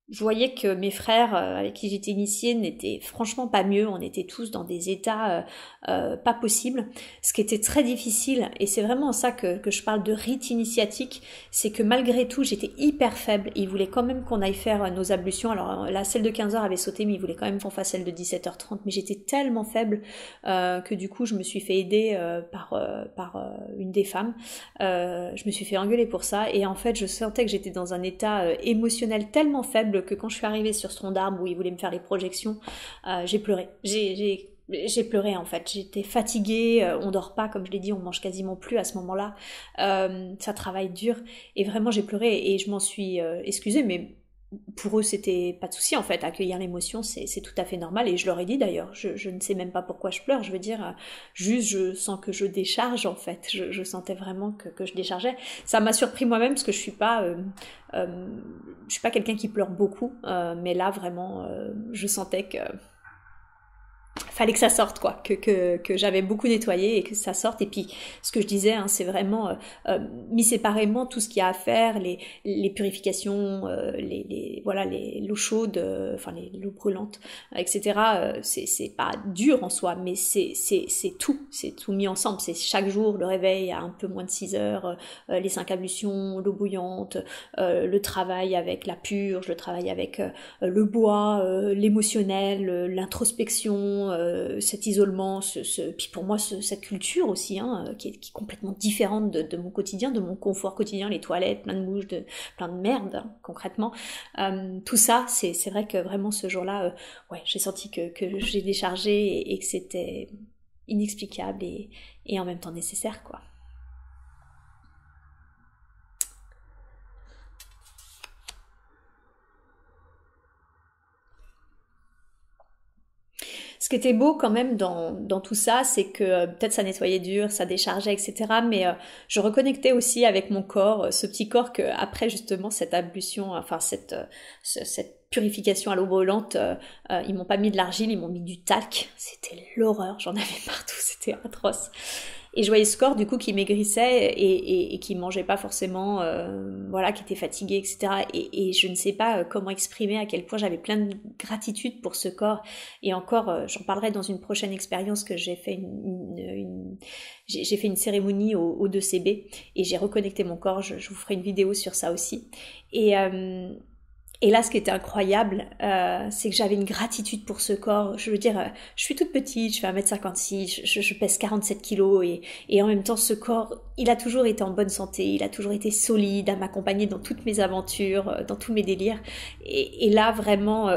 S1: je voyais que mes frères avec qui j'étais initiée n'étaient franchement pas mieux, on était tous dans des états pas possibles, ce qui était très difficile, et c'est vraiment ça que je parle de rite initiatique, c'est que malgré tout j'étais hyper faible, et ils voulaient quand même qu'on aille faire nos ablutions, alors la celle de 15h avait sauté, mais ils voulaient quand même qu'on fasse celle de 17h30, mais j'étais tellement faible que du coup je me suis fait aider par une des femmes, je me suis fait engueuler pour ça, et en fait je sentais que j'étais dans un état émotionnel tellement faible que quand je suis arrivée sur ce tronc d'arbre où ils voulaient me faire les projections, j'ai pleuré. J'ai pleuré en fait, j'étais fatiguée, on dort pas comme je l'ai dit, on mange quasiment plus à ce moment-là, ça travaille dur, et vraiment j'ai pleuré et je m'en suis excusée, mais pour eux c'était pas de souci en fait, accueillir l'émotion c'est tout à fait normal, et je leur ai dit d'ailleurs, je ne sais même pas pourquoi je pleure, je veux dire, juste je sens que je décharge en fait, je sentais vraiment que je déchargeais. Ça m'a surpris moi-même parce que je suis pas quelqu'un qui pleure beaucoup, mais là vraiment je sentais que fallait que ça sorte quoi, que j'avais beaucoup nettoyé et que ça sorte. Et puis ce que je disais, hein, c'est vraiment mis séparément tout ce qu'il y a à faire, les purifications, voilà, l'eau chaude, enfin l'eau brûlante, etc. C'est pas dur en soi, mais c'est tout mis ensemble. C'est chaque jour le réveil à un peu moins de 6 heures, les 5 ablutions, l'eau bouillante, le travail avec la purge, le travail avec le bois, l'émotionnel, l'introspection, cet isolement, puis pour moi cette culture aussi, hein, qui est complètement différente de mon quotidien, de mon confort quotidien, les toilettes, plein de bouches, plein de merde, hein, concrètement. Tout ça, c'est vrai que vraiment ce jour-là, ouais, j'ai senti que j'ai déchargé et que c'était inexplicable et en même temps nécessaire, quoi. Ce qui était beau quand même dans tout ça, c'est que peut-être ça nettoyait dur, ça déchargeait, etc. Mais je reconnectais aussi avec mon corps, ce petit corps que après justement cette ablution, enfin cette purification à l'eau brûlante, ils m'ont pas mis de l'argile, ils m'ont mis du talc. C'était l'horreur, j'en avais partout, c'était atroce. Et je voyais ce corps du coup qui maigrissait et qui mangeait pas forcément, voilà, qui était fatigué, etc. Et je ne sais pas comment exprimer à quel point j'avais plein de gratitude pour ce corps. Et encore, j'en parlerai dans une prochaine expérience que j'ai fait j'ai fait une cérémonie au 2CB et j'ai reconnecté mon corps. Je vous ferai une vidéo sur ça aussi. Et là, ce qui était incroyable, c'est que j'avais une gratitude pour ce corps. Je veux dire, je suis toute petite, je fais 1m56, je pèse 47 kilos et en même temps, ce corps, il a toujours été en bonne santé, il a toujours été solide, à m'accompagner dans toutes mes aventures, dans tous mes délires. Et là, vraiment,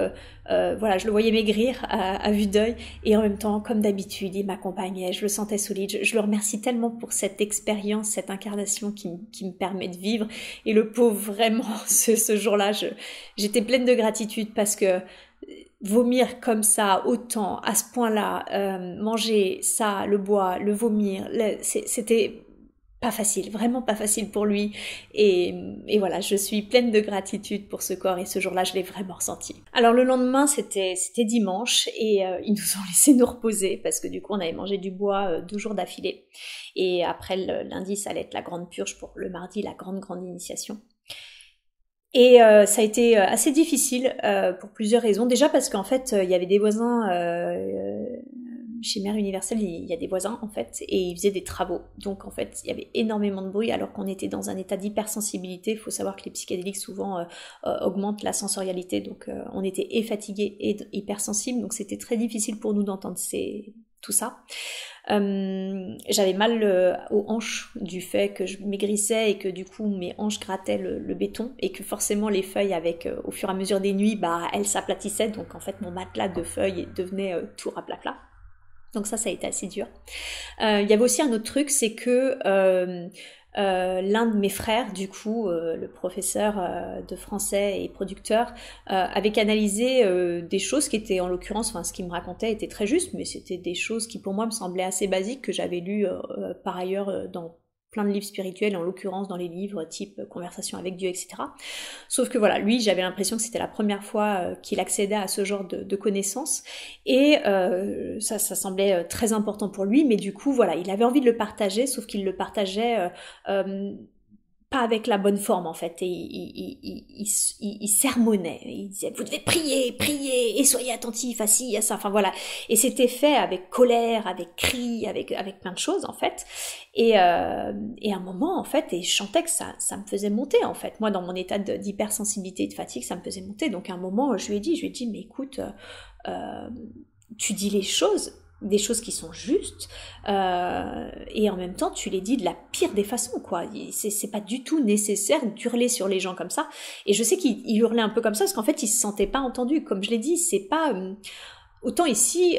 S1: voilà, je le voyais maigrir à vue d'œil et en même temps, comme d'habitude, il m'accompagnait, je le sentais solide. Je le remercie tellement pour cette expérience, cette incarnation qui me permet de vivre. Et le pauvre, vraiment, ce jour-là, j'étais pleine de gratitude parce que vomir comme ça, autant, à ce point-là, manger ça, le bois, le vomir, c'était pas facile, vraiment pas facile pour lui. Et voilà, je suis pleine de gratitude pour ce corps et ce jour-là, je l'ai vraiment ressenti. Alors le lendemain, c'était dimanche et ils nous ont laissé nous reposer parce que du coup, on avait mangé du bois 12 jours d'affilée. Et après, le lundi, ça allait être la grande purge pour le mardi, la grande initiation. Et ça a été assez difficile pour plusieurs raisons. Déjà parce qu'en fait, il y avait des voisins chez Mère Universelle, il y a des voisins en fait, et ils faisaient des travaux. Donc en fait, il y avait énormément de bruit alors qu'on était dans un état d'hypersensibilité. Il faut savoir que les psychédéliques souvent augmentent la sensorialité, donc on était et fatigués et hypersensibles, donc c'était très difficile pour nous d'entendre tout ça. J'avais mal aux hanches du fait que je maigrissais et que du coup mes hanches grattaient le béton et que forcément les feuilles avec au fur et à mesure des nuits elles s'aplatissaient, donc en fait mon matelas de feuilles devenait tout raplapla. Donc ça a été assez dur. Il y avait aussi un autre truc, c'est que l'un de mes frères, du coup, le professeur de français et producteur, avait canalisé des choses qui étaient, en l'occurrence, enfin, ce qu'il me racontait était très juste, mais c'était des choses qui pour moi me semblaient assez basiques, que j'avais lues par ailleurs dans plein de livres spirituels, en l'occurrence dans les livres type Conversation avec Dieu, etc. Sauf que voilà, lui, j'avais l'impression que c'était la première fois qu'il accédait à ce genre de connaissances, et ça semblait très important pour lui, mais du coup, voilà, il avait envie de le partager, sauf qu'il le partageait pas avec la bonne forme en fait, et il sermonnait, il disait vous devez prier, prier, et soyez attentifs à ci, à ça, enfin voilà, et c'était fait avec colère, avec cri, avec plein de choses en fait, et à un moment en fait, et je sentais que ça me faisait monter en fait, moi dans mon état d'hypersensibilité et de fatigue, ça me faisait monter, donc à un moment je lui ai dit mais écoute, tu dis les choses, des choses qui sont justes, et en même temps tu les dis de la pire des façons quoi, c'est pas du tout nécessaire d'hurler sur les gens comme ça, et je sais qu'il hurlait un peu comme ça parce qu'en fait il se sentait pas entendu, comme je l'ai dit, c'est pas autant ici,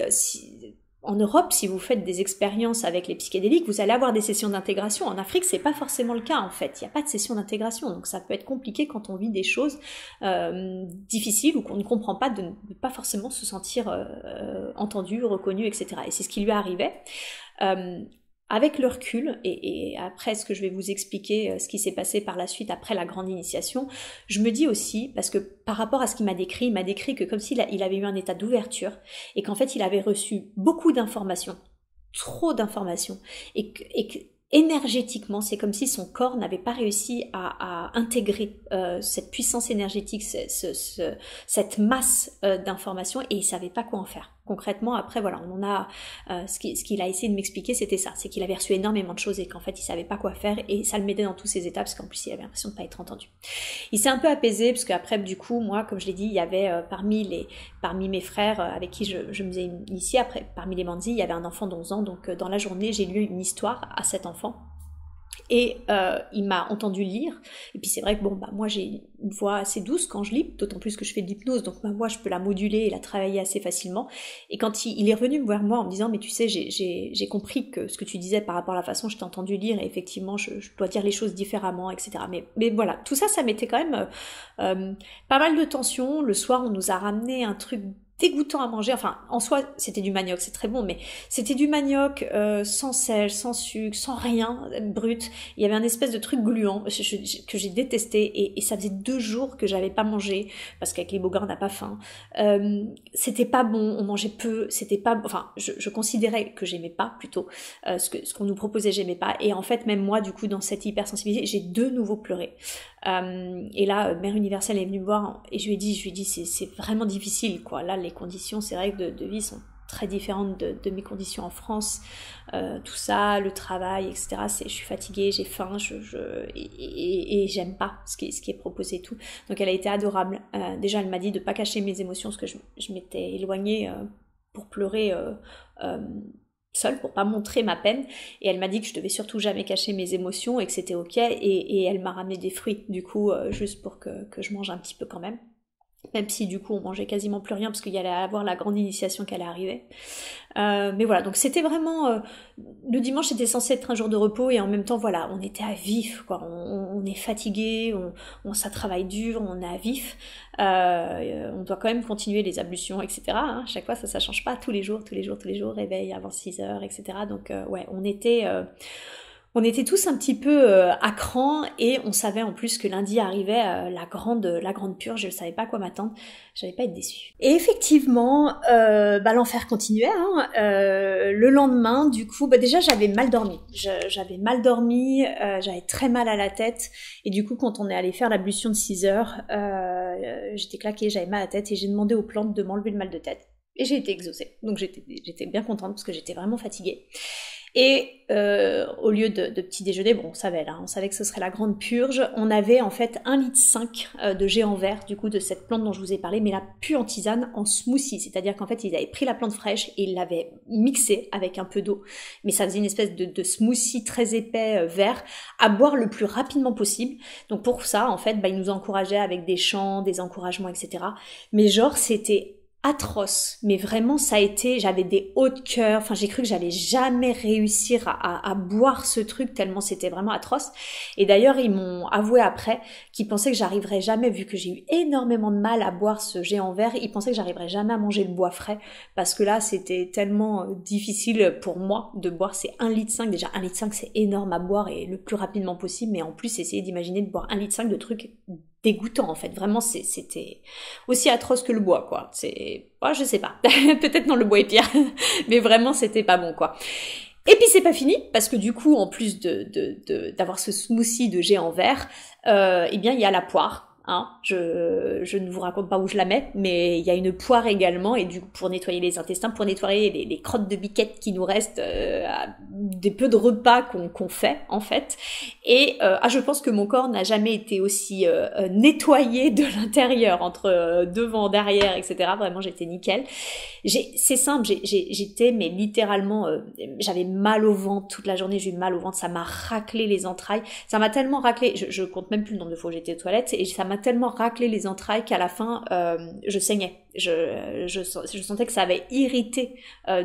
S1: en Europe, si vous faites des expériences avec les psychédéliques, vous allez avoir des sessions d'intégration. En Afrique, c'est pas forcément le cas en fait. Il n'y a pas de session d'intégration, donc ça peut être compliqué quand on vit des choses difficiles ou qu'on ne comprend pas, de ne pas forcément se sentir entendu, reconnu, etc. Et c'est ce qui lui arrivait. Avec le recul, et après ce que je vais vous expliquer, ce qui s'est passé par la suite après la grande initiation, je me dis aussi, parce que par rapport à ce qu'il m'a décrit, il m'a décrit que comme s'il avait eu un état d'ouverture, et qu'en fait il avait reçu beaucoup d'informations, trop d'informations, et que énergétiquement, c'est comme si son corps n'avait pas réussi à intégrer cette puissance énergétique, cette masse d'informations, et il savait pas quoi en faire. Concrètement, après, voilà, on a ce qu'il a essayé de m'expliquer, c'était ça, c'est qu'il avait reçu énormément de choses et qu'en fait, il savait pas quoi faire, et ça le mettait dans tous ses états, parce qu'en plus, il avait l'impression de pas être entendu. Il s'est un peu apaisé, parce qu'après, du coup, moi, comme je l'ai dit, il y avait parmi mes frères avec qui je me faisais initier, après, parmi les bandits, il y avait un enfant d'11 ans, donc dans la journée, j'ai lu une histoire à cet enfant. Et il m'a entendu lire, et puis c'est vrai que bon bah moi j'ai une voix assez douce quand je lis, d'autant plus que je fais de l'hypnose, donc ma voix je peux la moduler et la travailler assez facilement. Et quand il est revenu me voir moi en me disant mais tu sais j'ai compris que ce que tu disais par rapport à la façon dont je t'ai entendu lire, et effectivement je dois dire les choses différemment, etc. Mais voilà, tout ça mettait quand même pas mal de tension. Le soir on nous a ramené un truc dégoûtant à manger, enfin en soi c'était du manioc, c'est très bon, mais c'était du manioc sans sel, sans sucre, sans rien, brut. Il y avait un espèce de truc gluant que j'ai détesté, et ça faisait 2 jours que j'avais pas mangé, parce qu'avec les bogards on n'a pas faim. C'était pas bon, on mangeait peu, c'était pas, enfin je considérais que j'aimais pas plutôt ce qu'on nous proposait, j'aimais pas, et en fait même moi du coup dans cette hypersensibilité j'ai de nouveau pleuré. Et là Mère Universelle est venue me voir et je lui ai dit c'est vraiment difficile quoi, là les conditions c'est vrai que de vie sont très différentes de mes conditions en France, tout ça, le travail, etc. Je suis fatiguée, j'ai faim, et j'aime pas ce qui est proposé et tout. Donc elle a été adorable. Déjà elle m'a dit de pas cacher mes émotions, parce que je m'étais éloignée pour pleurer seule, pour pas montrer ma peine, et elle m'a dit que je devais surtout jamais cacher mes émotions et que c'était ok, et elle m'a ramené des fruits du coup juste pour que je mange un petit peu quand même si du coup on mangeait quasiment plus rien parce qu'il y allait avoir la grande initiation qui allait arriver. Mais voilà, donc c'était vraiment le dimanche c'était censé être un jour de repos, et en même temps voilà, on était à vif quoi, on est fatigué, ça travaille dur, on est à vif, on doit quand même continuer les ablutions, etc. Hein, chaque fois ça change pas, tous les jours, réveil avant 6h, etc. Donc ouais, on était tous un petit peu à cran, et on savait en plus que lundi arrivait la grande purge. Je ne savais pas à quoi m'attendre, j'allais pas être déçue. Et effectivement, l'enfer continuait. Hein. Le lendemain, du coup, déjà j'avais mal dormi. J'avais très mal à la tête, et du coup quand on est allé faire l'ablution de 6h, j'étais claquée, j'avais mal à la tête, et j'ai demandé aux plantes de m'enlever le mal de tête. Et j'ai été exaucée, donc j'étais bien contente parce que j'étais vraiment fatiguée. Et au lieu de petit déjeuner, bon on savait que ce serait la grande purge, on avait en fait 1,5 litre de géant vert du coup de cette plante dont je vous ai parlé, mais la pu en tisane, en smoothie, c'est-à-dire qu'en fait ils avaient pris la plante fraîche et ils l'avaient mixée avec un peu d'eau, mais ça faisait une espèce de smoothie très épais vert à boire le plus rapidement possible. Donc pour ça en fait ils nous encourageaient avec des chants, des encouragements, etc. Mais genre c'était atroce, mais vraiment ça a été, j'avais des hauts de cœur, enfin j'ai cru que j'allais jamais réussir à boire ce truc tellement c'était vraiment atroce. Et d'ailleurs ils m'ont avoué après qu'ils pensaient que j'arriverais jamais, vu que j'ai eu énormément de mal à boire ce géant vert, ils pensaient que j'arriverais jamais à manger le bois frais, parce que là c'était tellement difficile pour moi de boire ces 1,5 litre. Déjà 1,5 litre c'est énorme à boire et le plus rapidement possible, mais en plus essayer d'imaginer de boire 1,5 litre de trucs dégoûtant en fait, vraiment c'était aussi atroce que le bois quoi, je sais pas, peut-être non le bois est pire, mais vraiment c'était pas bon quoi. Et puis c'est pas fini, parce que du coup, en plus d'avoir ce smoothie de géant vert, eh bien il y a la poire. Hein, je ne vous raconte pas où je la mets, mais il y a une poire également, et du coup pour nettoyer les intestins, pour nettoyer les crottes de biquettes qui nous restent, des peu de repas qu'on fait en fait. Et je pense que mon corps n'a jamais été aussi nettoyé de l'intérieur, entre devant, derrière, etc. Vraiment j'étais nickel. C'est simple, j'étais mais littéralement, j'avais mal au ventre toute la journée, j'ai eu mal au ventre, ça m'a raclé les entrailles, ça m'a tellement raclé, je compte même plus le nombre de fois où j'étais aux toilettes, et ça m'a tellement raclé les entrailles qu'à la fin, je saignais. Je sentais que ça avait irrité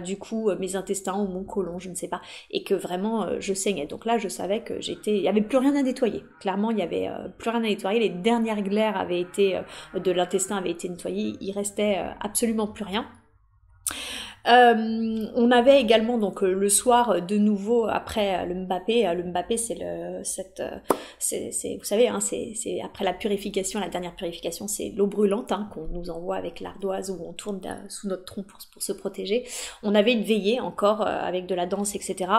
S1: du coup mes intestins ou mon côlon, je ne sais pas, et que vraiment je saignais. Donc là, je savais que il y avait plus rien à nettoyer. Clairement, il y avait plus rien à nettoyer. Les dernières glaires avaient été de l'intestin avaient été nettoyées. Il restait absolument plus rien. On avait également donc le soir de nouveau après le Mbappé. Le Mbappé c'est vous savez hein, c'est après la purification, la dernière purification, c'est l'eau brûlante hein, qu'on nous envoie avec l'ardoise où on tourne sous notre tronc pour se protéger. On avait une veillée encore avec de la danse etc.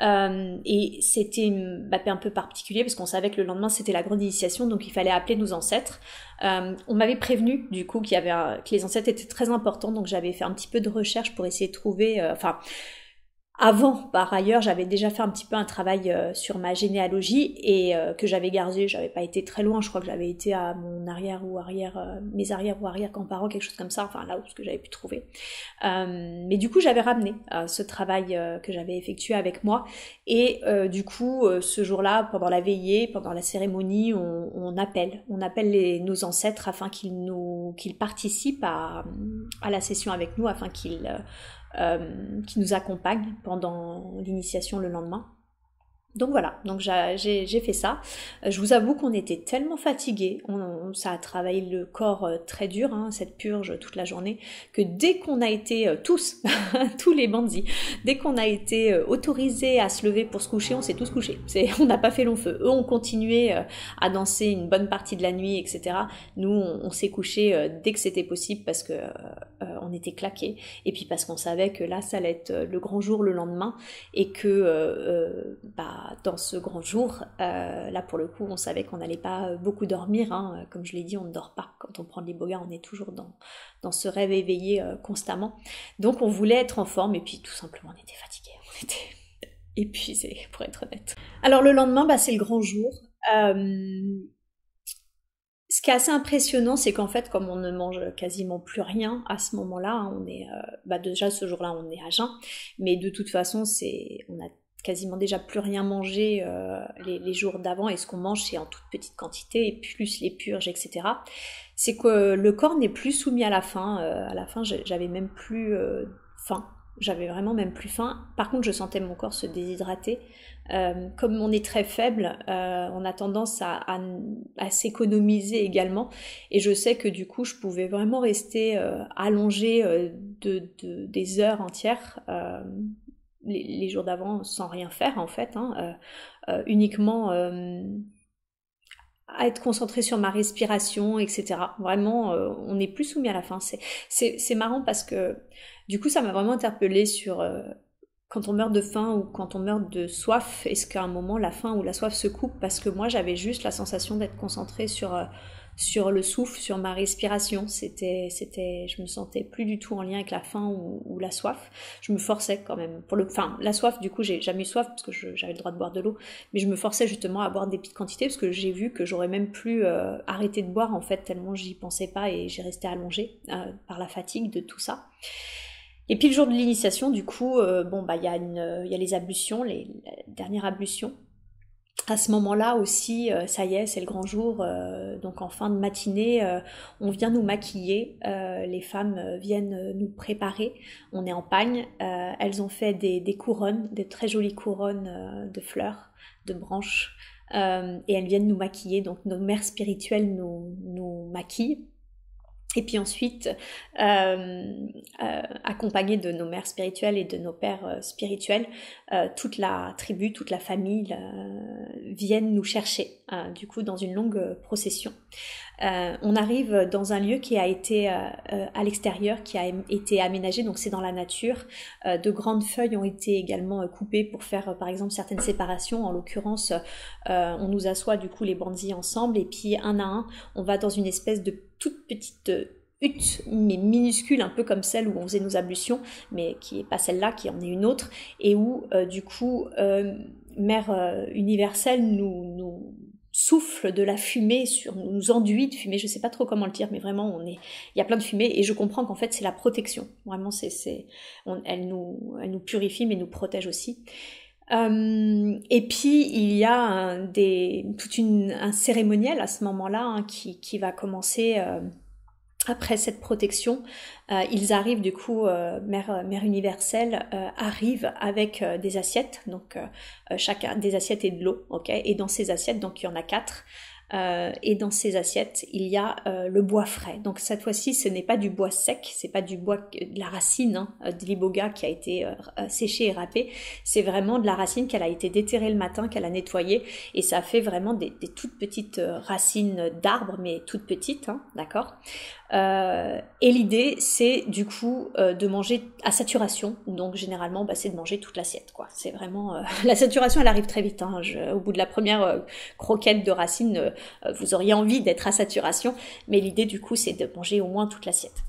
S1: Et c'était Mbappé un peu particulier parce qu'on savait que le lendemain c'était la grande initiation, donc il fallait appeler nos ancêtres. On m'avait prévenu du coup que les ancêtres étaient très importants, donc j'avais fait un petit peu de recherche pour essayer de trouver, avant, par ailleurs, j'avais déjà fait un petit peu un travail sur ma généalogie et que j'avais gardé, j'avais pas été très loin, je crois que j'avais été à mon arrière ou arrière, mes arrière ou arrière grands-parents, quelque chose comme ça, enfin là où ce que j'avais pu trouver. Mais du coup, j'avais ramené ce travail que j'avais effectué avec moi et du coup, ce jour-là, pendant la veillée, pendant la cérémonie, on appelle nos ancêtres afin qu'ils participent à la session avec nous, afin qu'ils qui nous accompagne pendant l'initiation le lendemain. Donc voilà, donc j'ai fait ça. Je vous avoue qu'on était tellement fatigués, ça a travaillé le corps très dur, hein, cette purge toute la journée, que dès qu'on a été tous, tous les bandits, dès qu'on a été autorisés à se lever pour se coucher, on s'est tous couchés. On n'a pas fait long feu. Eux ont continué à danser une bonne partie de la nuit, etc. Nous, on s'est couchés dès que c'était possible parce que on était claqués, et puis parce qu'on savait que là, ça allait être le grand jour le lendemain, et que dans ce grand jour, là pour le coup, on savait qu'on n'allait pas beaucoup dormir, hein. Comme je l'ai dit, on ne dort pas. Quand on prend l'iboga, on est toujours dans ce rêve éveillé constamment. Donc on voulait être en forme, et puis tout simplement, on était fatigués, on était épuisés, pour être honnête. Alors le lendemain, c'est le grand jour. Ce qui est assez impressionnant, c'est qu'en fait, comme on ne mange quasiment plus rien à ce moment-là, hein, on est déjà ce jour-là, on est à jeun, mais de toute façon, on a quasiment déjà plus rien mangé les jours d'avant, et ce qu'on mange c'est en toute petite quantité, et plus les purges, etc. C'est que le corps n'est plus soumis à la faim. À la fin, j'avais même plus faim. J'avais vraiment même plus faim. Par contre, je sentais mon corps se déshydrater. Comme on est très faible, on a tendance à s'économiser également. Et je sais que du coup, je pouvais vraiment rester allongée des heures entières les jours d'avant sans rien faire en fait, hein, uniquement à être concentré sur ma respiration, etc. Vraiment, on n'est plus soumis à la faim. C'est marrant parce que du coup, ça m'a vraiment interpellée sur quand on meurt de faim ou quand on meurt de soif, est-ce qu'à un moment la faim ou la soif se coupe? Parce que moi, j'avais juste la sensation d'être concentrée sur le souffle, sur ma respiration. Je me sentais plus du tout en lien avec la faim ou la soif. Je me forçais quand même. La soif, du coup, j'ai jamais eu soif parce que j'avais le droit de boire de l'eau, mais je me forçais justement à boire des petites quantités parce que j'ai vu que j'aurais même plus arrêté de boire en fait, tellement j'y pensais pas, et j'ai resté allongée par la fatigue de tout ça. Et puis le jour de l'initiation, du coup, il y a les ablutions, les dernières ablutions. À ce moment-là aussi, ça y est, c'est le grand jour. Donc en fin de matinée, on vient nous maquiller. Les femmes viennent nous préparer. On est en Pagne. Elles ont fait des couronnes, des très jolies couronnes de fleurs, de branches. Et elles viennent nous maquiller. Donc nos mères spirituelles nous maquillent. Et puis ensuite, accompagnés de nos mères spirituelles et de nos pères spirituels, toute la tribu, toute la famille viennent nous chercher, du coup dans une longue procession. On arrive dans un lieu qui a été à l'extérieur, qui a été aménagé, donc c'est dans la nature. De grandes feuilles ont été également coupées pour faire par exemple certaines séparations. En l'occurrence, on nous assoit du coup les bandits ensemble et puis un à un, on va dans une espèce de toute petite hutte, mais minuscule, un peu comme celle où on faisait nos ablutions, mais qui est pas celle-là, qui en est une autre, et où du coup Mère universelle nous souffle de la fumée nous enduit de fumée, je sais pas trop comment le dire, mais vraiment il y a plein de fumée et je comprends qu'en fait c'est la protection, vraiment elle nous purifie mais nous protège aussi. Et puis il y a un cérémoniel à ce moment-là, hein, qui va commencer. Après cette protection, ils arrivent du coup, Mère universelle arrive avec des assiettes, donc chacun des assiettes et de l'eau, ok. Et dans ces assiettes, donc il y en a 4. Et dans ces assiettes, il y a le bois frais. Donc cette fois-ci, ce n'est pas du bois sec, c'est pas du bois de la racine, hein, de l'iboga qui a été séchée et râpée. C'est vraiment de la racine qu'elle a été déterrée le matin, qu'elle a nettoyée, et ça fait vraiment des toutes petites racines d'arbres, mais toutes petites, hein, d'accord. Et l'idée, c'est du coup de manger à saturation. Donc généralement, c'est de manger toute l'assiette, quoi. C'est vraiment la saturation, elle arrive très vite. Hein. Au bout de la première croquette de racine, vous auriez envie d'être à saturation, mais l'idée du coup, c'est de manger au moins toute l'assiette.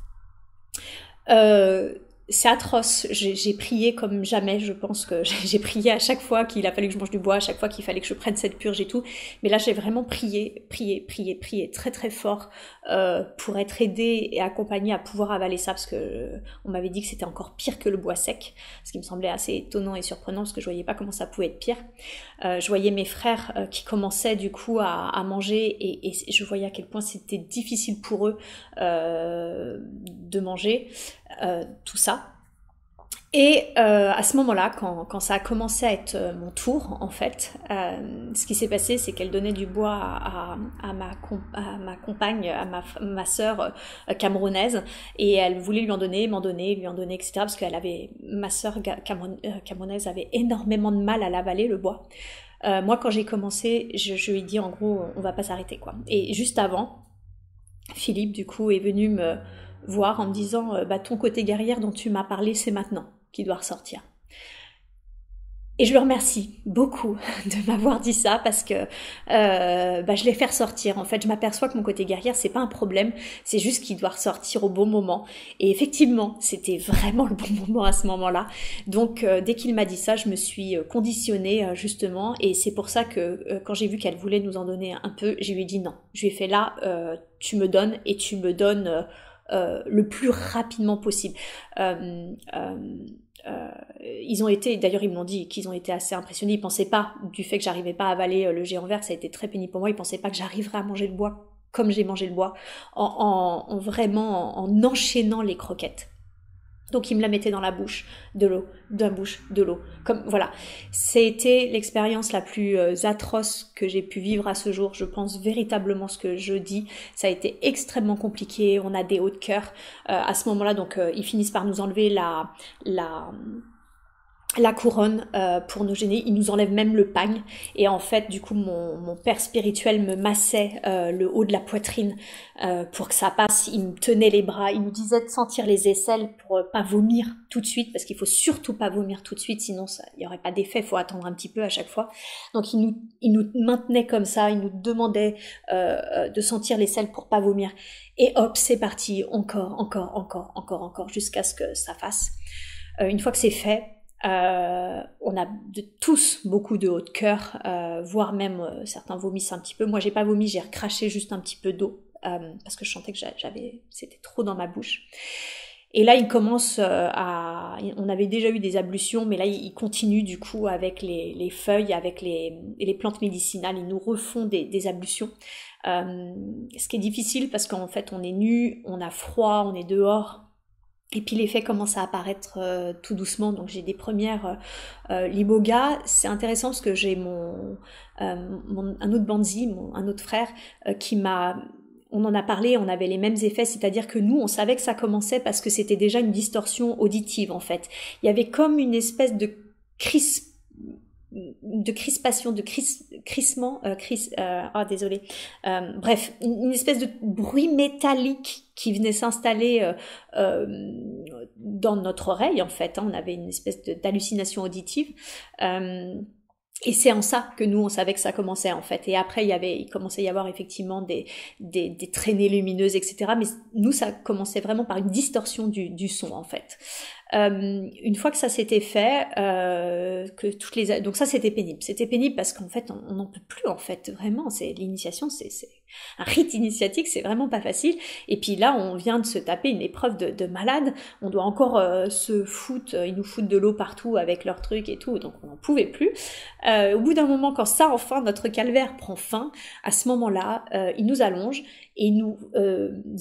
S1: C'est atroce, j'ai prié comme jamais, je pense que j'ai prié à chaque fois qu'il a fallu que je mange du bois, à chaque fois qu'il fallait que je prenne cette purge et tout, mais là j'ai vraiment prié très très fort pour être aidée et accompagnée à pouvoir avaler ça, parce que on m'avait dit que c'était encore pire que le bois sec, ce qui me semblait assez étonnant et surprenant, parce que je voyais pas comment ça pouvait être pire. Je voyais mes frères qui commençaient du coup à manger, et je voyais à quel point c'était difficile pour eux de manger tout ça. Et à ce moment-là, quand ça a commencé à être mon tour, en fait, ce qui s'est passé, c'est qu'elle donnait du bois à ma compagne, à ma sœur camerounaise, et elle voulait lui en donner, etc. Parce ma sœur camerounaise avait énormément de mal à l'avaler, le bois. Moi, quand j'ai commencé, je lui ai dit en gros, on va pas s'arrêter, quoi. Et juste avant, Philippe, du coup, est venu me voir en me disant ton côté guerrière dont tu m'as parlé, c'est maintenant qui doit ressortir. Et je le remercie beaucoup de m'avoir dit ça, parce que je l'ai fait ressortir. En fait, je m'aperçois que mon côté guerrière, c'est pas un problème, c'est juste qu'il doit ressortir au bon moment. Et effectivement, c'était vraiment le bon moment à ce moment-là. Donc, dès qu'il m'a dit ça, je me suis conditionnée justement, et c'est pour ça que quand j'ai vu qu'elle voulait nous en donner un peu, je lui ai dit non. Je lui ai fait là, tu me donnes, et tu me donnes le plus rapidement possible. Ils ont été, d'ailleurs ils me l'ont dit, qu'ils ont été assez impressionnés. Ils pensaient pas du fait que j'arrivais pas à avaler le géant vert, ça a été très pénible pour moi. Ils pensaient pas que j'arriverais à manger le bois comme j'ai mangé le bois, vraiment en enchaînant les croquettes. Donc il me la mettait dans la bouche, de l'eau, de l'eau. Comme voilà, c'était l'expérience la plus atroce que j'ai pu vivre à ce jour. Je pense véritablement ce que je dis. Ça a été extrêmement compliqué. On a des hauts de cœur à ce moment-là. Donc ils finissent par nous enlever la couronne pour nous gêner, ils nous enlèvent même le pagne, et en fait du coup mon père spirituel me massait le haut de la poitrine pour que ça passe. Il me tenait les bras, il nous disait de sentir les aisselles pour pas vomir tout de suite, parce qu'il faut surtout pas vomir tout de suite, sinon il y aurait pas d'effet, il faut attendre un petit peu à chaque fois. Donc il nous maintenait comme ça, il nous demandait de sentir les aisselles pour pas vomir, et hop, c'est parti, encore jusqu'à ce que ça fasse. Une fois que c'est fait, on a tous beaucoup de haut de cœur, voire même certains vomissent un petit peu. Moi j'ai pas vomi, j'ai recraché juste un petit peu d'eau parce que je sentais que c'était trop dans ma bouche. Et là il commence on avait déjà eu des ablutions, mais là il continue du coup avec les feuilles, avec les plantes médicinales. Ils nous refont des ablutions. Ce qui est difficile parce qu'en fait on est nu, on a froid, on est dehors. Et puis l'effet commence à apparaître tout doucement, donc j'ai des premières l'iboga. C'est intéressant parce que j'ai un autre bandzi, un autre frère, qui m'a on en a parlé, on avait les mêmes effets, c'est-à-dire que nous, on savait que ça commençait parce que c'était déjà une distorsion auditive, en fait. Il y avait comme une espèce de crispation, crissement, désolé. Bref, une espèce de bruit métallique qui venait s'installer dans notre oreille, en fait. On avait une espèce d'hallucination auditive. Et c'est en ça que nous, on savait que ça commençait, en fait. Et après, il commençait à y avoir effectivement des traînées lumineuses, etc. Mais nous, ça commençait vraiment par une distorsion du son, en fait. Une fois que ça s'était fait, donc ça c'était pénible. C'était pénible parce qu'en fait, on n'en peut plus, en fait. Vraiment, l'initiation, c'est un rite initiatique, c'est vraiment pas facile. Et puis là, on vient de se taper une épreuve de malade. On doit encore ils nous foutent de l'eau partout avec leurs trucs et tout, donc on n'en pouvait plus. Au bout d'un moment, quand ça, enfin, notre calvaire prend fin, à ce moment-là, ils nous allongent et ils nous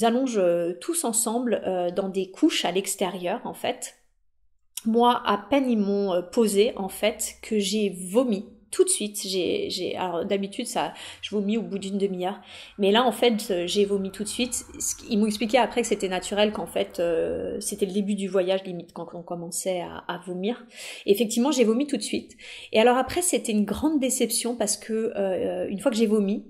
S1: allongent tous ensemble dans des couches à l'extérieur, en fait. Moi, à peine ils m'ont posé, en fait, que j'ai vomi. Tout de suite, alors d'habitude je vomis au bout d'une demi-heure, mais là en fait j'ai vomi tout de suite. Ils m'ont expliqué après que c'était naturel, qu'en fait c'était le début du voyage limite quand on commençait à vomir. Et effectivement j'ai vomi tout de suite. Et alors après c'était une grande déception parce que une fois que j'ai vomi,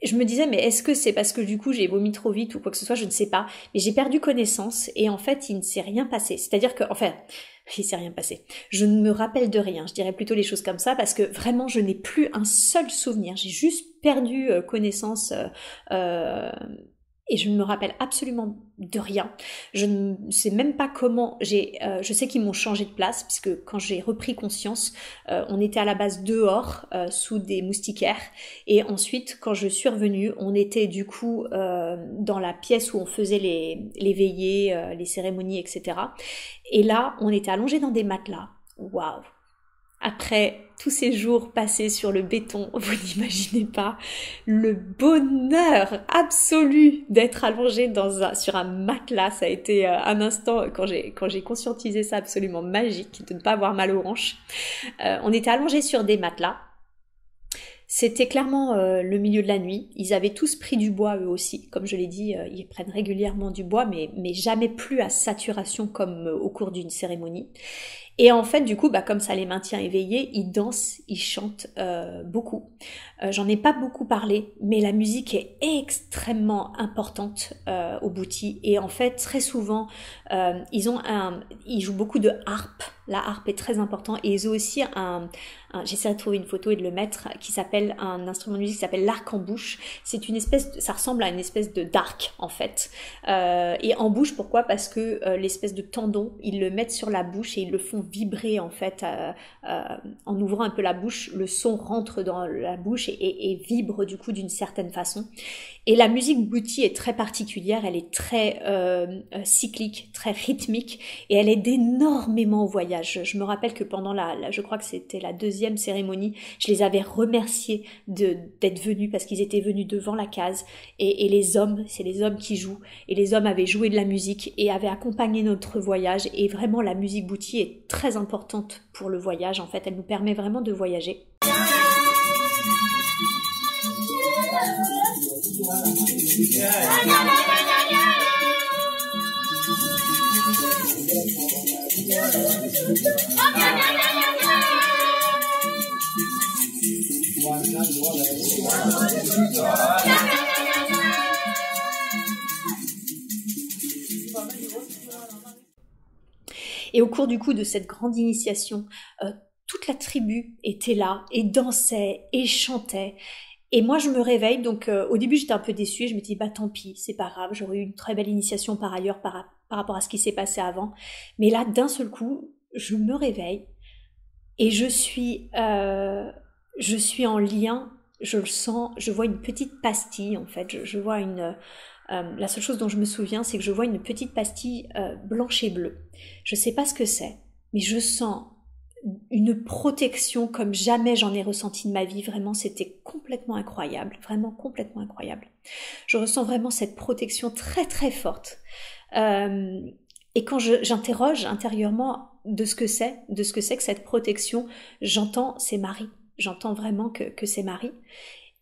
S1: je me disais, mais est-ce que c'est parce que du coup j'ai vomi trop vite ou quoi que ce soit, je ne sais pas. Mais j'ai perdu connaissance et en fait il ne s'est rien passé. C'est-à-dire que, enfin, il s'est rien passé. Je ne me rappelle de rien, je dirais plutôt les choses comme ça, parce que vraiment je n'ai plus un seul souvenir. J'ai juste perdu connaissance et je ne me rappelle absolument de rien. Je ne sais même pas comment je sais qu'ils m'ont changé de place, puisque quand j'ai repris conscience, on était à la base dehors, sous des moustiquaires, et ensuite, quand je suis revenue, on était du coup dans la pièce où on faisait les veillées, les cérémonies, etc. Et là, on était allongés dans des matelas. Waouh! Après tous ces jours passés sur le béton, vous n'imaginez pas le bonheur absolu d'être allongé sur un matelas. Ça a été un instant, quand j'ai conscientisé ça, absolument magique, de ne pas avoir mal aux hanches. On était allongés sur des matelas. C'était clairement le milieu de la nuit. Ils avaient tous pris du bois eux aussi. Comme je l'ai dit, ils prennent régulièrement du bois, mais jamais plus à saturation comme au cours d'une cérémonie. Et en fait, du coup, comme ça les maintient éveillés, ils dansent, ils chantent beaucoup. J'en ai pas beaucoup parlé, mais la musique est extrêmement importante au Bhuti. Et en fait, très souvent, ils jouent beaucoup de harpe. La harpe est très importante. Et ils ont aussi j'essaie de trouver une photo et de le mettre, un instrument de musique qui s'appelle l'arc en bouche. C'est ça ressemble à une espèce d'arc, en fait. Et en bouche, pourquoi? Parce que l'espèce de tendon, ils le mettent sur la bouche et ils le font vibrer, en fait, en ouvrant un peu la bouche. Le son rentre dans la bouche et vibre, du coup, d'une certaine façon. Et la musique Bhuti est très particulière, elle est très cyclique, très rythmique, et elle aide énormément au voyage. Je me rappelle que pendant je crois que c'était la deuxième cérémonie, je les avais remerciés d'être venus, parce qu'ils étaient venus devant la case, et les hommes, c'est les hommes qui jouent, et les hommes avaient joué de la musique et avaient accompagné notre voyage, et vraiment la musique Bhuti est très importante pour le voyage, en fait, elle nous permet vraiment de voyager. Et au cours du coup de cette grande initiation, toute la tribu était là et dansait et chantait. Et moi, je me réveille, donc au début, j'étais un peu déçue, je me dis, tant pis, c'est pas grave, j'aurais eu une très belle initiation par ailleurs par rapport à ce qui s'est passé avant. Mais là, d'un seul coup, je me réveille et je suis en lien, je le sens, je vois une petite pastille, en fait, je vois la seule chose dont je me souviens, c'est que je vois une petite pastille blanche et bleue. Je sais pas ce que c'est, mais je sens une protection comme jamais j'en ai ressenti de ma vie. Vraiment, c'était complètement incroyable, vraiment complètement incroyable. Je ressens vraiment cette protection très très forte. Et quand j'interroge intérieurement de ce que c'est que cette protection, j'entends c'est Marie. J'entends vraiment que c'est Marie.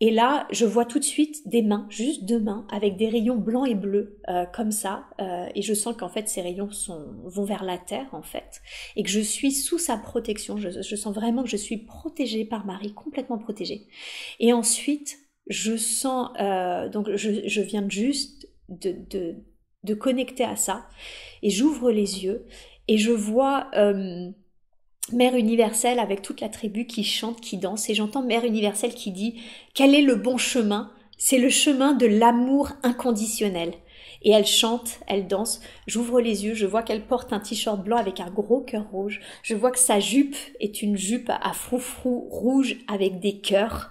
S1: Et là, je vois tout de suite des mains, juste 2 mains, avec des rayons blancs et bleus, comme ça, et je sens qu'en fait ces rayons vont vers la terre en fait, et que je suis sous sa protection. Je sens vraiment que je suis protégée par Marie, complètement protégée. Et ensuite, je sens, donc je viens juste de connecter à ça, et j'ouvre les yeux et je vois Mère universelle avec toute la tribu qui chante, qui danse, et j'entends Mère universelle qui dit « Quel est le bon chemin? C'est le chemin de l'amour inconditionnel. » Et elle chante, elle danse, j'ouvre les yeux, je vois qu'elle porte un t-shirt blanc avec un gros cœur rouge, je vois que sa jupe est une jupe à froufrou rouge avec des cœurs,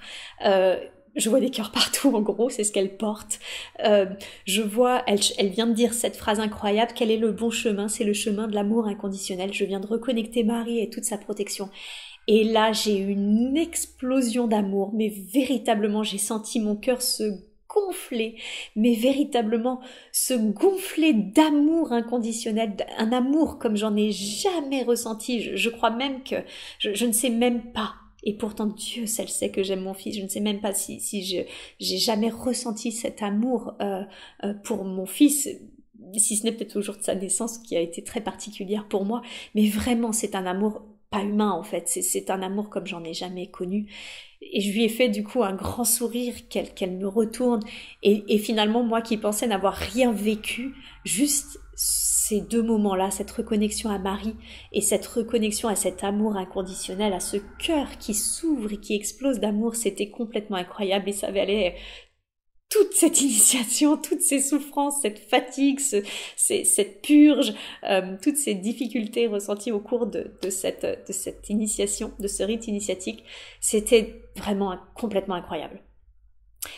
S1: je vois des cœurs partout, en gros, c'est ce qu'elle porte. Je vois, elle vient de dire cette phrase incroyable, quel est le bon chemin? C'est le chemin de l'amour inconditionnel. Je viens de reconnecter Marie et toute sa protection. Et là, j'ai eu une explosion d'amour, mais véritablement, j'ai senti mon cœur se gonfler, mais véritablement se gonfler d'amour inconditionnel, un amour comme j'en ai jamais ressenti. Je crois même que, je ne sais même pas. Et pourtant, Dieu seul sait que j'aime mon fils. Je ne sais même pas si j'ai jamais ressenti cet amour pour mon fils, si ce n'est peut-être au jour de sa naissance qui a été très particulière pour moi. Mais vraiment, c'est un amour pas humain en fait. C'est un amour comme j'en ai jamais connu. Et je lui ai fait du coup un grand sourire, qu'elle me retourne. Et finalement, moi qui pensais n'avoir rien vécu, juste ces 2 moments-là, cette reconnexion à Marie et cette reconnexion à cet amour inconditionnel, à ce cœur qui s'ouvre et qui explose d'amour, c'était complètement incroyable et ça valait toute cette initiation, toutes ces souffrances, cette fatigue, cette purge, toutes ces difficultés ressenties au cours de cette initiation, de ce rite initiatique, c'était vraiment complètement incroyable.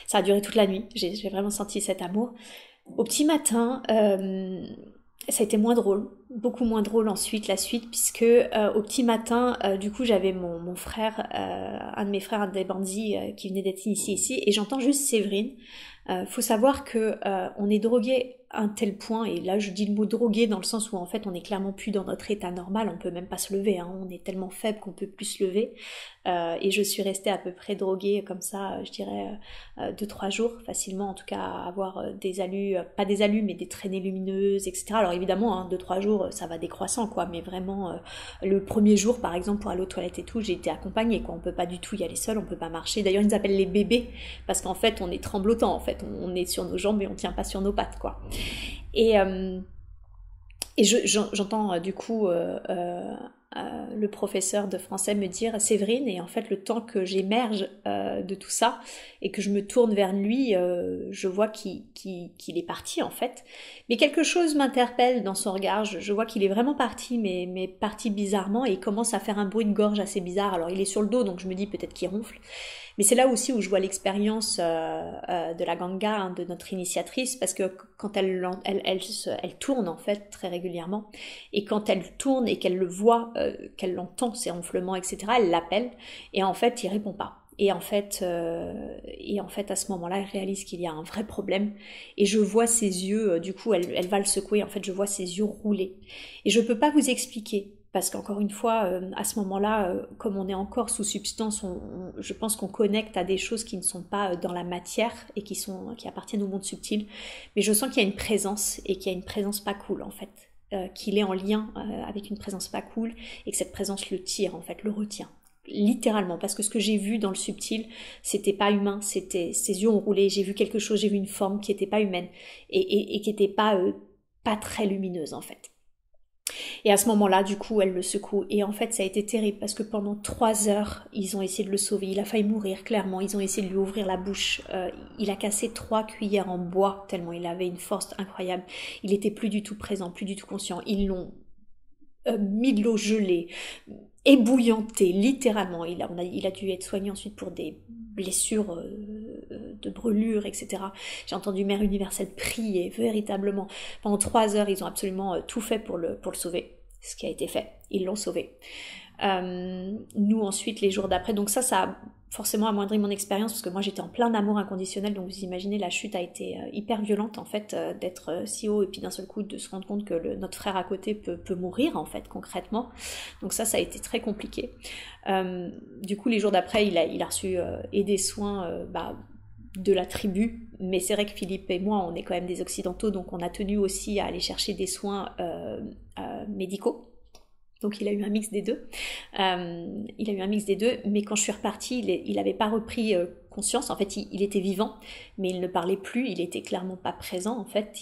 S1: Ça a duré toute la nuit, j'ai vraiment senti cet amour. Au petit matin, ça a été moins drôle, beaucoup moins drôle ensuite, la suite, puisque au petit matin, du coup, j'avais mon frère, un de mes frères, un des bandits qui venait d'être initié ici, et j'entends juste Séverine. Faut savoir que on est drogué à un tel point, et là je dis le mot drogué dans le sens où en fait on est clairement plus dans notre état normal, on peut même pas se lever, hein, on est tellement faible qu'on peut plus se lever, et je suis restée à peu près droguée comme ça, je dirais 2-3 jours facilement, en tout cas à avoir des alus, pas des alus mais des traînées lumineuses, etc. Alors évidemment, hein, 2-3 jours ça va décroissant quoi, mais vraiment le premier jour par exemple pour aller aux toilettes et tout, j'ai été accompagnée quoi, on peut pas du tout y aller seul, on peut pas marcher, d'ailleurs ils nous appellent les bébés parce qu'en fait on est tremblotant en fait, on est sur nos jambes mais on tient pas sur nos pattes quoi. Et j'entends du coup le professeur de français me dire Séverine, et en fait le temps que j'émerge de tout ça et que je me tourne vers lui, je vois qu'il est parti en fait, mais quelque chose m'interpelle dans son regard, je vois qu'il est vraiment parti, mais parti bizarrement, et il commence à faire un bruit de gorge assez bizarre. Alors il est sur le dos donc je me dis peut-être qu'il ronfle, mais c'est là aussi où je vois l'expérience de la Ganga, hein, de notre initiatrice, parce que quand elle tourne en fait très régulièrement, et quand elle tourne et qu'elle le voit, qu'elle l'entend, ses ronflements, etc., elle l'appelle, et en fait il répond pas. Et en fait à ce moment-là, elle réalise qu'il y a un vrai problème, et je vois ses yeux, du coup elle va le secouer, en fait je vois ses yeux rouler. Et je peux pas vous expliquer, parce qu'encore une fois, à ce moment-là, comme on est encore sous substance, je pense qu'on connecte à des choses qui ne sont pas dans la matière et qui appartiennent au monde subtil. Mais je sens qu'il y a une présence, et qu'il y a une présence pas cool en fait, qu'il est en lien avec une présence pas cool, et que cette présence le tire en fait, le retient. Littéralement, parce que ce que j'ai vu dans le subtil, c'était pas humain, c'était ses yeux ont roulé, j'ai vu quelque chose, j'ai vu une forme qui était pas humaine et qui était pas très lumineuse en fait. Et à ce moment-là, du coup, elle le secoue. Et en fait, ça a été terrible parce que pendant 3 heures, ils ont essayé de le sauver. Il a failli mourir, clairement. Ils ont essayé de lui ouvrir la bouche. Il a cassé 3 cuillères en bois, tellement il avait une force incroyable. Il était plus du tout présent, plus du tout conscient. Ils l'ont mis de l'eau gelée, ébouillanté, littéralement. Il a dû être soigné ensuite pour des blessures de brûlure, etc. J'ai entendu Mère Universelle prier véritablement. Pendant 3 heures, ils ont absolument tout fait pour le sauver. Ce qui a été fait. Ils l'ont sauvé. Nous ensuite, les jours d'après, donc ça a forcément amoindri mon expérience parce que moi j'étais en plein amour inconditionnel, donc vous imaginez la chute a été hyper violente en fait, d'être si haut et puis d'un seul coup de se rendre compte que notre frère à côté peut mourir en fait concrètement. Donc ça a été très compliqué. Du coup les jours d'après il a reçu et des soins de la tribu, mais c'est vrai que Philippe et moi on est quand même des occidentaux, donc on a tenu aussi à aller chercher des soins médicaux. Donc il a eu un mix des deux. Mais quand je suis repartie, il n'avait pas repris conscience. En fait, il était vivant, mais il ne parlait plus. Il était clairement pas présent. En fait,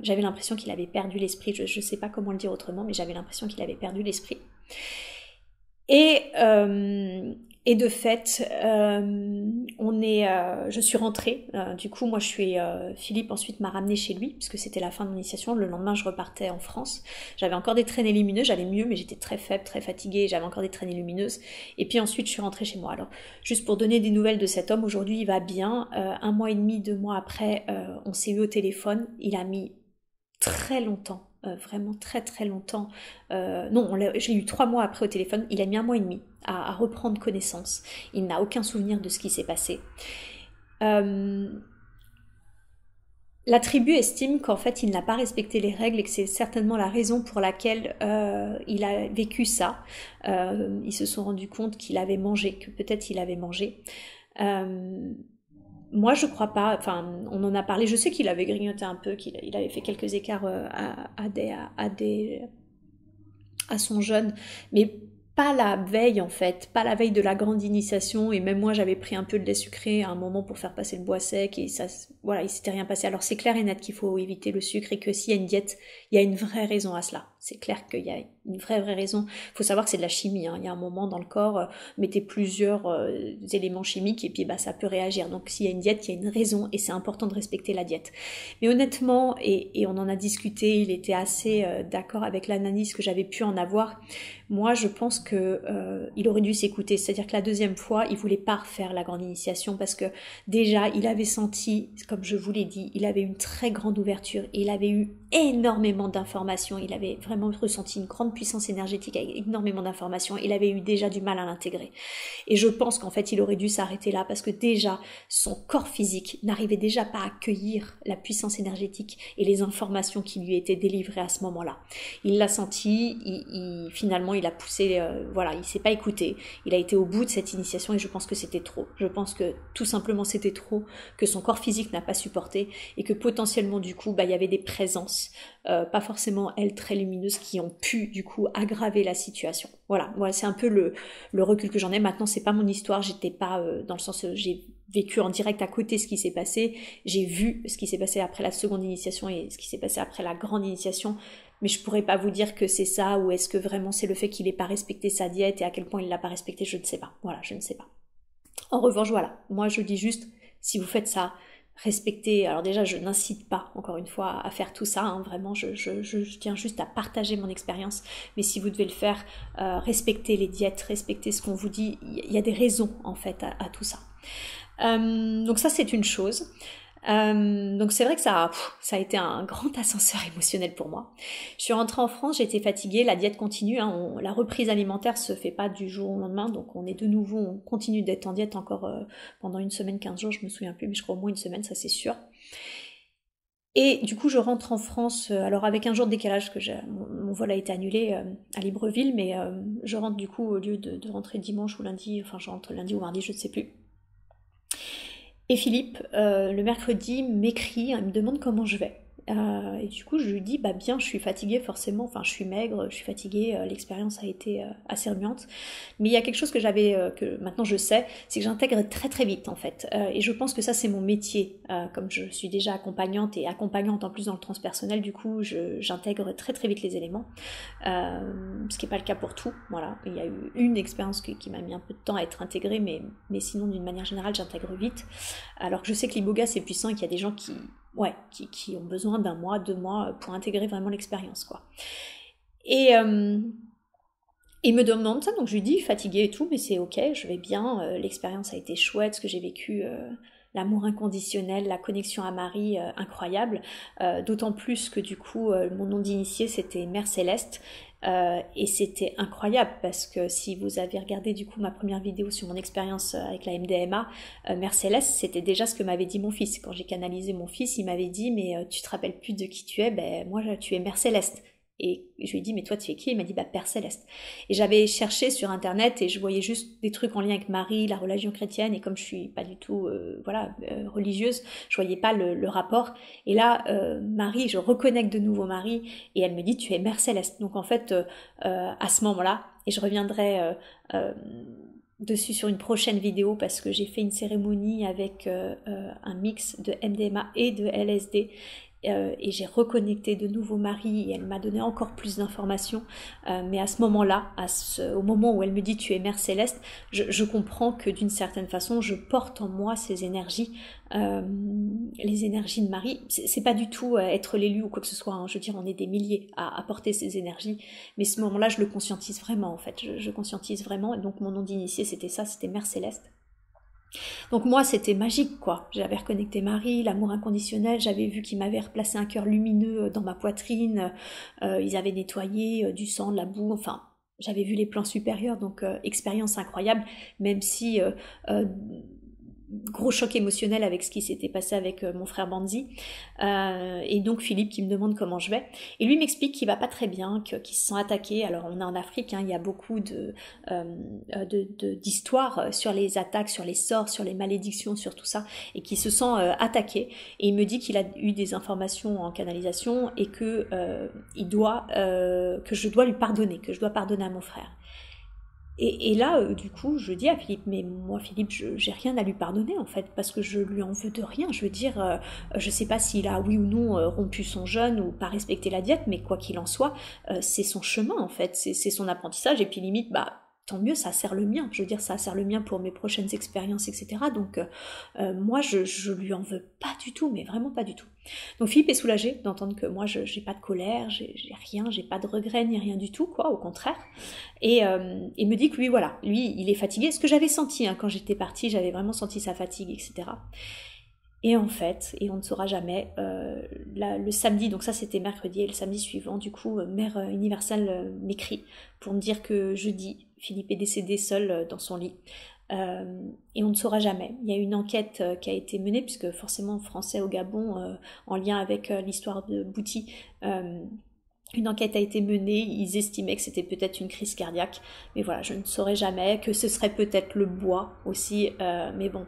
S1: j'avais l'impression qu'il avait perdu l'esprit. Je ne sais pas comment le dire autrement, mais j'avais l'impression qu'il avait perdu l'esprit. Et de fait, je suis rentrée. Du coup, moi, Philippe ensuite m'a ramenée chez lui, puisque c'était la fin de mon initiation. Le lendemain, je repartais en France. J'avais encore des traînées lumineuses. J'allais mieux, mais j'étais très faible, très fatiguée. J'avais encore des traînées lumineuses. Et puis ensuite, je suis rentrée chez moi. Alors, juste pour donner des nouvelles de cet homme, aujourd'hui, il va bien. 1 mois et demi, 2 mois après, on s'est eu au téléphone. Il a mis très longtemps. Vraiment très très longtemps. Je l'ai eu 3 mois après au téléphone. Il a mis 1 mois et demi à reprendre connaissance. Il n'a aucun souvenir de ce qui s'est passé. La tribu estime qu'en fait il n'a pas respecté les règles et que c'est certainement la raison pour laquelle il a vécu ça. Ils se sont rendus compte qu'il avait mangé, que peut-être il avait mangé. Moi, je crois pas. Enfin, on en a parlé. Je sais qu'il avait grignoté un peu, qu'il avait fait quelques écarts à son jeûne, mais pas la veille en fait, pas la veille de la grande initiation. Et même moi, j'avais pris un peu de lait sucré à un moment pour faire passer le bois sec et ça, voilà, il s'était rien passé. Alors c'est clair et net qu'il faut éviter le sucre et que s'il y a une diète, il y a une vraie raison à cela. C'est clair qu'il y a une vraie raison. Il faut savoir que c'est de la chimie. Il y a un moment dans le corps, mettez plusieurs éléments chimiques et puis ça peut réagir. Donc s'il y a une diète, il y a une raison et c'est important de respecter la diète. Mais honnêtement, et on en a discuté, il était assez d'accord avec l'analyse que j'avais pu en avoir. Moi, je pense que il aurait dû s'écouter. C'est-à-dire que la deuxième fois, il voulait pas refaire la grande initiation parce que déjà, il avait senti, comme je vous l'ai dit, il avait une très grande ouverture et il avait eu énormément d'informations. Il avait vraiment ressenti une grande puissance énergétique avec énormément d'informations. Il avait eu déjà du mal à l'intégrer. Et je pense qu'en fait, il aurait dû s'arrêter là parce que déjà, son corps physique n'arrivait déjà pas à accueillir la puissance énergétique et les informations qui lui étaient délivrées à ce moment-là. Il l'a senti, finalement, il a poussé, il s'est pas écouté. Il a été au bout de cette initiation et je pense que c'était trop. Je pense que tout simplement c'était trop, que son corps physique n'a pas supporté et que potentiellement du coup, il y avait des présences, pas forcément elles très lumineuses, qui ont pu du coup aggraver la situation. Voilà, c'est un peu le recul que j'en ai. Maintenant, c'est pas mon histoire, j'étais pas dans le sens j'ai vécu en direct à côté ce qui s'est passé, j'ai vu ce qui s'est passé après la seconde initiation et ce qui s'est passé après la grande initiation, mais je pourrais pas vous dire que c'est ça ou est-ce que vraiment c'est le fait qu'il ait pas respecté sa diète et à quel point il l'a pas respecté, je ne sais pas. Voilà, je ne sais pas. En revanche, voilà, moi je dis juste, si vous faites ça, respectez, alors déjà je n'incite pas encore une fois à faire tout ça, hein, vraiment je tiens juste à partager mon expérience, mais si vous devez le faire, respectez les diètes, respectez ce qu'on vous dit, il y a des raisons en fait à tout ça. Donc ça c'est une chose. Donc c'est vrai que ça a été un grand ascenseur émotionnel pour moi. Je suis rentrée en France, j'étais fatiguée, la diète continue, hein, la reprise alimentaire se fait pas du jour au lendemain, donc on continue d'être en diète encore pendant 1 semaine, 15 jours, je me souviens plus, mais je crois au moins 1 semaine, ça c'est sûr. Et du coup je rentre en France, alors avec un jour de décalage, que mon vol a été annulé à Libreville, mais je rentre du coup au lieu de rentrer dimanche ou lundi, enfin je rentre lundi ou mardi, je ne sais plus. Et Philippe, le mercredi, m'écrit, il me demande comment je vais. Et du coup, je lui dis, bien, je suis fatiguée forcément, enfin, je suis maigre, je suis fatiguée, l'expérience a été assez remuante. Mais il y a quelque chose que maintenant je sais, c'est que j'intègre très très vite en fait. Et je pense que ça, c'est mon métier. Comme je suis déjà accompagnante et accompagnante en plus dans le transpersonnel, du coup, j'intègre très très vite les éléments. Ce qui n'est pas le cas pour tout. Voilà. Il y a eu une expérience qui m'a mis un peu de temps à être intégrée, mais sinon, d'une manière générale, j'intègre vite. Alors que je sais que l'iboga, c'est puissant et qu'il y a des gens qui ont besoin d'1 mois, 2 mois pour intégrer vraiment l'expérience, quoi. Et il me demande ça, donc je lui dis fatiguée et tout, mais c'est ok, je vais bien, l'expérience a été chouette, ce que j'ai vécu, l'amour inconditionnel, la connexion à Marie, incroyable, d'autant plus que du coup, mon nom d'initié c'était Mère Céleste, Et c'était incroyable parce que si vous avez regardé du coup ma première vidéo sur mon expérience avec la MDMA, Mère Céleste, c'était déjà ce que m'avait dit mon fils. Quand j'ai canalisé mon fils, il m'avait dit mais tu te rappelles plus de qui tu es? Ben moi tu es Mère Céleste. Et je lui ai dit mais toi tu es qui? Il m'a dit bah Père Céleste. Et j'avais cherché sur internet et je voyais juste des trucs en lien avec Marie, la religion chrétienne, et comme je suis pas du tout religieuse, je voyais pas le rapport. Et là Marie, je reconnecte de nouveau Marie et elle me dit tu es Mère Céleste. Donc en fait à ce moment-là, et je reviendrai dessus sur une prochaine vidéo parce que j'ai fait une cérémonie avec un mix de MDMA et de LSD et j'ai reconnecté de nouveau Marie et elle m'a donné encore plus d'informations. Mais à ce moment-là, au moment où elle me dit tu es Mère Céleste, je comprends que d'une certaine façon, je porte en moi ces énergies, les énergies de Marie. C'est pas du tout être l'élu ou quoi que ce soit. Hein. Je veux dire, on est des milliers à porter ces énergies. Mais ce moment-là, je le conscientise vraiment en fait. Je conscientise vraiment. Et donc mon nom d'initié, c'était ça, c'était Mère Céleste. Donc moi, c'était magique, quoi. J'avais reconnecté Marie, l'amour inconditionnel, j'avais vu qu'ils m'avaient replacé un cœur lumineux dans ma poitrine, ils avaient nettoyé du sang, de la boue, enfin, j'avais vu les plans supérieurs, donc expérience incroyable, même si gros choc émotionnel avec ce qui s'était passé avec mon frère Banzi et donc Philippe qui me demande comment je vais et lui m'explique qu'il va pas très bien, qu'il se sent attaqué. Alors on est en Afrique, hein, il y a beaucoup d'histoires sur les attaques, sur les sorts, sur les malédictions, sur tout ça et qu'il se sent attaqué et il me dit qu'il a eu des informations en canalisation et que que je dois lui pardonner, que je dois pardonner à mon frère. Et là, du coup, je dis à Philippe, mais moi, Philippe, j'ai rien à lui pardonner, en fait, parce que je lui en veux de rien. Je veux dire, je sais pas s'il a, oui ou non, rompu son jeûne ou pas respecté la diète, mais quoi qu'il en soit, c'est son chemin, en fait, c'est son apprentissage, et puis limite, bah, tant mieux, ça sert le mien. Je veux dire, ça sert le mien pour mes prochaines expériences, etc. Donc, moi, je lui en veux pas du tout, mais vraiment pas du tout. Donc Philippe est soulagé d'entendre que moi, j'ai pas de colère, j'ai rien, j'ai pas de regrets, ni rien du tout, quoi, au contraire. Et il me dit que lui, voilà, lui, il est fatigué. Ce que j'avais senti, hein, quand j'étais partie, j'avais vraiment senti sa fatigue, etc. Et en fait, et on ne saura jamais, le samedi, donc ça c'était mercredi, et le samedi suivant, du coup, Mère Universelle m'écrit pour me dire que jeudi, Philippe est décédé seul dans son lit. Et on ne saura jamais. Il y a une enquête qui a été menée, puisque forcément français au Gabon, en lien avec l'histoire de Bouti, une enquête a été menée, ils estimaient que c'était peut-être une crise cardiaque, mais voilà, je ne saurais jamais, que ce serait peut-être le bois aussi, mais bon,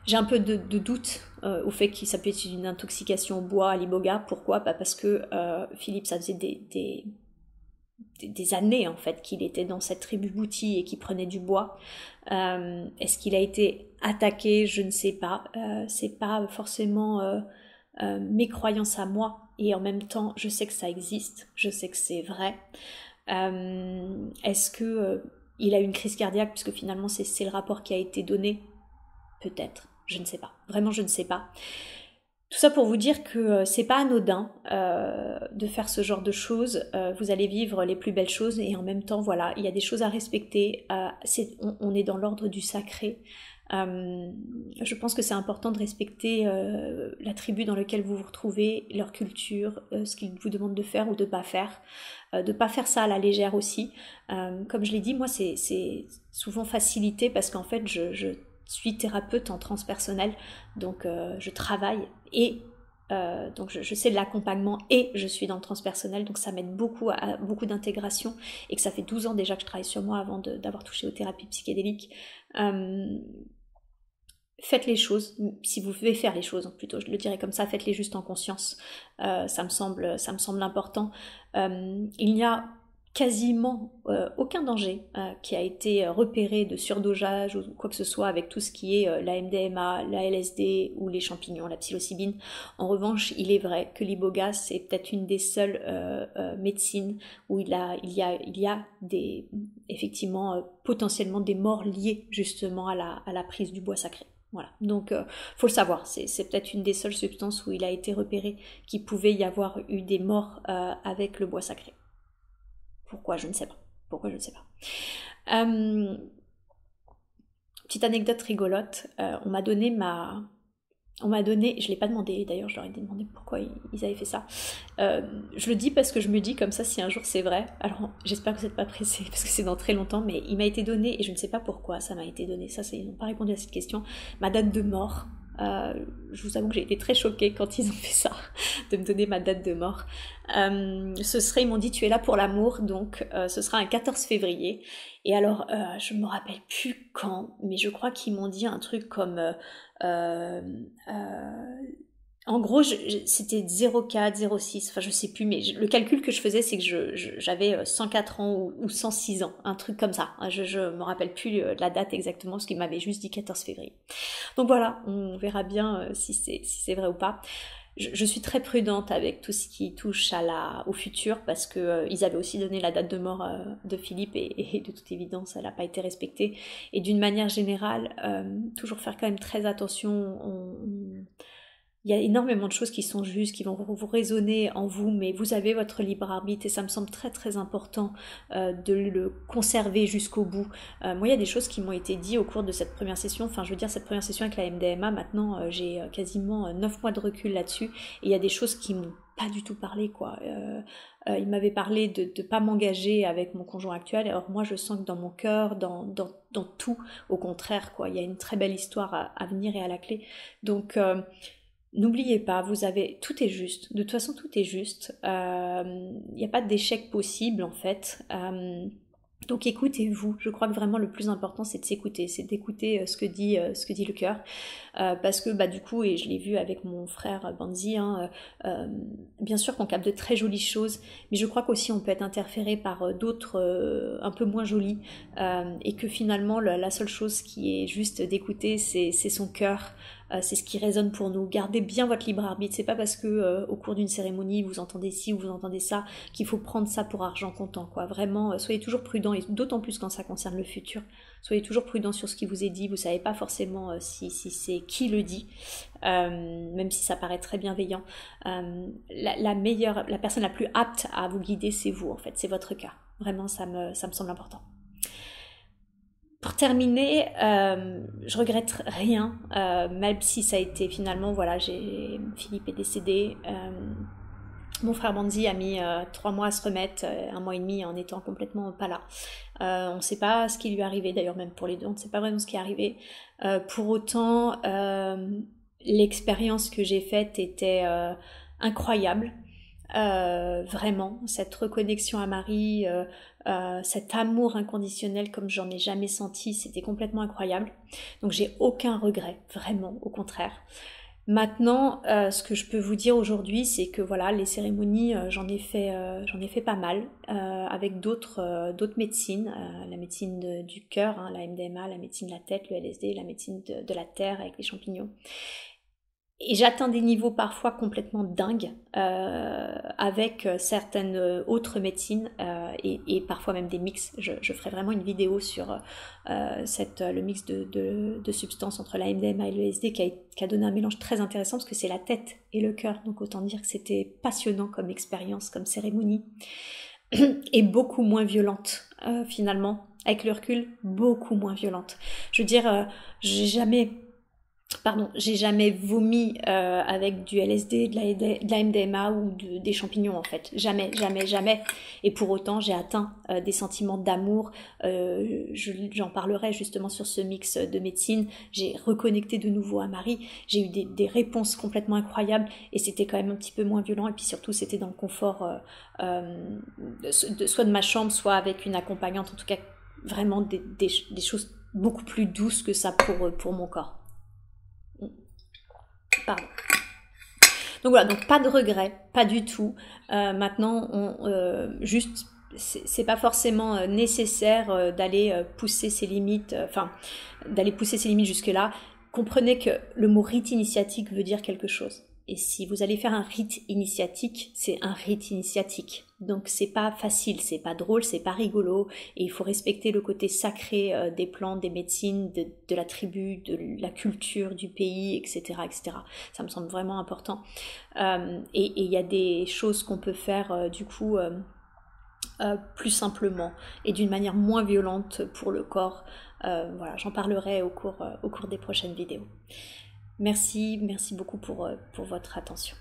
S1: j'ai un peu de doute au fait que ça peut être une intoxication au bois à l'iboga. Pourquoi? Bah parce que Philippe, ça faisait des années en fait qu'il était dans cette tribu Bouti et qu'il prenait du bois. Est-ce qu'il a été attaqué? Je ne sais pas. C'est pas forcément mes croyances à moi, et en même temps je sais que ça existe, je sais que c'est vrai. Est-ce que il a eu une crise cardiaque, puisque finalement c'est le rapport qui a été donné? Peut-être, je ne sais pas, vraiment je ne sais pas. Tout ça pour vous dire que c'est pas anodin de faire ce genre de choses. Vous allez vivre les plus belles choses et en même temps, voilà, il y a des choses à respecter. On est dans l'ordre du sacré. Je pense que c'est important de respecter la tribu dans laquelle vous vous retrouvez, leur culture, ce qu'ils vous demandent de faire ou de pas faire. De pas faire ça à la légère aussi. Comme je l'ai dit, moi c'est souvent facilité parce qu'en fait je suis thérapeute en transpersonnel, donc je travaille et donc je sais de l'accompagnement et je suis dans le transpersonnel, donc ça m'aide beaucoup à beaucoup d'intégration et que ça fait 12 ans déjà que je travaille sur moi avant d'avoir touché aux thérapies psychédéliques. Faites les choses, si vous pouvez faire les choses, plutôt je le dirais comme ça, faites-les juste en conscience, ça me semble important. Il n'y a quasiment aucun danger qui a été repéré de surdosage ou quoi que ce soit avec tout ce qui est la MDMA, la LSD ou les champignons, la psilocybine. En revanche, il est vrai que l'iboga c'est peut-être une des seules médecines où il y a des, effectivement potentiellement des morts liées justement à la prise du bois sacré. Voilà, donc faut le savoir, c'est peut-être une des seules substances où il a été repéré qu'il pouvait y avoir eu des morts avec le bois sacré. Pourquoi? Je ne sais pas. Petite anecdote rigolote, on m'a donné On m'a donné, je ne l'ai pas demandé d'ailleurs, je leur ai demandé pourquoi ils avaient fait ça. Je le dis parce que je me dis comme ça si un jour c'est vrai. Alors j'espère que vous n'êtes pas pressés parce que c'est dans très longtemps, mais il m'a été donné et je ne sais pas pourquoi ça m'a été donné. Ça, ils n'ont pas répondu à cette question. Ma date de mort. Je vous avoue que j'ai été très choquée quand ils ont fait ça, de me donner ma date de mort. Ce serait, ils m'ont dit tu es là pour l'amour, donc ce sera un 14 février. Et alors, je me rappelle plus quand, mais je crois qu'ils m'ont dit un truc comme euh, euh, en gros, c'était 0,4, 0,6, enfin je sais plus, mais le calcul que je faisais, c'est que j'avais 104 ans ou 106 ans, un truc comme ça. Je me rappelle plus la date exactement, parce qu'il m'avait juste dit 14 février. Donc voilà, on verra bien si c'est vrai ou pas. Je suis très prudente avec tout ce qui touche au futur, parce que ils avaient aussi donné la date de mort de Philippe, et de toute évidence, elle n'a pas été respectée. Et d'une manière générale, toujours faire quand même très attention. Il y a énormément de choses qui sont justes, qui vont vous résonner en vous, mais vous avez votre libre arbitre et ça me semble très très important de le conserver jusqu'au bout. Moi, il y a des choses qui m'ont été dites au cours de cette première session, enfin je veux dire cette première session avec la MDMA, maintenant j'ai quasiment 9 mois de recul là-dessus, et il y a des choses qui m'ont pas du tout parlé, quoi. Il m'avait parlé de ne pas m'engager avec mon conjoint actuel, alors moi je sens que dans mon cœur, dans tout, au contraire, quoi, il y a une très belle histoire à venir et à la clé. Donc n'oubliez pas, vous avez, tout est juste. De toute façon, tout est juste. Il n'y a pas d'échec possible en fait. Donc écoutez-vous. Je crois que vraiment le plus important c'est de s'écouter, c'est d'écouter ce que dit le cœur, parce que bah du coup, et je l'ai vu avec mon frère Banzi, hein, bien sûr qu'on capte de très jolies choses, mais je crois qu'aussi on peut être interféré par d'autres un peu moins jolies, et que finalement la seule chose qui est juste d'écouter, c'est son cœur. C'est ce qui résonne pour nous. Gardez bien votre libre arbitre. C'est pas parce que au cours d'une cérémonie vous entendez ci ou vous entendez ça qu'il faut prendre ça pour argent comptant, quoi. Vraiment, soyez toujours prudents, et d'autant plus quand ça concerne le futur. Soyez toujours prudents sur ce qui vous est dit. Vous savez pas forcément si c'est qui le dit, même si ça paraît très bienveillant. La personne la plus apte à vous guider, c'est vous en fait, c'est votre cœur. Vraiment, ça me semble important. Pour terminer, je regrette rien, même si ça a été finalement, voilà, Philippe est décédé. Mon frère Banzi a mis 3 mois à se remettre, 1 mois et demi en étant complètement pas là. On ne sait pas ce qui lui est arrivé, d'ailleurs même pour les deux, on ne sait pas vraiment ce qui est arrivé. Pour autant, l'expérience que j'ai faite était incroyable. Vraiment, cette reconnexion à Marie, cet amour inconditionnel comme j'en ai jamais senti, c'était complètement incroyable. Donc j'ai aucun regret, vraiment, au contraire. Maintenant, ce que je peux vous dire aujourd'hui, c'est que voilà, les cérémonies, j'en ai fait pas mal avec d'autres médecines, la médecine du cœur, hein, la MDMA, la médecine de la tête, le LSD, la médecine de la terre avec les champignons. Et j'atteins des niveaux parfois complètement dingues avec certaines autres médecines et parfois même des mix. Je ferai vraiment une vidéo sur le mix de substances entre la MDMA et le LSD qui a donné un mélange très intéressant parce que c'est la tête et le cœur. Donc autant dire que c'était passionnant comme expérience, comme cérémonie. Et beaucoup moins violente finalement. Avec le recul, beaucoup moins violente. Je veux dire, j'ai jamais vomi avec du LSD, de la MDMA ou des champignons en fait. Jamais, jamais, jamais. Et pour autant, j'ai atteint des sentiments d'amour. J'en parlerai justement sur ce mix de médecine. J'ai reconnecté de nouveau à Marie. J'ai eu des réponses complètement incroyables et c'était quand même un petit peu moins violent. Et puis surtout, c'était dans le confort soit de ma chambre, soit avec une accompagnante. En tout cas, vraiment des choses beaucoup plus douces que ça pour mon corps. Pardon. Donc voilà, donc pas de regret, pas du tout. Maintenant, juste, c'est pas forcément nécessaire d'aller pousser ses limites, d'aller pousser ses limites jusque-là. Comprenez que le mot rite initiatique veut dire quelque chose. Et si vous allez faire un rite initiatique, c'est un rite initiatique. Donc c'est pas facile, c'est pas drôle, c'est pas rigolo, et il faut respecter le côté sacré des plantes, des médecines, de la tribu, de la culture du pays, etc., etc. Ça me semble vraiment important. Et il y a des choses qu'on peut faire plus simplement et d'une manière moins violente pour le corps. Voilà, j'en parlerai au cours des prochaines vidéos. Merci beaucoup pour votre attention.